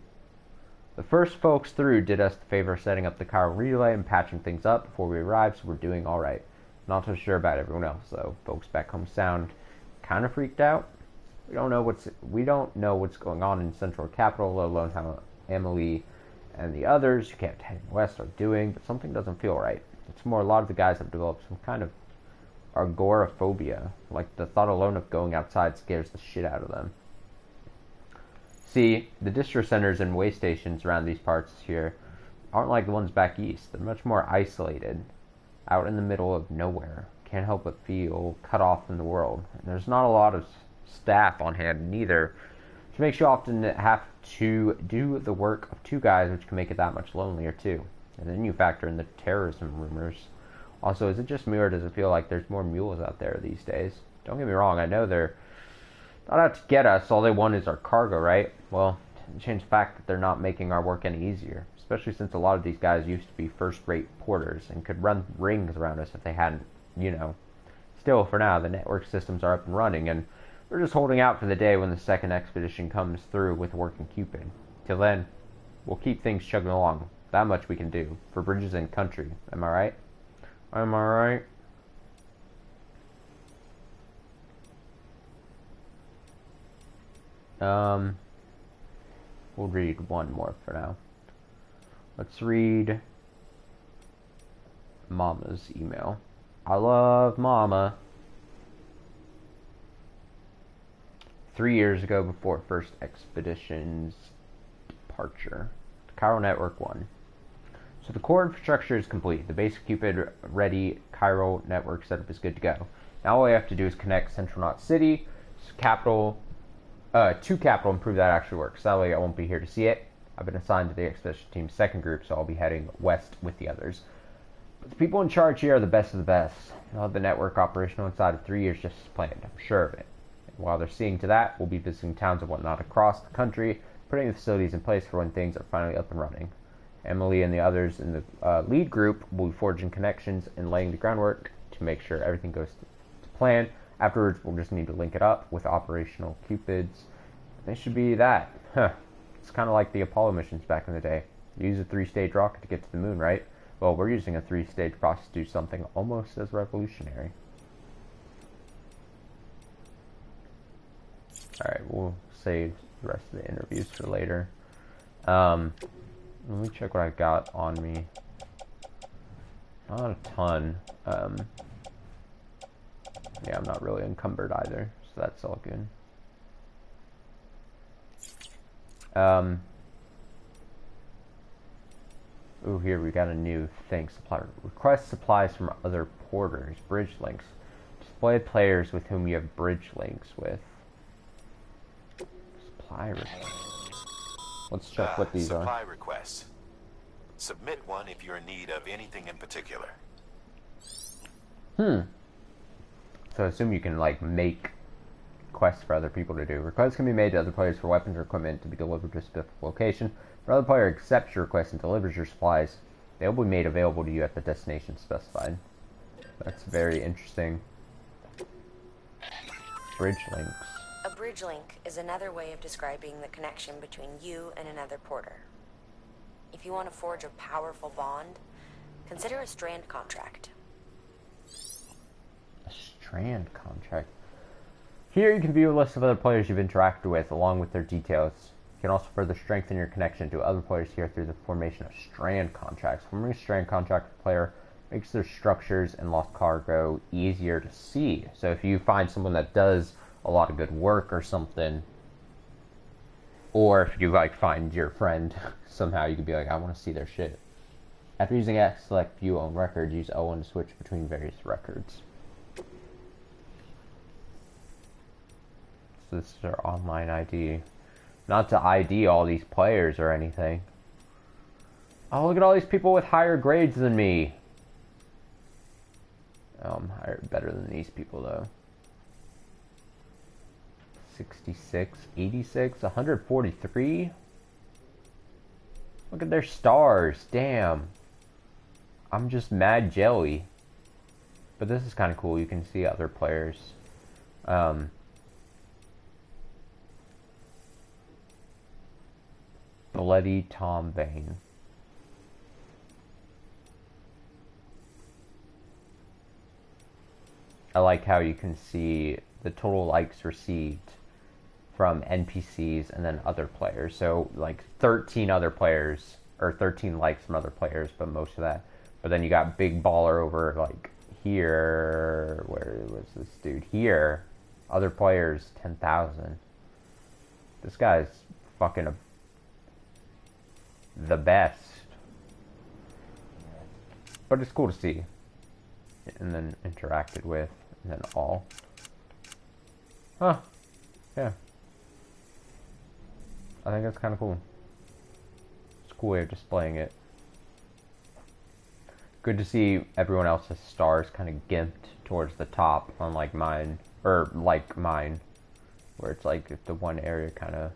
did us the favor of setting up the chiral relay and patching things up before we arrived, so we're doing all right. Not so sure about everyone else, though. Folks back home sound kind of freaked out. We don't know what's going on in Central Capital, let alone how Emily and the others who kept heading west are doing, but something doesn't feel right. It's more a lot of the guys have developed some kind of agoraphobia, like the thought alone of going outside scares the shit out of them. See, the distro centers and way stations around these parts here aren't like the ones back east. They're much more isolated, out in the middle of nowhere. Can't help but feel cut off from the world. And there's not a lot of staff on hand neither, which makes you often have to do the work of two guys, which can make it that much lonelier too. And then you factor in the terrorism rumors. Also, is it just me or does it feel like there's more mules out there these days? Don't get me wrong, I know they're not out to get us. All they want is our cargo, right? Well, it doesn't change the fact that they're not making our work any easier, especially since a lot of these guys used to be first-rate porters and could run rings around us if they hadn't, you know. Still, for now, the network systems are up and running, and we're just holding out for the day when the second expedition comes through with working Cupid. Till then, we'll keep things chugging along. That much we can do. For bridges and country. Am I right? Am I right? We'll read one more for now. Let's read Mama's email. I love Mama. 3 years ago, before first expedition's departure. Chiral Network 1. So the core infrastructure is complete. The basic Cupid-ready chiral network setup is good to go. Now all we have to do is connect Central Knot City to Capital, and prove that actually works. Sadly, I won't be here to see it. I've been assigned to the expedition team's second group, so I'll be heading west with the others. But the people in charge here are the best of the best. They'll have the network operational inside of 3 years just as planned. I'm sure of it. And while they're seeing to that, we'll be visiting towns and whatnot across the country, putting the facilities in place for when things are finally up and running. Emily and the others in the lead group will be forging connections and laying the groundwork to make sure everything goes to plan. Afterwards, we'll just need to link it up with operational Cupids. They should be that. It's kind of like the Apollo missions back in the day. You use a 3-stage rocket to get to the moon, right? Well, we're using a 3-stage process to do something almost as revolutionary. Alright, we'll save the rest of the interviews for later. Let me check what I've got on me. Not a ton. Yeah, I'm not really encumbered either, so that's all good. Ooh, here we got a new thing. Request supplies from other porters. Bridge links. Display players with whom you have bridge links with. Supply requests. Let's check what these are. Supply requests. Submit one if you're in need of anything in particular. So I assume you can, like, make quests for other people to do. Requests can be made to other players for weapons or equipment to be delivered to a specific location. If another player accepts your request and delivers your supplies, they will be made available to you at the destination specified. That's very interesting. Bridge links. A bridge link is another way of describing the connection between you and another porter. If you want to forge a powerful bond, consider a strand contract. A strand contract. Here you can view a list of other players you've interacted with along with their details. You can also further strengthen your connection to other players here through the formation of strand contracts. Forming a strand contract with a player makes their structures and lost cargo easier to see. So if you find someone that does a lot of good work or something, or if you like find your friend somehow, you could be like, I want to see their shit. After using X, select View Own Record, use O1 to switch between various records. So this is our online ID. Not to ID all these players or anything. Oh, look at all these people with higher grades than me. Oh, I'm better than these people though. 66, 86, 143. Look at their stars. Damn. I'm just mad jelly. But this is kind of cool. You can see other players. Bloody Tom Bain. I like how you can see the total likes received from NPCs and then other players. So like 13 other players, or 13 likes from other players, but most of that. But then you got Big Baller over like here. Where was this dude? Here. Other players, 10,000. This guy's fucking the best. But it's cool to see. And then interacted with. And then all. Huh. Yeah. I think that's kind of cool. It's a cool way of displaying it. Good to see everyone else's stars kind of gimped towards the top, unlike mine. Or like mine. Where it's like the one area kind of...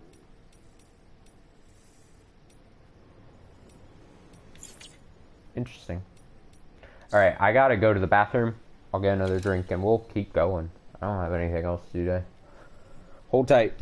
Interesting. Alright, I gotta go to the bathroom. I'll get another drink and we'll keep going. I don't have anything else to do today. Hold tight.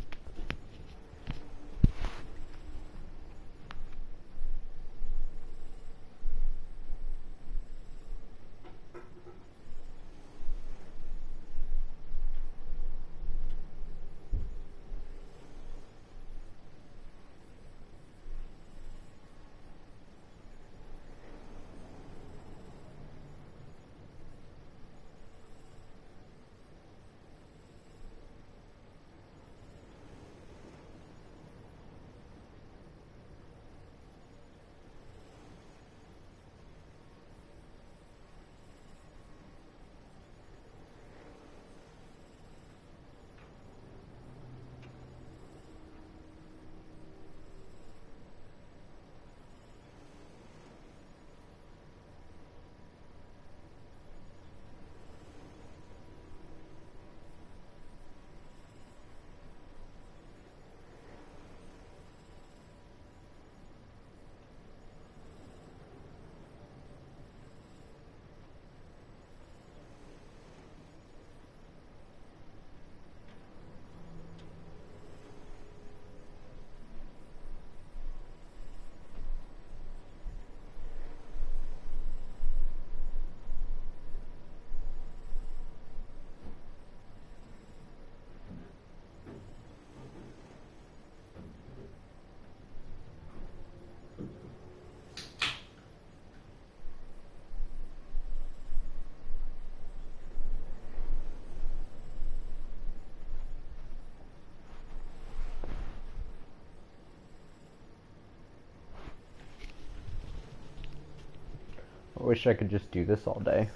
I wish I could just do this all day.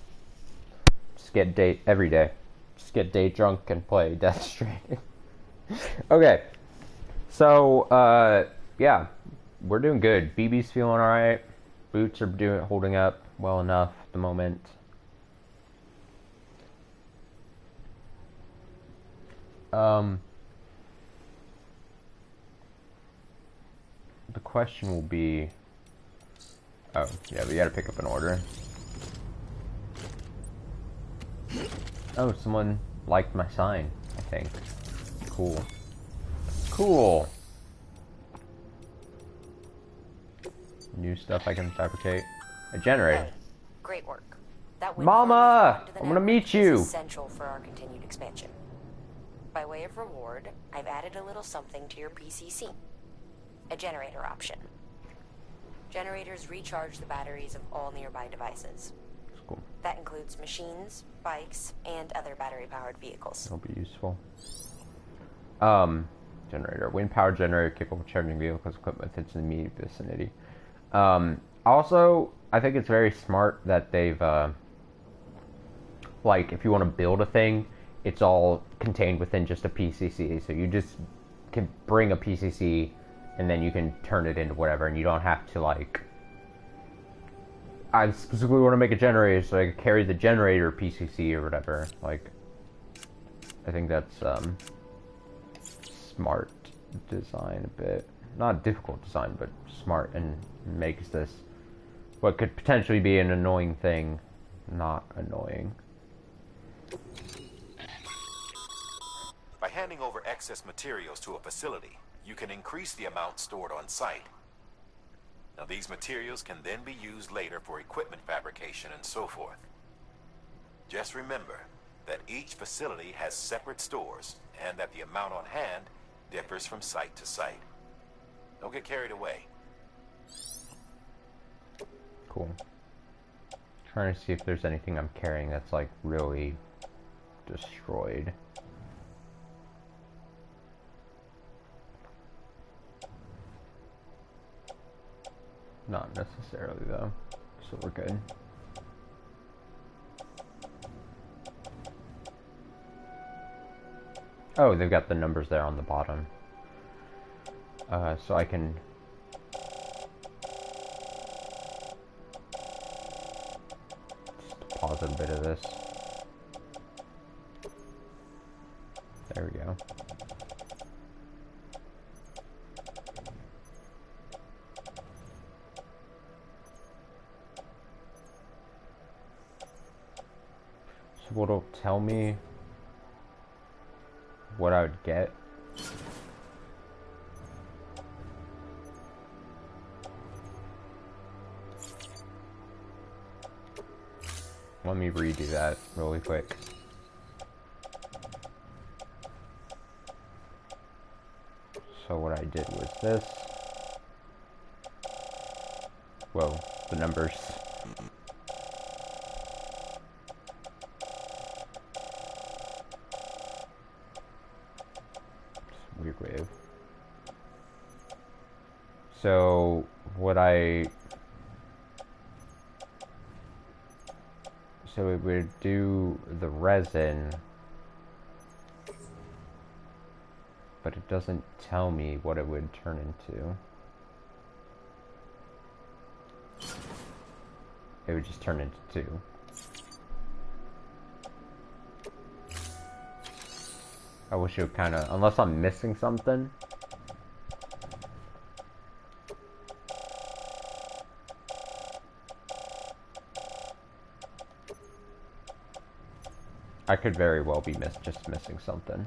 Just get date every day. just get day drunk and play Death Stranding. Okay. So, yeah. We're doing good. BB's feeling alright. Boots are holding up well enough at the moment. The question will be... Oh, yeah, we gotta pick up an order. Oh, someone liked my sign, I think. Cool. Cool! New stuff I can fabricate. A generator. Hey, great work. That Mama! I'm gonna meet you! is essential for our continued expansion. By way of reward, I've added a little something to your PCC. A generator option. Generators recharge the batteries of all nearby devices. That's cool. That includes machines, bikes, and other battery-powered vehicles. That'll be useful. Generator. Wind-powered generator capable of charging vehicles equipment that's in the immediate vicinity. Also, I think it's very smart that they've, like, if you want to build a thing, it's all contained within just a PCC. So you just can bring a PCC and then you can turn it into whatever, and you don't have to, like, I specifically want to make a generator so I can carry the generator PCC or whatever. Like, I think that's, smart design a bit. Not difficult design, but smart, and makes this what could potentially be an annoying thing not annoying. By handing over excess materials to a facility, you can increase the amount stored on site. Now, these materials can then be used later for equipment fabrication and so forth. Just remember that each facility has separate stores and that the amount on hand differs from site to site. Don't get carried away. Cool. Trying to see if there's anything I'm carrying that's like really destroyed. Not necessarily though, so we're good. Oh, they've got the numbers there on the bottom. So I can just deposit a bit of this. There we go. So what'll tell me what I would get? Let me redo that really quick. So what I did was this. Whoa, the numbers. Weird wave. So what so it would do the resin, but it doesn't tell me what it would turn into. It would just turn into 2. I wish it would kind of, unless I'm missing something. I could very well be just missing something.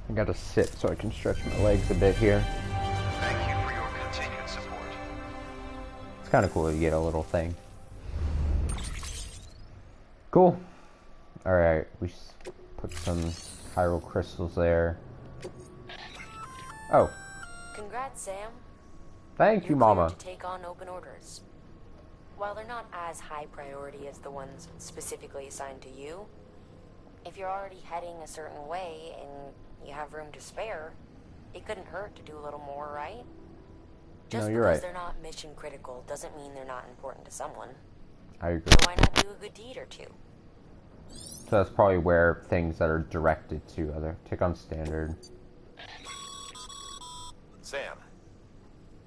I gotta sit so I can stretch my legs a bit here. Thank you for your continued support. It's kind of cool to get a little thing. Cool. Alright, we put some chiral crystals there. Oh. Congrats, Sam. Thank you, You're Mama. cleared to take on open orders. While they're not as high priority as the ones specifically assigned to you, If you're already heading a certain way and you have room to spare, it couldn't hurt to do a little more, right? Just No, you're because right. they're not mission critical doesn't mean they're not important to someone. I agree. So why not do a good deed or two? So that's probably where things that are directed to other. Tick on standard. Sam,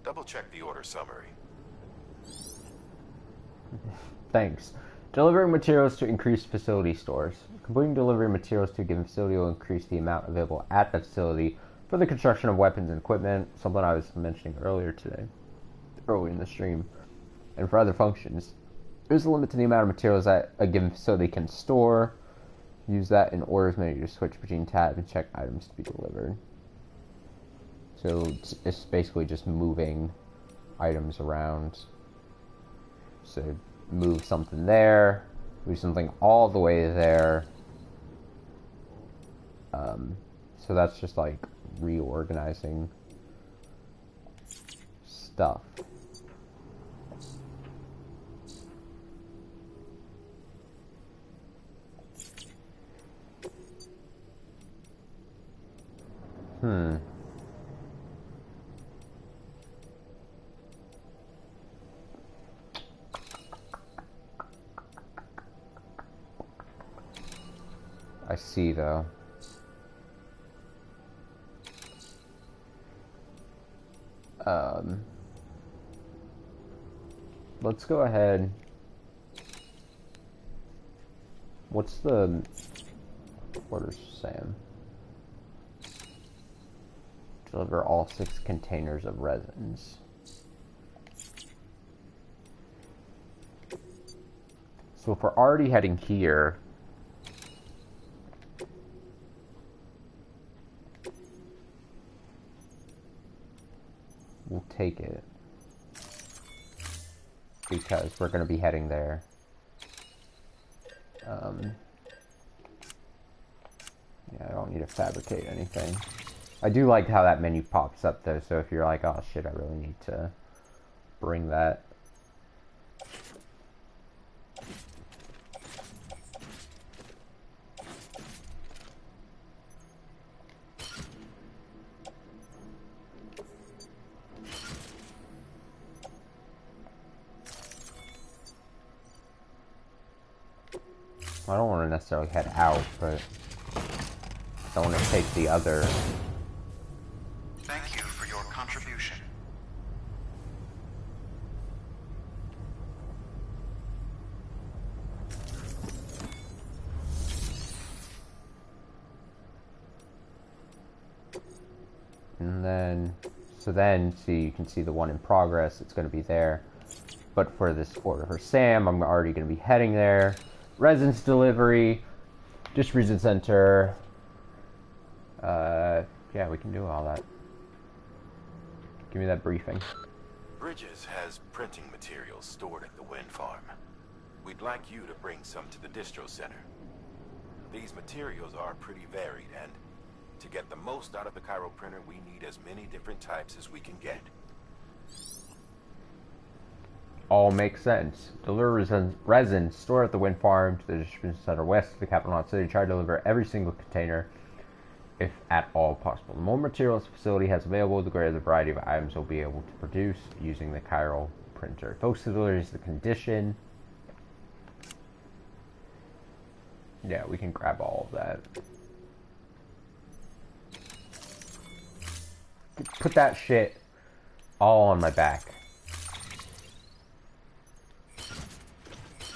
double check the order summary. Thanks. Delivering materials to increase facility stores. Completing delivery materials to a given facility will increase the amount available at the facility for the construction of weapons and equipment, something I was mentioning earlier in the stream. And for other functions. There's a limit to the amount of materials that a given facility can store. Use that in orders menu to switch between tabs and check items to be delivered. So it's basically just moving items around. So move something there, move something all the way there. So that's just like reorganizing stuff. I see, though. Let's go ahead. What's the order, Sam? Deliver all 6 containers of resins. So if we're already heading here, we'll take it because we're going to be heading there. Yeah, I don't need to fabricate anything. I do like how that menu pops up though, so if you're like, oh shit, I really need to bring that. I don't want to necessarily head out, but I don't want to take the other. Thank you for your contribution. And then, see, you can see the one in progress. It's going to be there. But for this order for Sam, I'm already going to be heading there. Residence delivery, distribution center. Yeah, we can do all that. Give me that briefing. Bridges has printing materials stored at the wind farm. We'd like you to bring some to the distro center. These materials are pretty varied, and to get the most out of the Cairo printer, we need as many different types as we can get. All makes sense. Deliver resin stored at the wind farm to the distribution center west of the capital city. Try to deliver every single container, if at all possible. The more materials the facility has available, the greater the variety of items we'll be able to produce using the Cairo printer. Focus delivery is the condition. Yeah, we can grab all of that. Put that shit all on my back.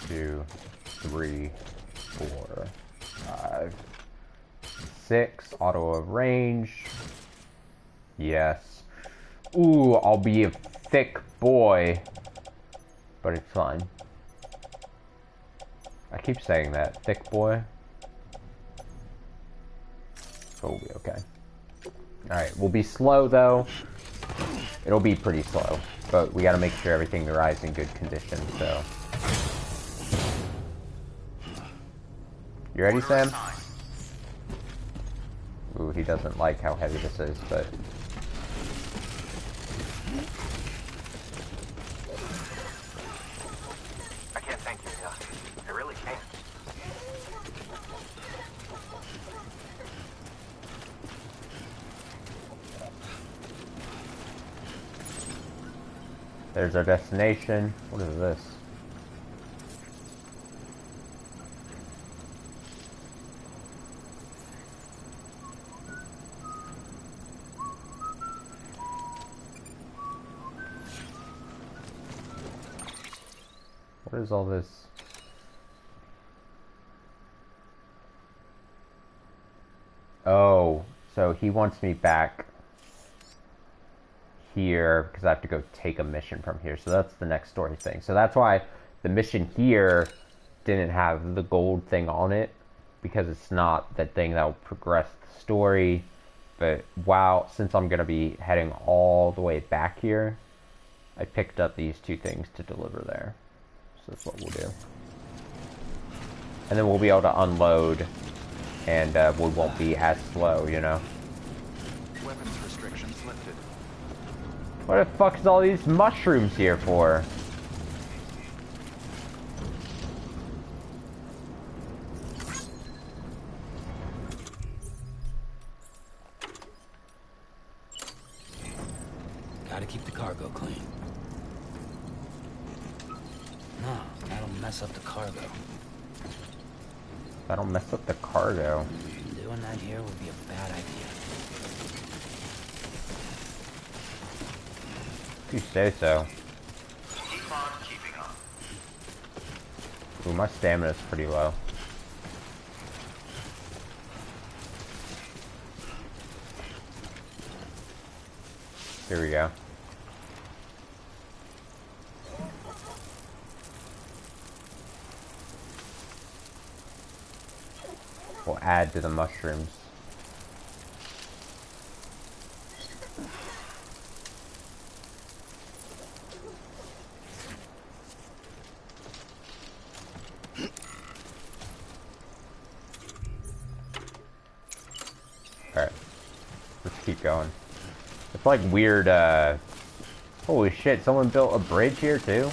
2, 3, 4, 5, 6. Auto of range. Yes. Ooh, I'll be a thick boy. But it's fine. I keep saying that. Thick boy. But we'll be okay. Alright, we'll be slow though. It'll be pretty slow. But we gotta make sure everything arrives in good condition, so. You ready, Sam? Ooh, he doesn't like how heavy this is, but... I can't thank you enough. I really can't. There's our destination. What is this? What is all this? Oh, so he wants me back here because I have to go take a mission from here. So that's the next story thing. So that's why the mission here didn't have the gold thing on it, because it's not that thing that will progress the story. But since I'm going to be heading all the way back here, I picked up these two things to deliver there. So that's what we'll do. And then we'll be able to unload, and we won't be as slow, you know? Weapons restrictions lifted. What the fuck is all these mushrooms here for? Gotta keep the cargo clean. No, that'll mess up the cargo. That'll mess up the cargo. Doing that here would be a bad idea. If you say so. Keep on keeping on. Ooh, my stamina's pretty low. Here we go. We'll add to the mushrooms. Alright. Let's keep going. It's like weird, holy shit, someone built a bridge here too?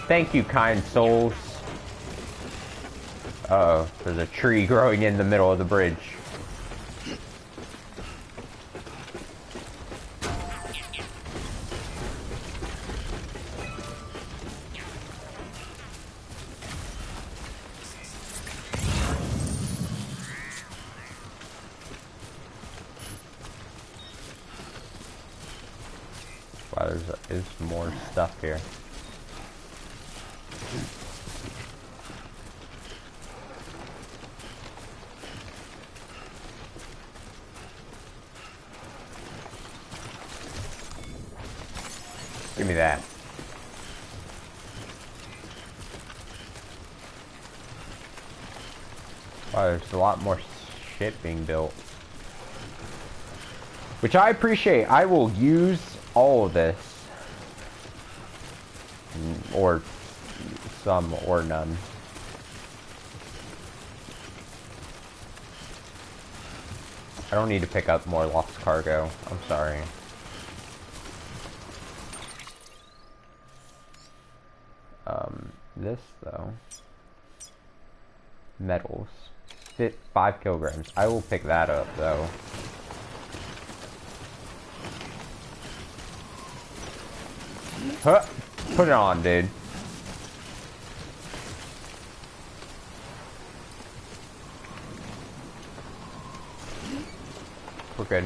Thank you, kind souls. Uh-oh, there's a tree growing in the middle of the bridge. Wow, there's more stuff here. Give me that. Wow, there's a lot more shit being built. Which I appreciate. I will use all of this. Or some or none. I don't need to pick up more lost cargo. I'm sorry. This though. Metals. Fit 5 kilograms. I will pick that up though. Huh. Put it on, dude. We're good.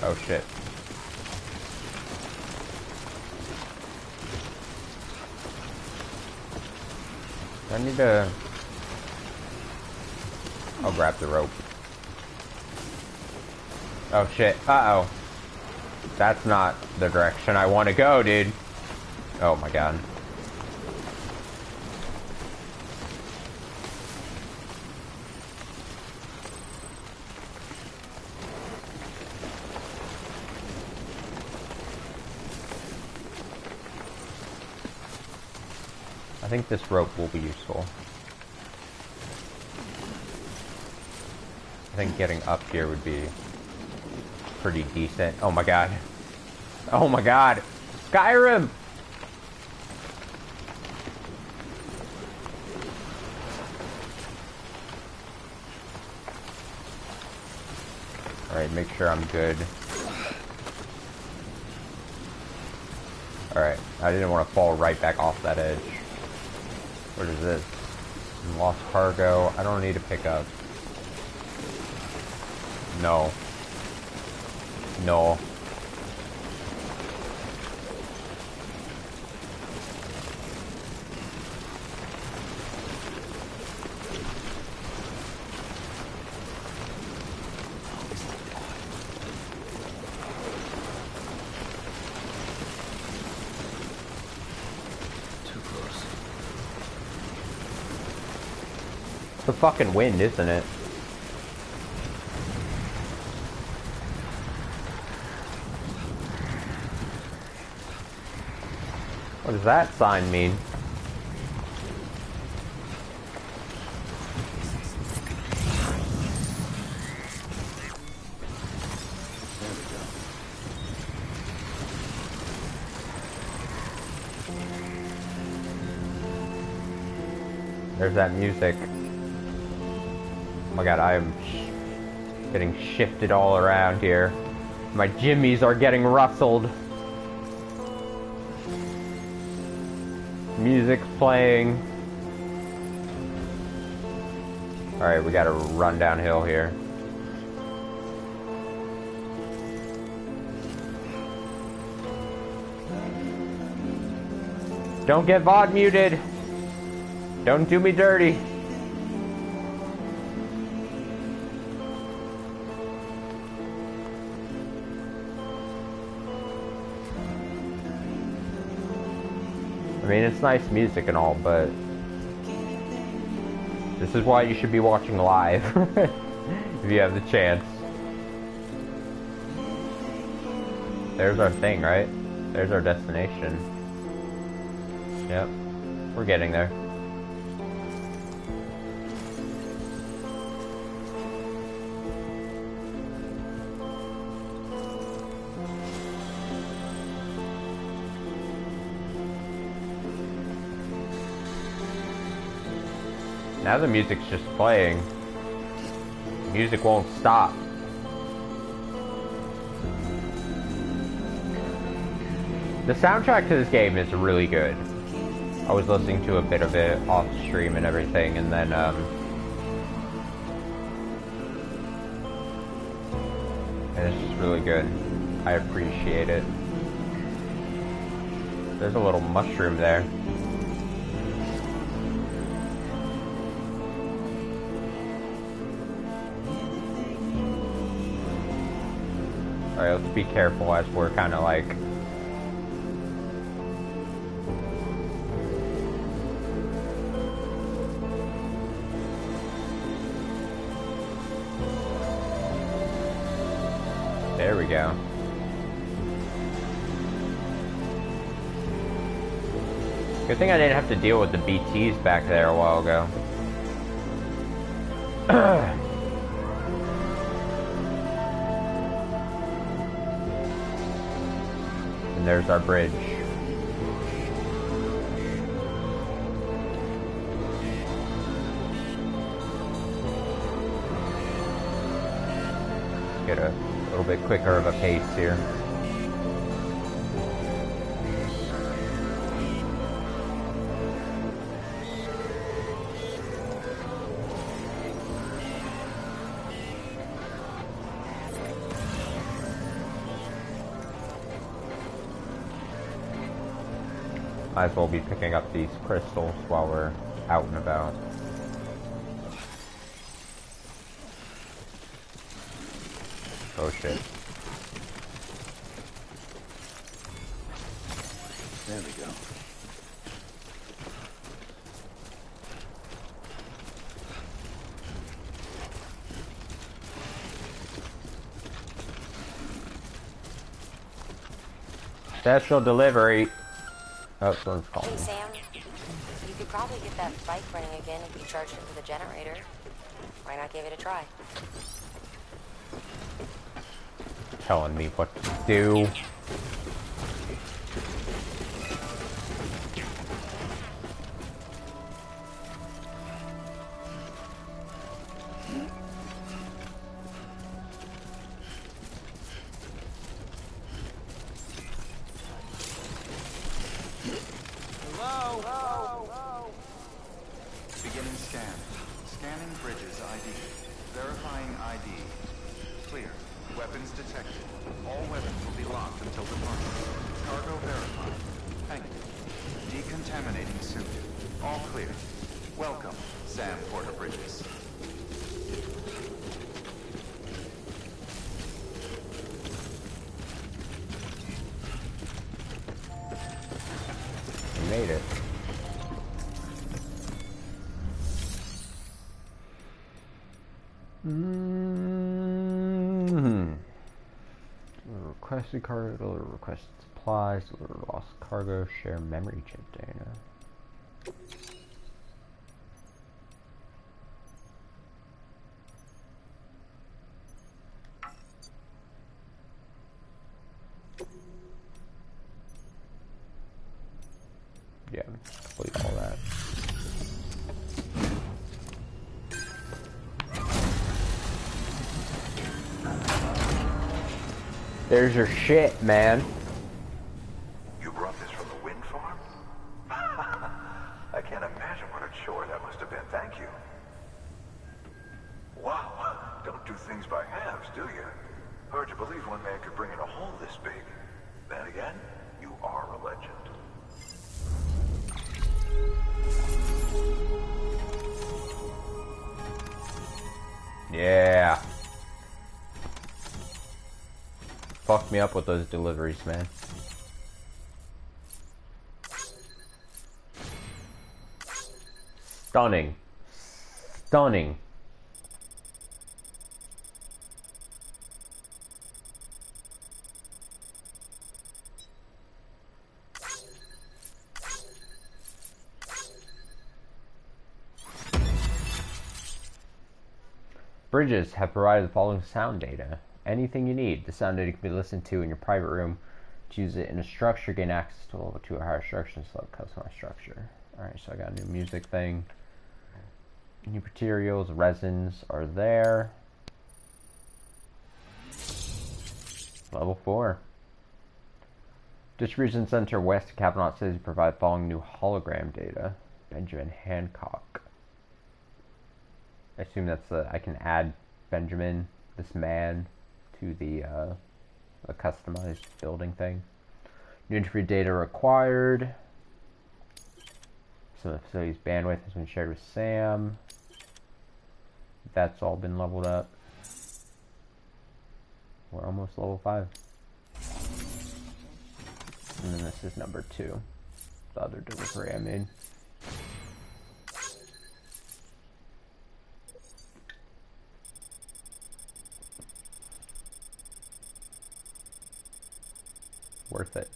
Oh shit. I need to... I'll grab the rope. Oh shit. Uh-oh. That's not the direction I want to go, dude. Oh my god. I think this rope will be useful. I think getting up here would be pretty decent. Oh my god. Oh my god. Skyrim! Alright, make sure I'm good. Alright, I didn't want to fall right back off that edge. What is this? Lost cargo. I don't need to pick up. No. No. The fucking wind, isn't it? What does that sign mean? There's that music. Oh my god, I am getting shifted all around here. My jimmies are getting rustled. Music's playing. Alright, we gotta run downhill here. Don't get VOD muted! Don't do me dirty! I mean, it's nice music and all, but this is why you should be watching live, if you have the chance. There's our thing, right? There's our destination. Yep, we're getting there. Now the music's just playing. The music won't stop. The soundtrack to this game is really good. I was listening to a bit of it off stream and everything, and then and it's just really good. I appreciate it. There's a little mushroom there. Alright, let's be careful as we're kind of like... There we go. Good thing I didn't have to deal with the BTs back there a while ago. And there's our bridge. Get a little bit quicker of a pace here. Might as well be picking up these crystals while we're out and about. Oh shit. There we go. Special delivery. Oh, someone's calling. Hey Sam, you could probably get that bike running again if you charged it with a generator. Why not give it a try? Telling me what to do. Scan. Scanning Bridges ID. Verifying ID. Clear. Weapons detected. All weapons will be locked until departure. Cargo verified. Thank you. Decontaminating suit. All clear. Welcome, Sam Porter Bridges. We made it. Requested cargo, deliver requested supplies, deliver lost cargo, share memory chip data. Yeah, complete all that. There's your shit, man. You brought this from the wind farm? I can't imagine what a chore that must have been. Thank you. Wow. Don't do things by halves, do you? Hard to believe one man could bring in a hole this big. Then again, you are a legend. Yeah. Fucked me up with those deliveries, man. Stunning. Stunning. Bridges have provided the following sound data. Anything you need. The sound data can be listened to in your private room. To use it in a structure, gain access to a level 2 or higher structure and select customized structure. Alright, so I got a new music thing. New materials, resins are there. Level 4. Distribution Center West of Cabinet City provide following new hologram data. Benjamin Hancock. I assume that's I can add Benjamin, this man, to the customized building thing. New entry data required. Some of the facility's bandwidth has been shared with Sam. That's all been leveled up. We're almost level 5. And then this is number 2. The other delivery I made. Worth it.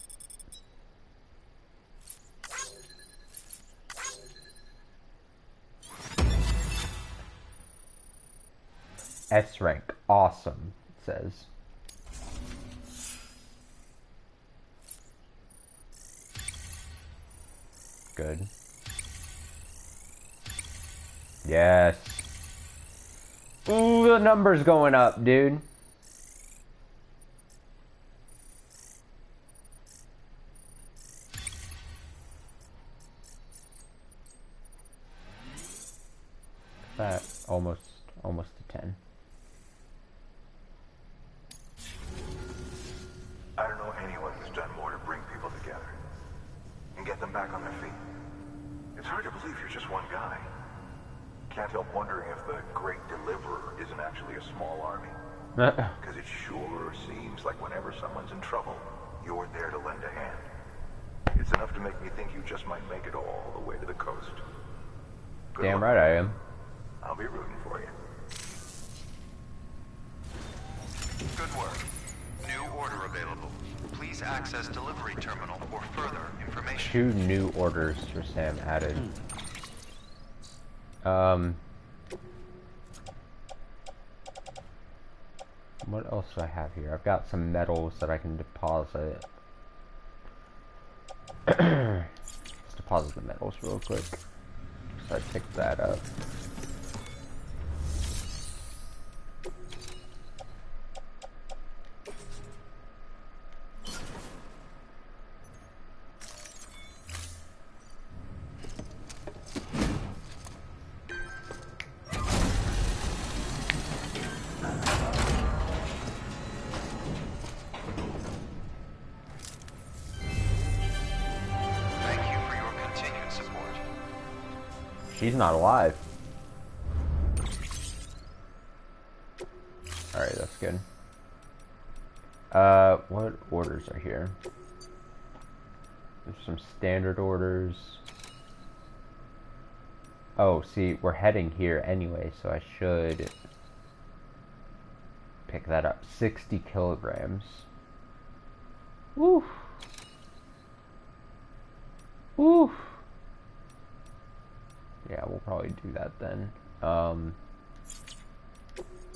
S rank, awesome, it says. Good. Yes. Ooh, the number's going up, dude. That almost to 10. I don't know anyone who's done more to bring people together and get them back on their feet. It's hard to believe you're just one guy. Can't help wondering if the Great Deliverer isn't actually a small army. Because it sure seems like whenever someone's in trouble, you're there to lend a hand. It's enough to make me think you just might make it all the way to the coast. Good Damn luck. right I am. I'll be rooting for you. Good work. New order available. Please access delivery terminal for further information. 2 new orders for Sam added. What else do I have here? I've got some metals that I can deposit. Let's deposit the metals real quick. So I picked that up. She's not alive. Alright, that's good. What orders are here? There's some standard orders. Oh, see, we're heading here anyway, so I should pick that up. 60 kilograms. Woo! Woo! Yeah, we'll probably do that then.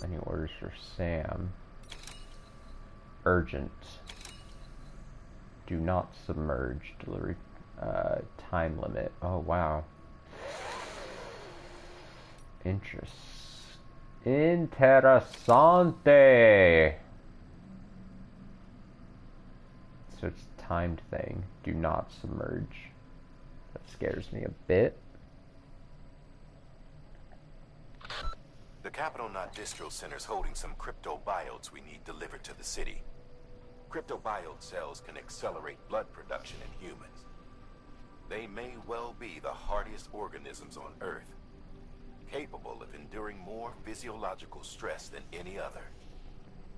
Any orders for Sam? Urgent. Do not submerge. Delivery time limit. Oh, wow. Interessante. So it's timed thing. Do not submerge. That scares me a bit. The Capital Knot Distro Center's holding some cryptobiotes we need delivered to the city. Cryptobiote cells can accelerate blood production in humans. They may well be the hardiest organisms on Earth, capable of enduring more physiological stress than any other.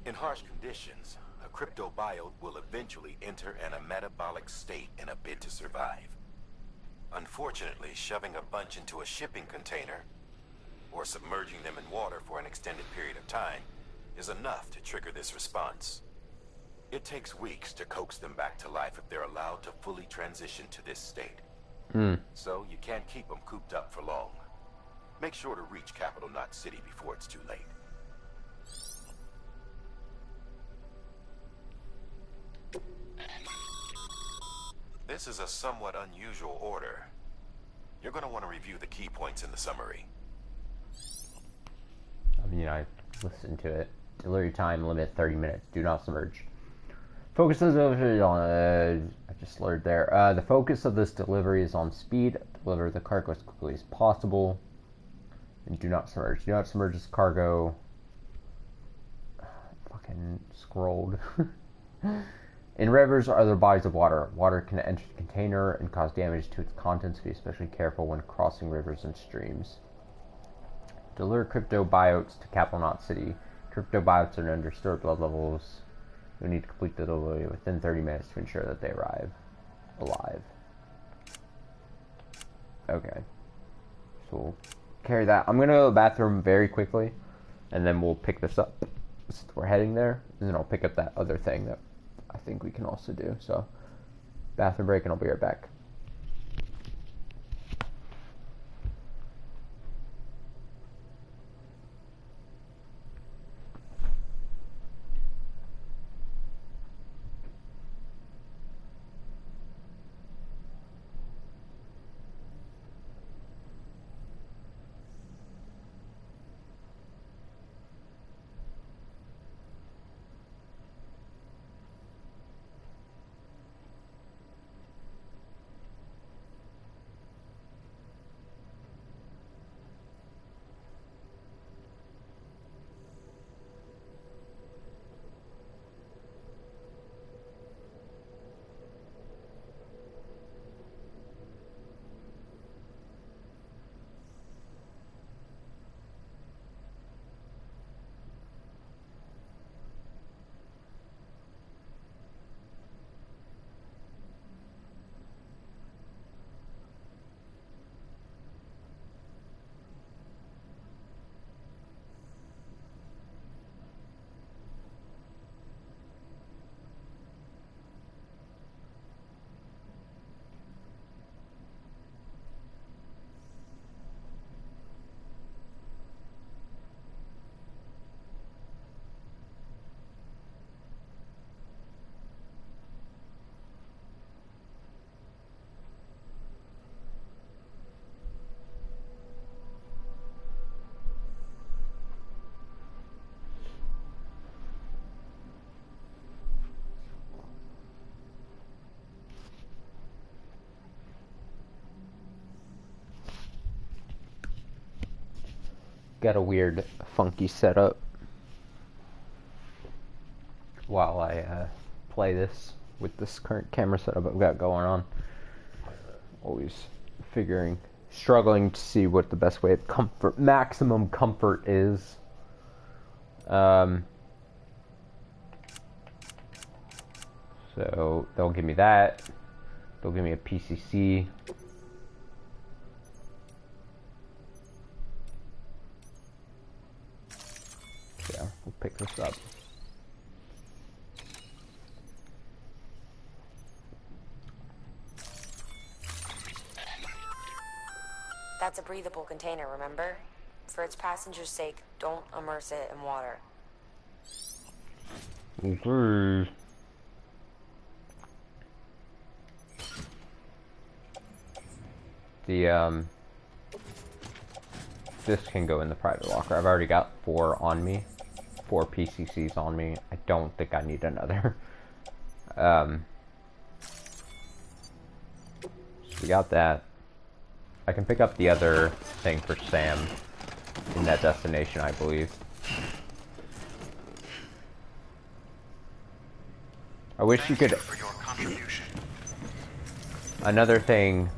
In harsh conditions, a cryptobiote will eventually enter an metabolic state in a bid to survive. Unfortunately, shoving a bunch into a shipping container or submerging them in water for an extended period of time is enough to trigger this response. It takes weeks to coax them back to life if they're allowed to fully transition to this state. So you can't keep them cooped up for long. Make sure to reach Capital Knot City before it's too late. This is a somewhat unusual order. You're going to want to review the key points in the summary. I mean, I listened to it. Delivery time limit 30 minutes. Do not submerge. Focus of the delivery on. I just slurred there. The focus of this delivery is on speed. Deliver the cargo as quickly as possible. And do not submerge. Do not submerge this cargo. Fucking scrolled. In rivers or other bodies of water, water can enter the container and cause damage to its contents. Be especially careful when crossing rivers and streams. Deliver cryptobiotes to Capital Knot City. Cryptobiotes are under stored blood levels. You'll need to complete the delivery within 30 minutes to ensure that they arrive alive. Okay. So we'll carry that. I'm going to go to the bathroom very quickly, and then we'll pick this up. Since we're heading there, and then I'll pick up that other thing that I think we can also do. So, bathroom break, and I'll be right back. Got a weird, funky setup while I play this with this current camera setup I've got going on. Always figuring struggling to see what the best way of comfort, maximum comfort is. So they'll give me that. They'll give me a PCC. Yeah, we'll pick this up. That's a breathable container, remember? For its passengers' sake, don't immerse it in water. Okay. This can go in the private locker. I've already got 4 on me. 4 PCCs on me. I don't think I need another. So we got that. I can pick up the other thing for Sam in that destination, I believe. I wish you could... Another thing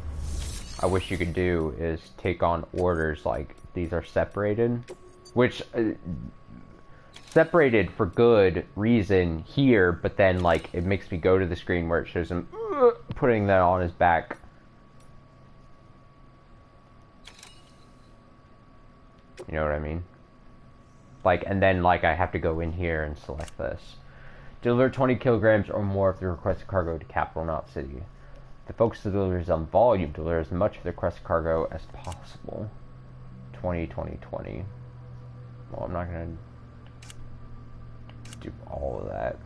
I wish you could do is take on orders like these are separated, which separated for good reason here, but then like it makes me go to the screen where it shows him putting that on his back. You know what I mean? Like, and then like I have to go in here and select this. Deliver 20 kilograms or more of the requested cargo to Capital Knot City. The focus of the delivery is on volume. Deliver as much of the requested cargo as possible. 20, 20, 20. Well, I'm not going to do all of that.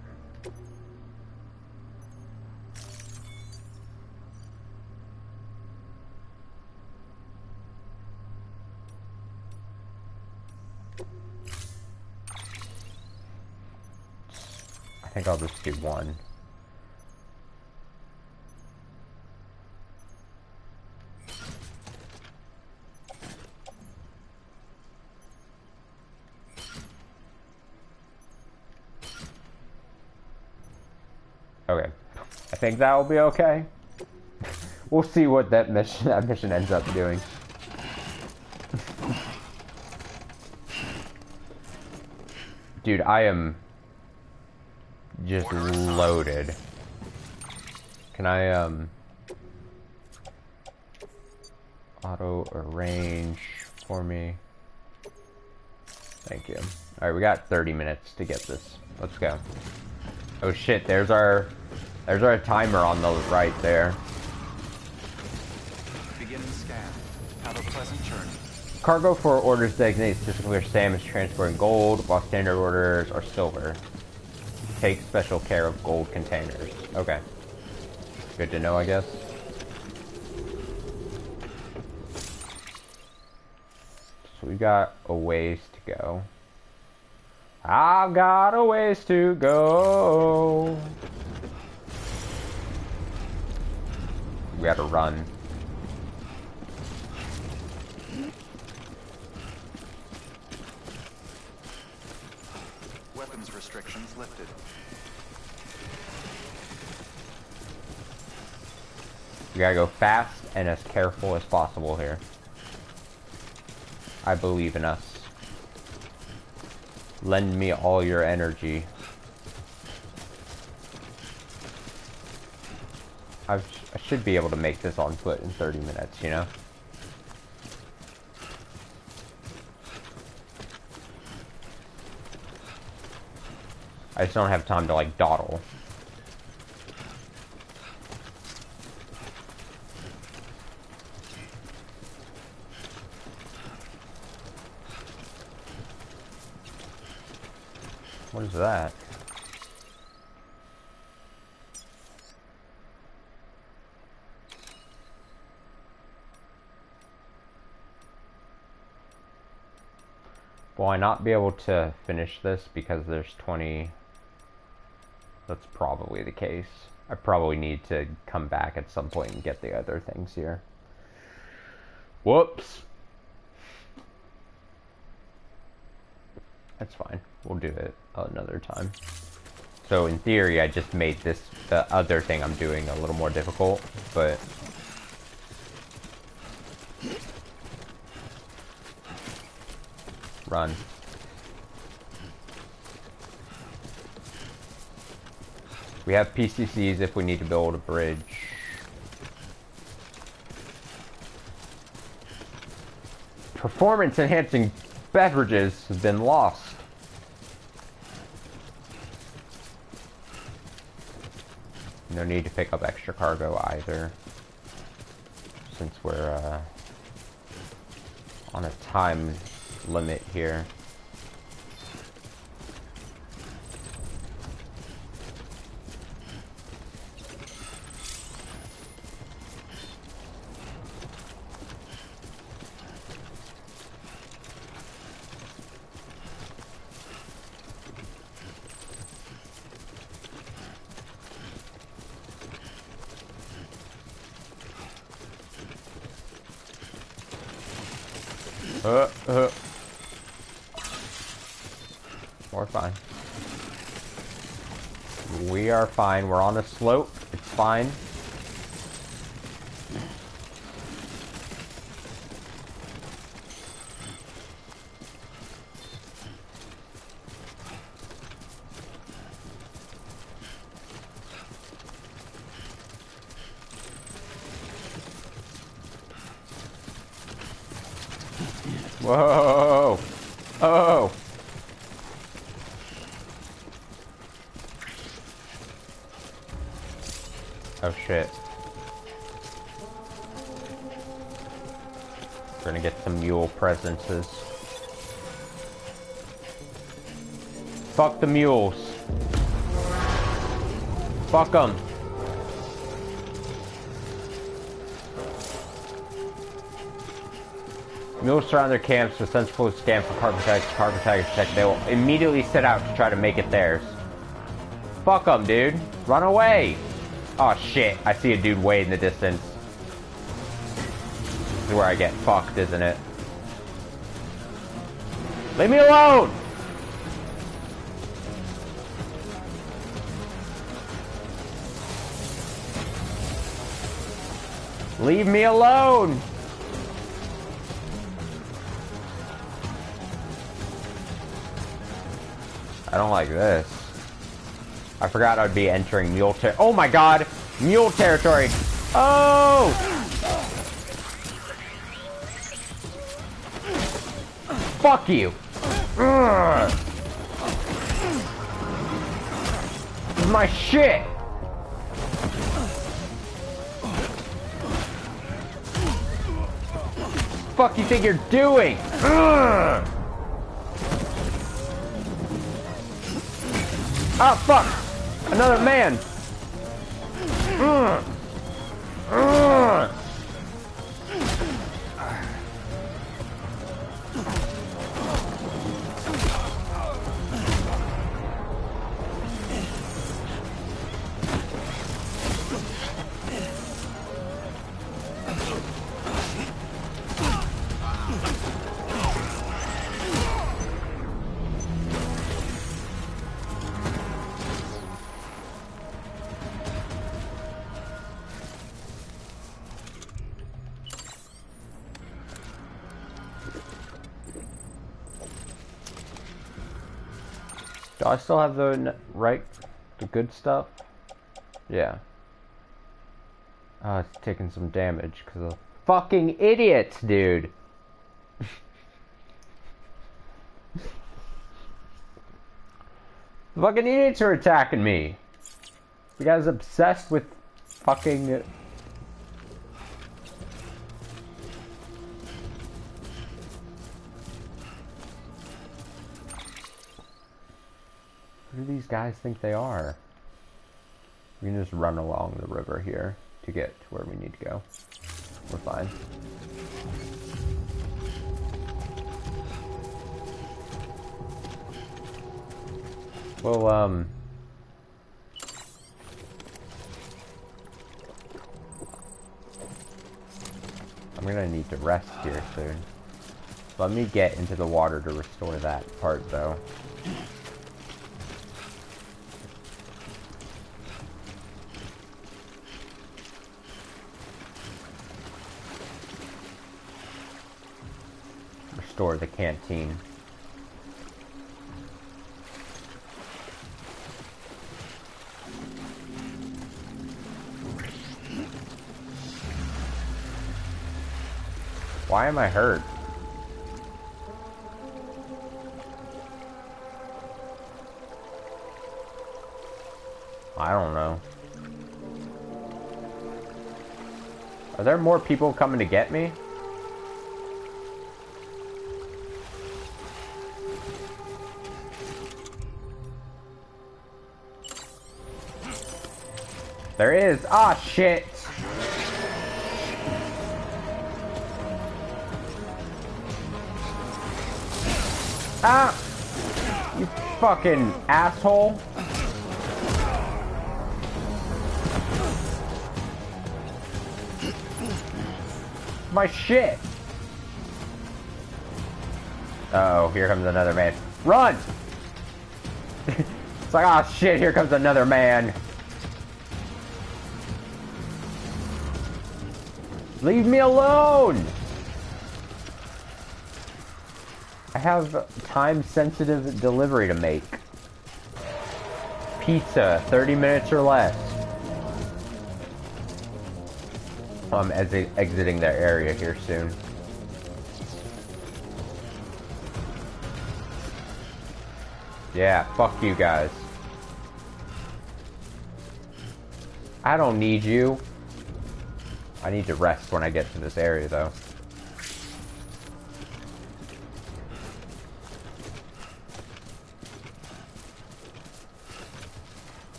I think I'll just do 1. Okay, I think that will be okay. We'll see what that mission ends up doing. Dude, I am just loaded. Can I auto arrange for me? Thank you. Alright, we got 30 minutes to get this. Let's go. Oh shit, there's our timer on the right there. Begin scan. Have a pleasant journey. Cargo for orders designated specifically where Sam is transporting gold, while standard orders are silver. Take special care of gold containers. Okay. Good to know, I guess. So we got a ways to go. I've got a ways to go. We gotta run. Weapons restrictions lifted. We gotta go fast and as careful as possible here. I believe in us. Lend me all your energy. I should be able to make this on foot in 30 minutes, you know? I just don't have time to, like, dawdle. What is that? Will I not be able to finish this because there's 20? That's probably the case. I probably need to come back at some point and get the other things here. Whoops. That's fine. We'll do it another time. So in theory, I just made this, the other thing I'm doing, a little more difficult, but Run. We have PCCs if we need to build a bridge. Performance enhancing beverages have been lost. No need to pick up extra cargo either, since we're on a time limit here. We're fine. We are fine. We're on a slope. It's fine. Whoa! Oh! Oh shit. We're gonna get some mule presences. Fuck the mules. Fuck them. Mules surround their camps with sensible scan for carbon tag check. They will immediately set out to try to make it theirs. Fuck them, dude. Run away. Oh shit, I see a dude way in the distance. This is where I get fucked, isn't it? Leave me alone! Leave me alone! I don't like this. I forgot I'd be entering mule oh my god! Mule territory! Oh! Fuck you! Ugh. This is my shit! Fuck you think you're doing? Ugh. Oh fuck! Another man! Ugh. Ugh. Do I still have the good stuff? Yeah. Oh, it's taking some damage because of fucking idiots, dude. Fucking idiots are attacking me. You guys obsessed with fucking... Who do these guys think they are? We can just run along the river here to get to where we need to go. We're fine. Well, I'm gonna need to rest here soon. Let me get into the water to restore that part, though. Restore the canteen. Why am I hurt? I don't know. Are there more people coming to get me? There is. Ah, shit. Ah! You fucking asshole. My shit. Uh oh, here comes another man. Run! It's like, ah, shit, here comes another man. Leave me alone! I have time-sensitive delivery to make. Pizza, 30 minutes or less. I'm exiting their area here soon. Yeah, fuck you guys. I don't need you. I need to rest when I get to this area, though.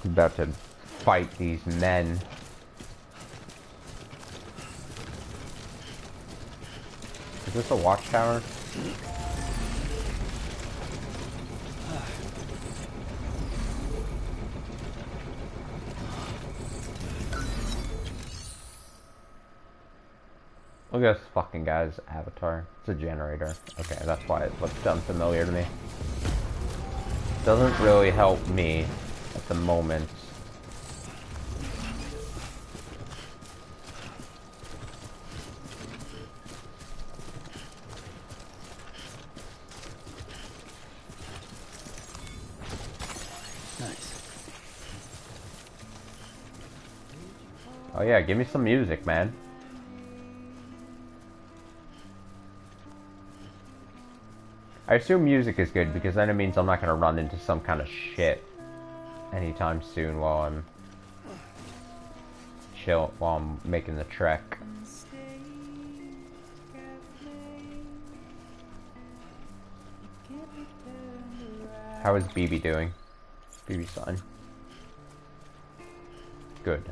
I'm about to fight these men. Is this a watchtower? Look at this fucking guy's avatar. It's a generator. Okay, that's why it looks unfamiliar to me. Doesn't really help me at the moment. Nice. Oh yeah, give me some music, man. I assume music is good because then it means I'm not gonna run into some kind of shit anytime soon while I'm making the trek. How is BB doing? BB's fine. Good.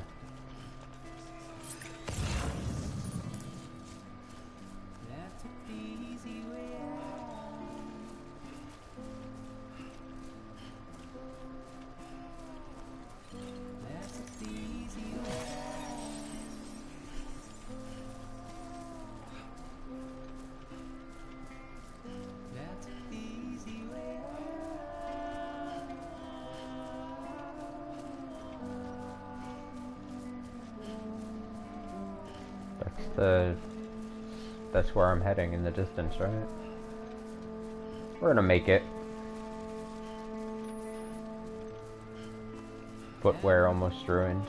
That's where I'm heading in the distance, right? We're gonna make it. Footwear almost ruined.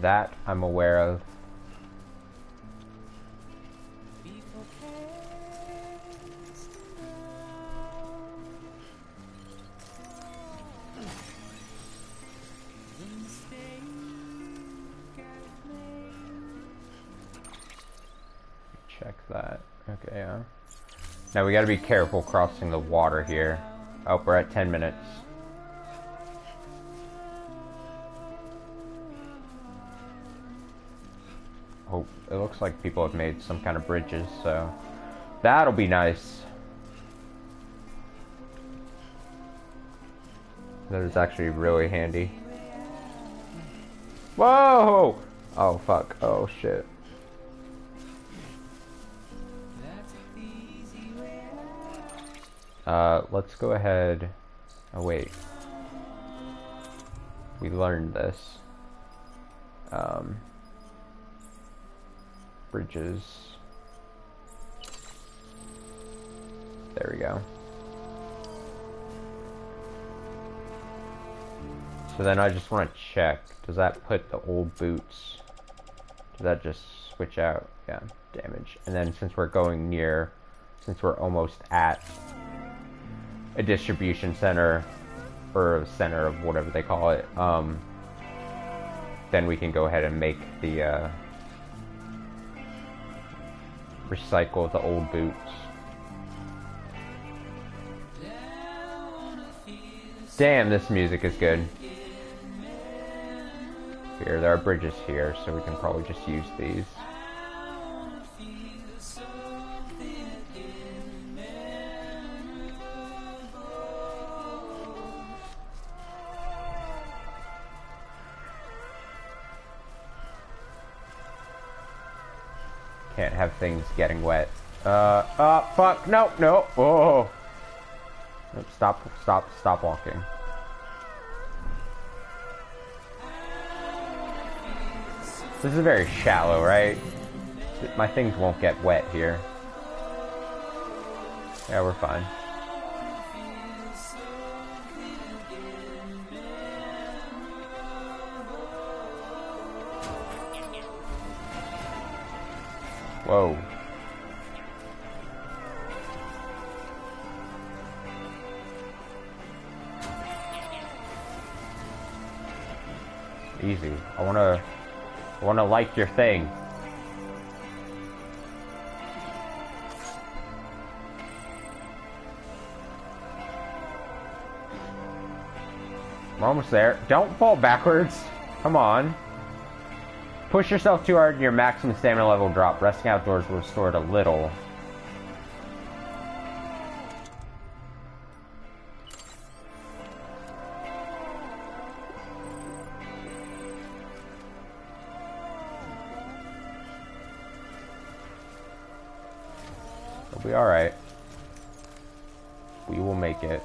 That I'm aware of. Check that. Okay, yeah. Now we gotta be careful crossing the water here. Oh, we're at 10 minutes. Oh, it looks like people have made some kind of bridges, so that'll be nice. That is actually really handy. Whoa! Oh, fuck. Oh, shit. Let's go ahead. Oh, wait. We learned this. Bridges. There we go. So then I just want to check. Does that put the old boots? Does that just switch out? Yeah, damage. And then since we're going near, since we're almost at a distribution center, or a center of whatever they call it, then we can go ahead and make the, recycle the old boots. Damn, this music is good. Here, there are bridges here, so we can probably just use these. Can't have things getting wet. Fuck, no, no, oh. Nope, stop walking. This is very shallow, right? My things won't get wet here. Yeah, we're fine. Whoa. Easy. I wanna like your thing. We're almost there. Don't fall backwards. Come on. Push yourself too hard and your maximum stamina level will drop. Resting outdoors will restore it a little. It'll be alright. We will make it.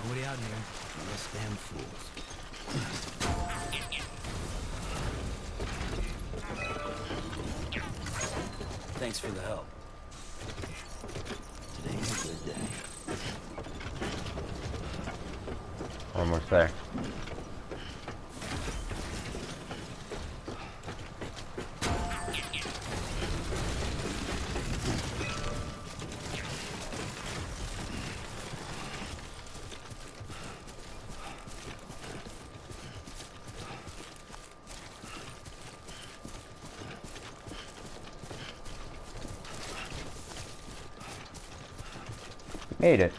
Nobody out here. Less damn fools. Thanks for the help. Today's a good day. Almost there. Made it.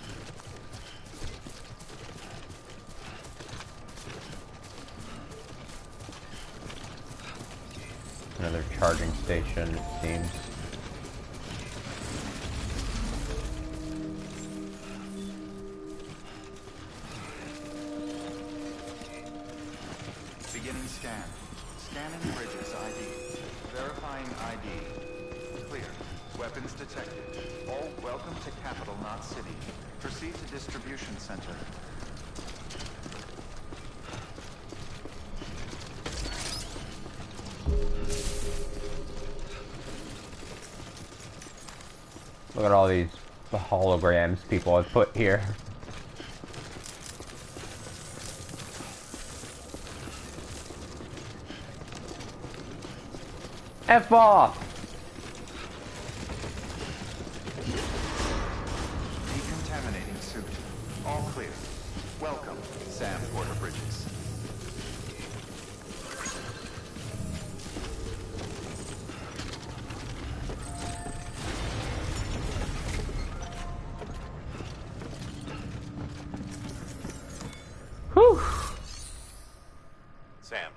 Another charging station, it seems. Beginning scan. Scanning bridges ID. Verifying ID. Clear. Weapons detected. All welcome to Capital, not City. Proceed to distribution center. Look at all these holograms people have put here. F off! Decontaminating suit. All clear. Welcome, Sam Porter Bridges. Whew. Sam,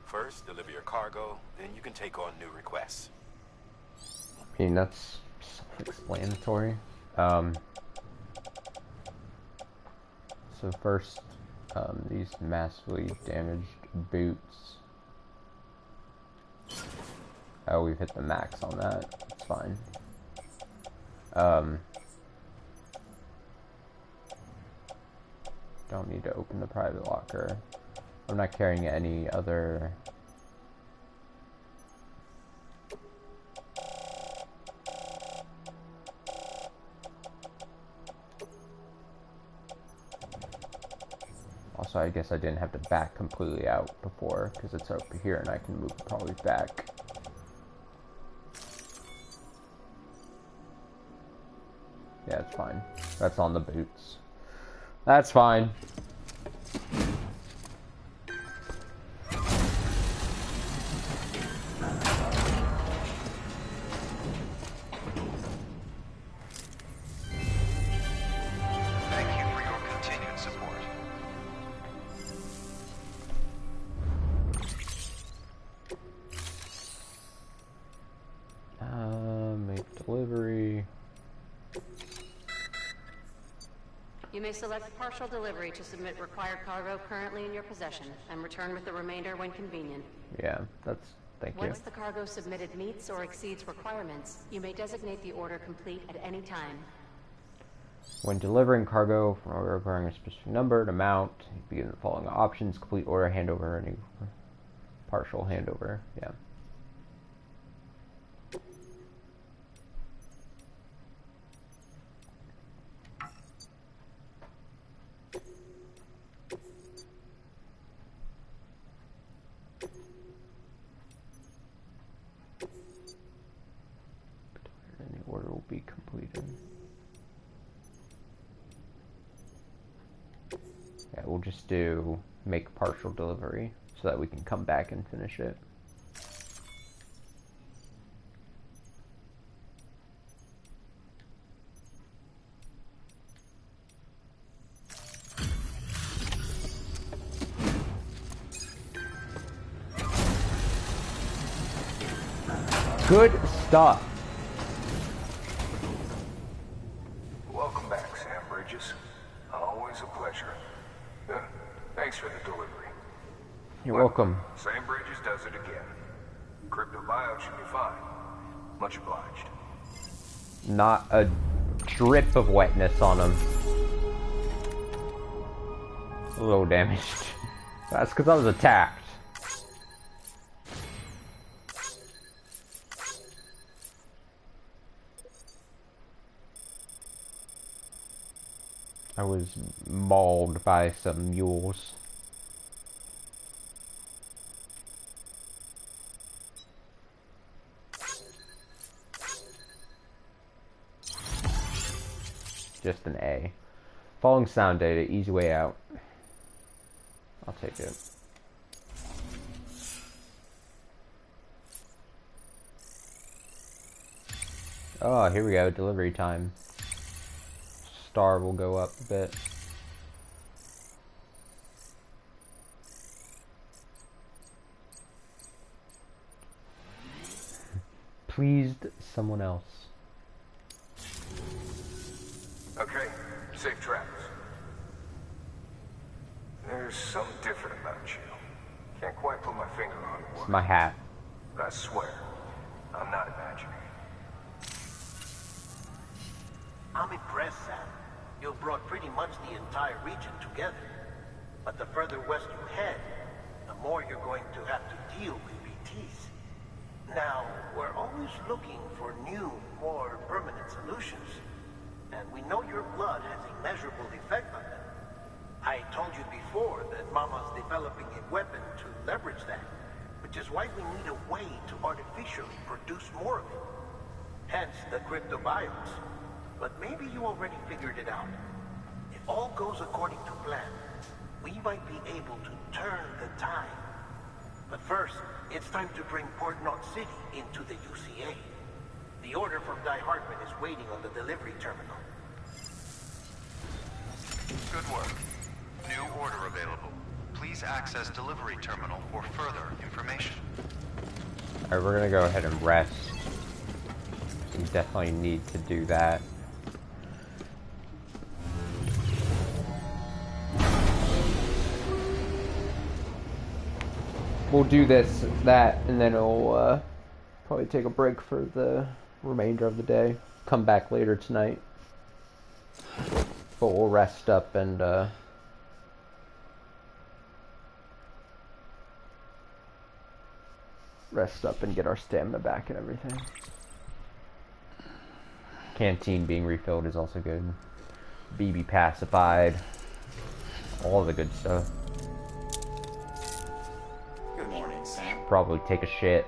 first deliver your cargo, then you can take on new requests. I mean, that's self-explanatory. So first, these massively damaged boots. Oh, we've hit the max on that. It's fine. Don't need to open the private locker. I'm not carrying any other... Also, I guess I didn't have to back completely out before, because it's over here and I can move probably back. Yeah, it's fine. That's on the boots. That's fine. Delivery. You may select partial delivery to submit required cargo currently in your possession, and return with the remainder when convenient. Yeah, that's... Thank you. Once the cargo submitted meets or exceeds requirements, you may designate the order complete at any time. When delivering cargo from order requiring a specific number and amount, begin the following options: complete order, handover, any partial handover. Yeah. Any order will be completed. Yeah, we'll just do make partial delivery so that we can come back and finish it. Good stuff. Welcome back, Sam Bridges. Always a pleasure. Thanks for the delivery. You're welcome. Sam Bridges does it again. Crypto bio should be fine. Much obliged. Not a drip of wetness on him. A little damaged. That's because I was attacked. I was mauled by some mules. Just an A. Following sound data, easy way out. I'll take it. Oh, here we go, delivery time. Star will go up a bit. Pleased someone else. Okay, safe travels. There's something different about you. Can't quite put my finger on it. It's my hat. But I swear, I'm not imagining. I'm impressed, Sam. You've brought pretty much the entire region together. But the further west you head, the more you're going to have to deal with BTs. Now, we're always looking for new, more permanent solutions. And we know your blood has a measurable effect on them. I told you before that Mama's developing a weapon to leverage that, which is why we need a way to artificially produce more of it. Hence the cryptobiomes. But maybe you already figured it out. If all goes according to plan, we might be able to turn the tide. But first, it's time to bring Port Knot City into the UCA. The order from Die Hartman is waiting on the delivery terminal. Good work. New order available. Please access delivery terminal for further information. Alright, we're gonna go ahead and rest. We definitely need to do that. We'll do this, that, and then we'll probably take a break for the remainder of the day. Come back later tonight. But we'll rest up and rest up and get our stamina back and everything. Canteen being refilled is also good. BB pacified. All the good stuff. Good morning, Sam. Probably take a shit.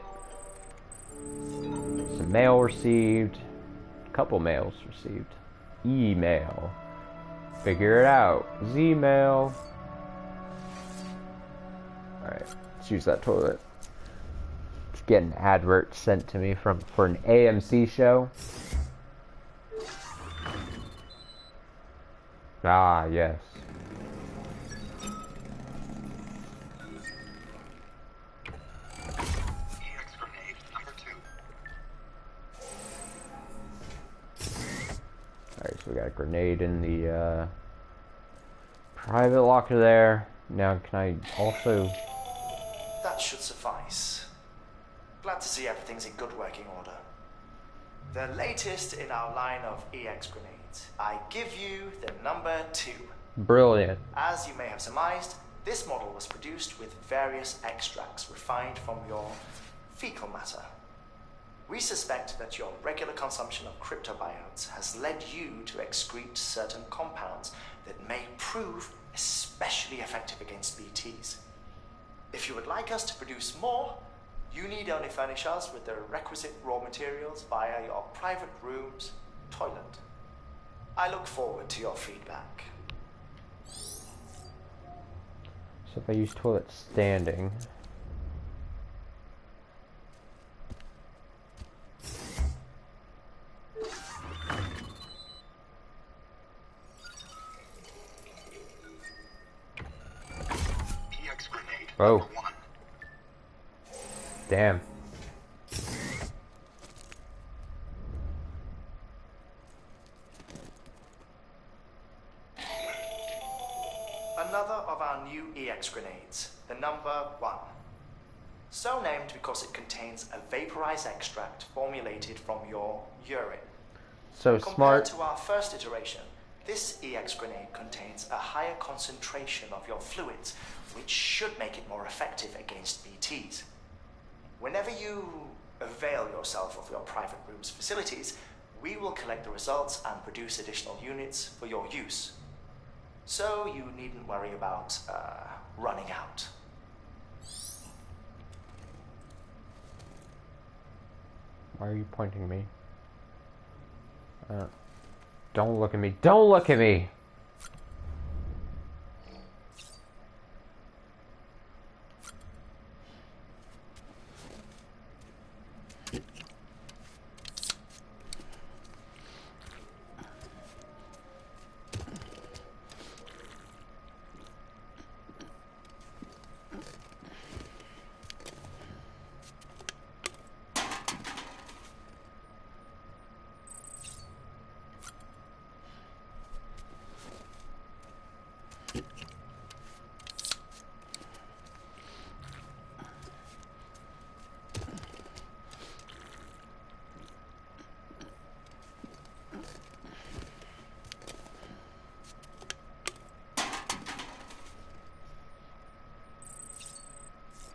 Some mail received. A couple mails received. Email. Figure it out. Z-mail. Alright, let's use that toilet. Let's get an advert sent to me for an AMC show. Ah, yes. Alright, so we got a grenade in the private locker there. Now, can I also... That should suffice. Glad to see everything's in good working order. The latest in our line of EX grenades. I give you the number 2. Brilliant. As you may have surmised, this model was produced with various extracts refined from your fecal matter. We suspect that your regular consumption of cryptobiotes has led you to excrete certain compounds that may prove especially effective against BTs. If you would like us to produce more, you need only furnish us with the requisite raw materials via your private room's toilet. I look forward to your feedback. So if I use toilet standing... Oh. Damn. Another of our new EX grenades, the number 1. So named because it contains a vaporized extract formulated from your urine. So Compared smart. to our first iteration, this EX grenade contains a higher concentration of your fluids, which should make it more effective against BTs. Whenever you avail yourself of your private room's facilities, we will collect the results and produce additional units for your use. So you needn't worry about running out. Why are you pointing at me? Don't look at me. Don't look at me!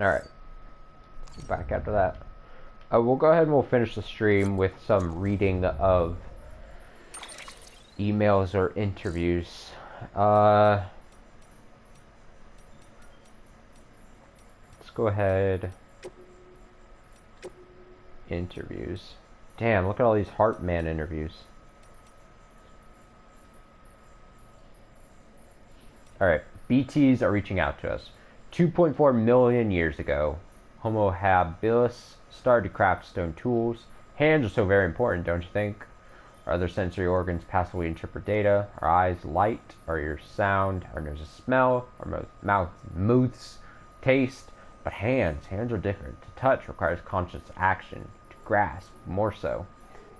Alright. Back after that. We'll go ahead and we'll finish the stream with some reading of emails or interviews. Let's go ahead. Interviews. Damn, look at all these Heartman interviews. Alright, BTs are reaching out to us. 2.4 million years ago, Homo habilis started to craft stone tools. Hands are so very important, don't you think? Our other sensory organs passively interpret data. Our eyes light, our ears sound, our noses smell, our mouth mouths taste. But hands are different. To touch requires conscious action. To grasp, more so.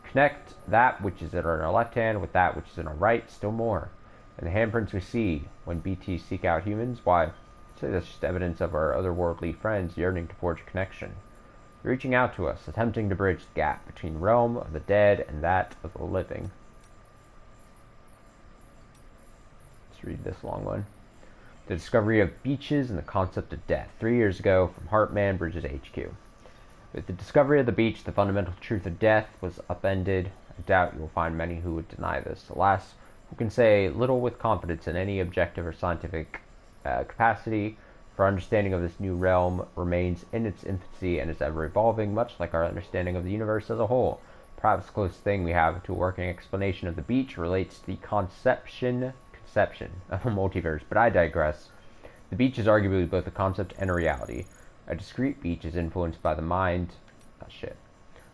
Connect that which is in our left hand with that which is in our right, still more. And the handprints we see when BTs seek out humans, why, say that's just evidence of our otherworldly friends yearning to forge a connection. Reaching out to us, attempting to bridge the gap between the realm of the dead and that of the living. Let's read this long one. The discovery of beaches and the concept of death. 3 years ago from Heartman Bridges HQ. With the discovery of the beach, the fundamental truth of death was upended. I doubt you will find many who would deny this. Alas, who can say little with confidence in any objective or scientific capacity for understanding of this new realm remains in its infancy and is ever evolving, much like our understanding of the universe as a whole. Perhaps the closest thing we have to a working explanation of the beach relates to the conception of a multiverse, but I digress. The beach is arguably both a concept and a reality. A discrete beach is influenced by the mind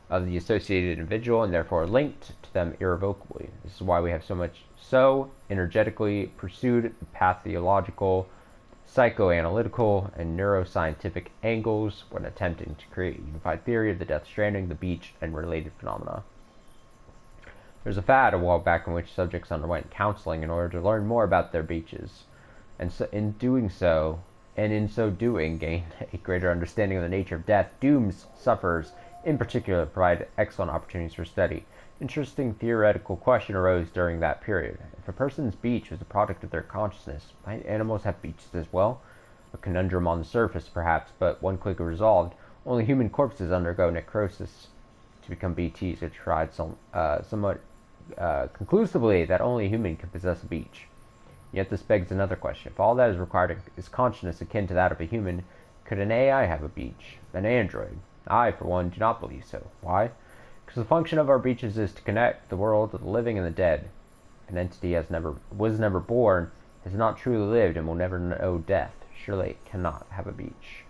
of the associated individual and therefore linked to them irrevocably. This is why we have so energetically pursued the pathological, psychoanalytical, and neuroscientific angles when attempting to create a unified theory of the Death Stranding, the beach, and related phenomena. There's a fad a while back in which subjects underwent counseling in order to learn more about their beaches, and so in so doing, gain a greater understanding of the nature of death. Dooms sufferers, in particular, provide excellent opportunities for study. Interesting theoretical question arose during that period. If a person's beach was a product of their consciousness, might animals have beaches as well? A conundrum on the surface, perhaps, but one quickly resolved. Only human corpses undergo necrosis to become BTs, which tried somewhat conclusively that only a human can possess a beach. Yet this begs another question. If all that is required is consciousness akin to that of a human, could an AI have a beach? An android? I, for one, do not believe so. Why? Because the function of our beaches is to connect the world of the living and the dead. An entity was never born, has not truly lived, and will never know death. Surely it cannot have a beach.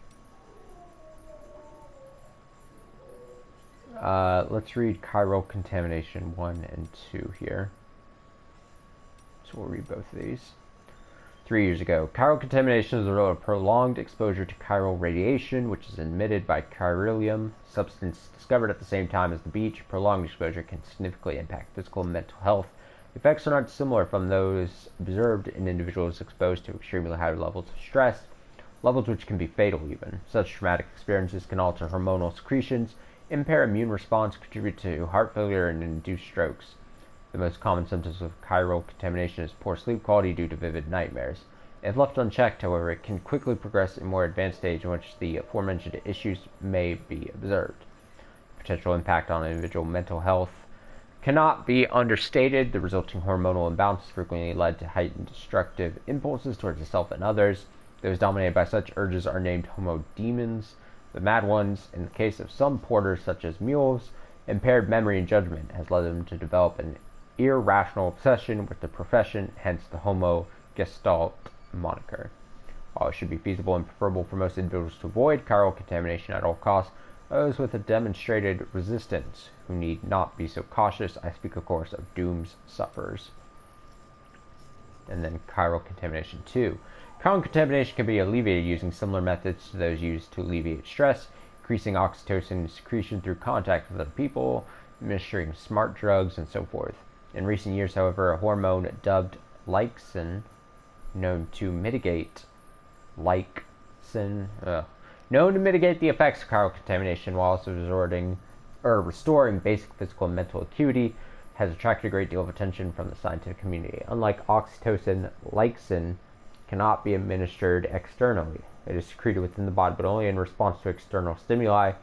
Let's read chiral contamination 1 and 2 here. So we'll read both of these. 3 years ago, chiral contamination is the result of prolonged exposure to chiral radiation, which is emitted by chiralium, substance discovered at the same time as the beach. Prolonged exposure can significantly impact physical and mental health. The effects are not dissimilar from those observed in individuals exposed to extremely high levels of stress, levels which can be fatal even. Such traumatic experiences can alter hormonal secretions, impair immune response, contribute to heart failure, and induce strokes. The most common symptoms of chiral contamination is poor sleep quality due to vivid nightmares. If left unchecked, however, it can quickly progress in more advanced stage in which the aforementioned issues may be observed. The potential impact on individual mental health cannot be understated. The resulting hormonal imbalance frequently led to heightened destructive impulses towards the self and others. Those dominated by such urges are named homodemons. The mad ones, in the case of some porters such as mules, impaired memory and judgment has led them to develop an irrational obsession with the profession, hence the Homo Gestalt moniker. While it should be feasible and preferable for most individuals to avoid chiral contamination at all costs, those with a demonstrated resistance who need not be so cautious. I speak, of course, of dooms sufferers. And then chiral contamination 2. Chiral contamination can be alleviated using similar methods to those used to alleviate stress, increasing oxytocin secretion through contact with other people, administering smart drugs, and so forth. In recent years, however, a hormone dubbed lyxin, known to mitigate the effects of chiral contamination while also restoring basic physical and mental acuity, has attracted a great deal of attention from the scientific community. Unlike oxytocin, lyxin cannot be administered externally. It is secreted within the body, but only in response to external stimuli. It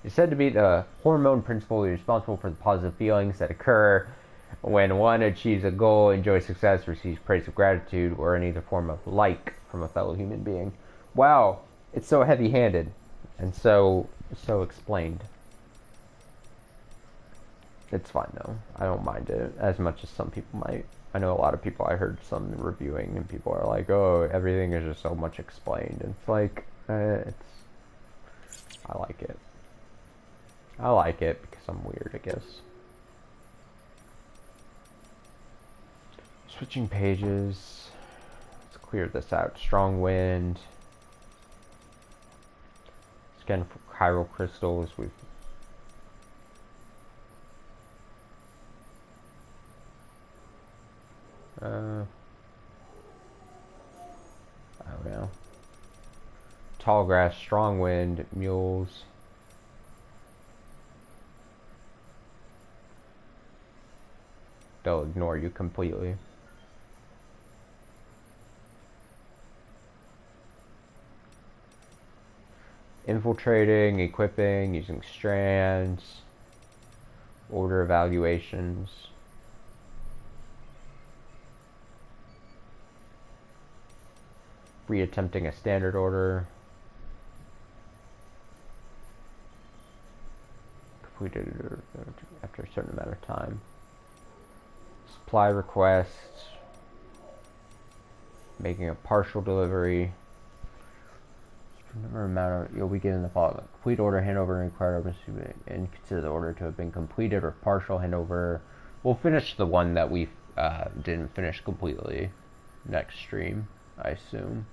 is said to be the hormone principally responsible for the positive feelings that occur when one achieves a goal, enjoys success, receives praise of gratitude, or any other form of like from a fellow human being. Wow, it's so heavy-handed and so explained. It's fine though. I don't mind it as much as some people might. I know a lot of people, I heard some reviewing, and people are like, oh, everything is just so much explained. And it's like, I like it. I like it because I'm weird, I guess. Switching pages. Let's clear this out. Strong wind. Scan for chiral crystals. I don't know. Tall grass, strong wind, mules. They'll ignore you completely. Infiltrating, equipping, using strands, order evaluations. Reattempting a standard order. Completed after a certain amount of time. Supply requests. Making a partial delivery. Number amount of, you'll be given the following: complete order, handover, and required and consider the order to have been completed or partial handover. We'll finish the one that we didn't finish completely next stream, I assume.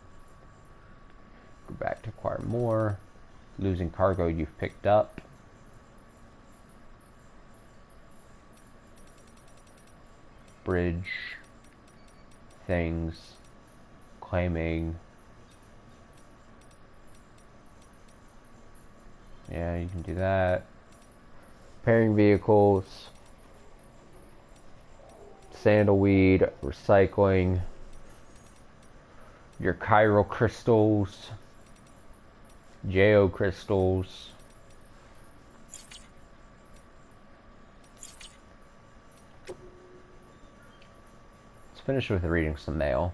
Go back to acquire more. Losing cargo you've picked up. Bridge. Things. Claiming. Yeah, you can do that. Repairing vehicles. Sandalweed. Recycling. Your chiral crystals. Geo crystals. Let's finish with reading some mail.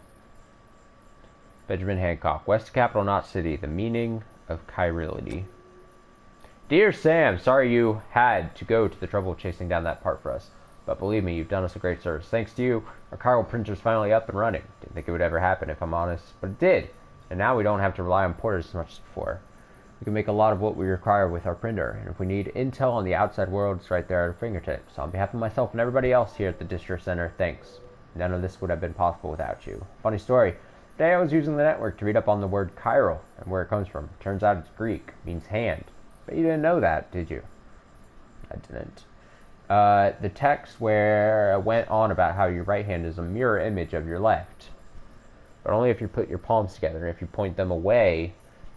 Benjamin Hancock. West Capital, not city. The meaning of chirility. Dear Sam, sorry you had to go to the trouble of chasing down that part for us. But believe me, you've done us a great service. Thanks to you, our chiral printer's finally up and running. Didn't think it would ever happen, if I'm honest. But it did. And now we don't have to rely on porters as much as before. We can make a lot of what we require with our printer. And if we need intel on the outside world, it's right there at our fingertips. On behalf of myself and everybody else here at the Distro Center, thanks. None of this would have been possible without you. Funny story. Today I was using the network to read up on the word chiral and where it comes from. Turns out it's Greek. It means hand. But you didn't know that, did you? I didn't. The text where went on about how your right hand is a mirror image of your left. But only if you put your palms together. If you point them away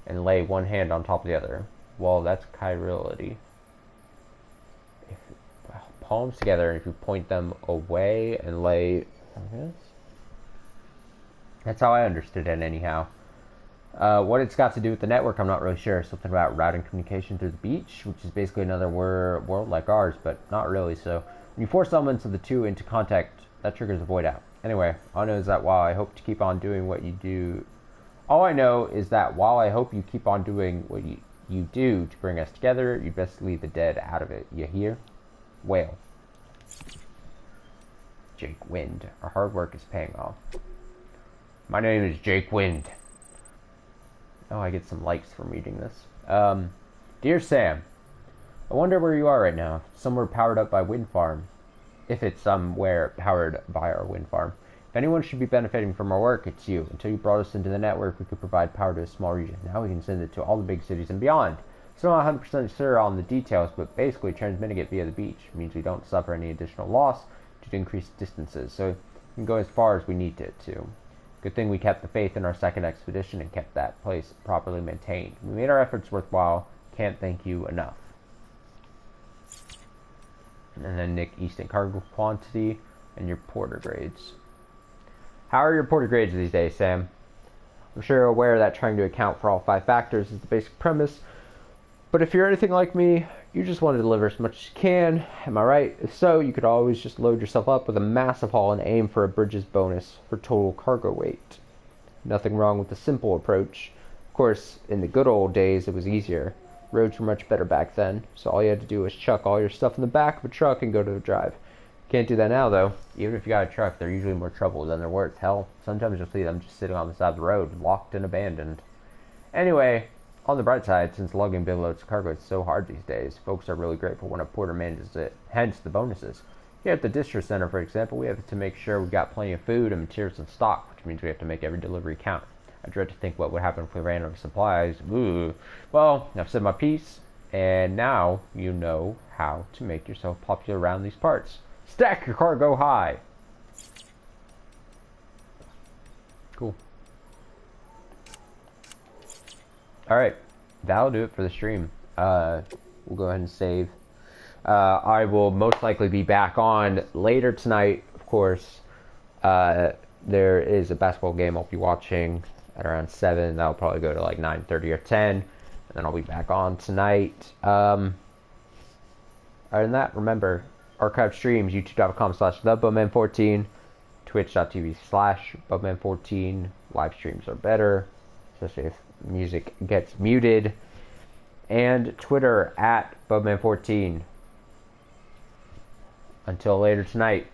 and lay one hand on top of the other. Well, that's chirility. Palms together, and if you point them away and lay... That's how I understood it anyhow. What it's got to do with the network, I'm not really sure. Something about routing communication through the beach, which is basically another world like ours, but not really. So when you force elements of the two into contact, that triggers a void out. Anyway, all I know is that while I hope to keep on doing what you do... All I know is that while I hope you keep on doing what you do to bring us together, you best leave the dead out of it. You hear? Whale. Jake Wind. Our hard work is paying off. My name is Jake Wind. Oh, I get some likes from reading this. Dear Sam, I wonder where you are right now. Somewhere powered up by wind farm. If it's somewhere powered by our wind farm. If anyone should be benefiting from our work, it's you. Until you brought us into the network, we could provide power to a small region. Now we can send it to all the big cities and beyond. Still not 100% sure on the details, but basically transmitting it via the beach means we don't suffer any additional loss due to increased distances. So we can go as far as we need it to. Good thing we kept the faith in our second expedition and kept that place properly maintained. We made our efforts worthwhile. Can't thank you enough. And then Nick Easton, cargo quantity and your porter grades. How are your porter grades these days, Sam? I'm sure you're aware that trying to account for all 5 factors is the basic premise. But if you're anything like me, you just want to deliver as much as you can. Am I right? If so, you could always just load yourself up with a massive haul and aim for a bridges bonus for total cargo weight. Nothing wrong with the simple approach. Of course, in the good old days, it was easier. Roads were much better back then, so all you had to do was chuck all your stuff in the back of a truck and go to the drive. Can't do that now, though. Even if you got a truck, they're usually more trouble than they're worth. Hell, sometimes you'll see them just sitting on the side of the road, locked and abandoned. Anyway, on the bright side, since lugging big loads of cargo is so hard these days, folks are really grateful when a porter manages it, hence the bonuses. Here at the Distro Center, for example, we have to make sure we've got plenty of food and materials in stock, which means we have to make every delivery count. I dread to think what would happen if we ran out of supplies. Ooh. Well, I've said my piece, and now you know how to make yourself popular around these parts. Stack your cargo high! Cool. Alright, that'll do it for the stream. We'll go ahead and save. I will most likely be back on later tonight, of course. There is a basketball game I'll be watching at around 7. That'll probably go to like 9:30 or 10. And then I'll be back on tonight. Other than that, remember, archive streams, youtube.com/thebubman14, twitch.tv/bubman14. Live streams are better, especially if music gets muted. And Twitter @bubman14. Until later tonight.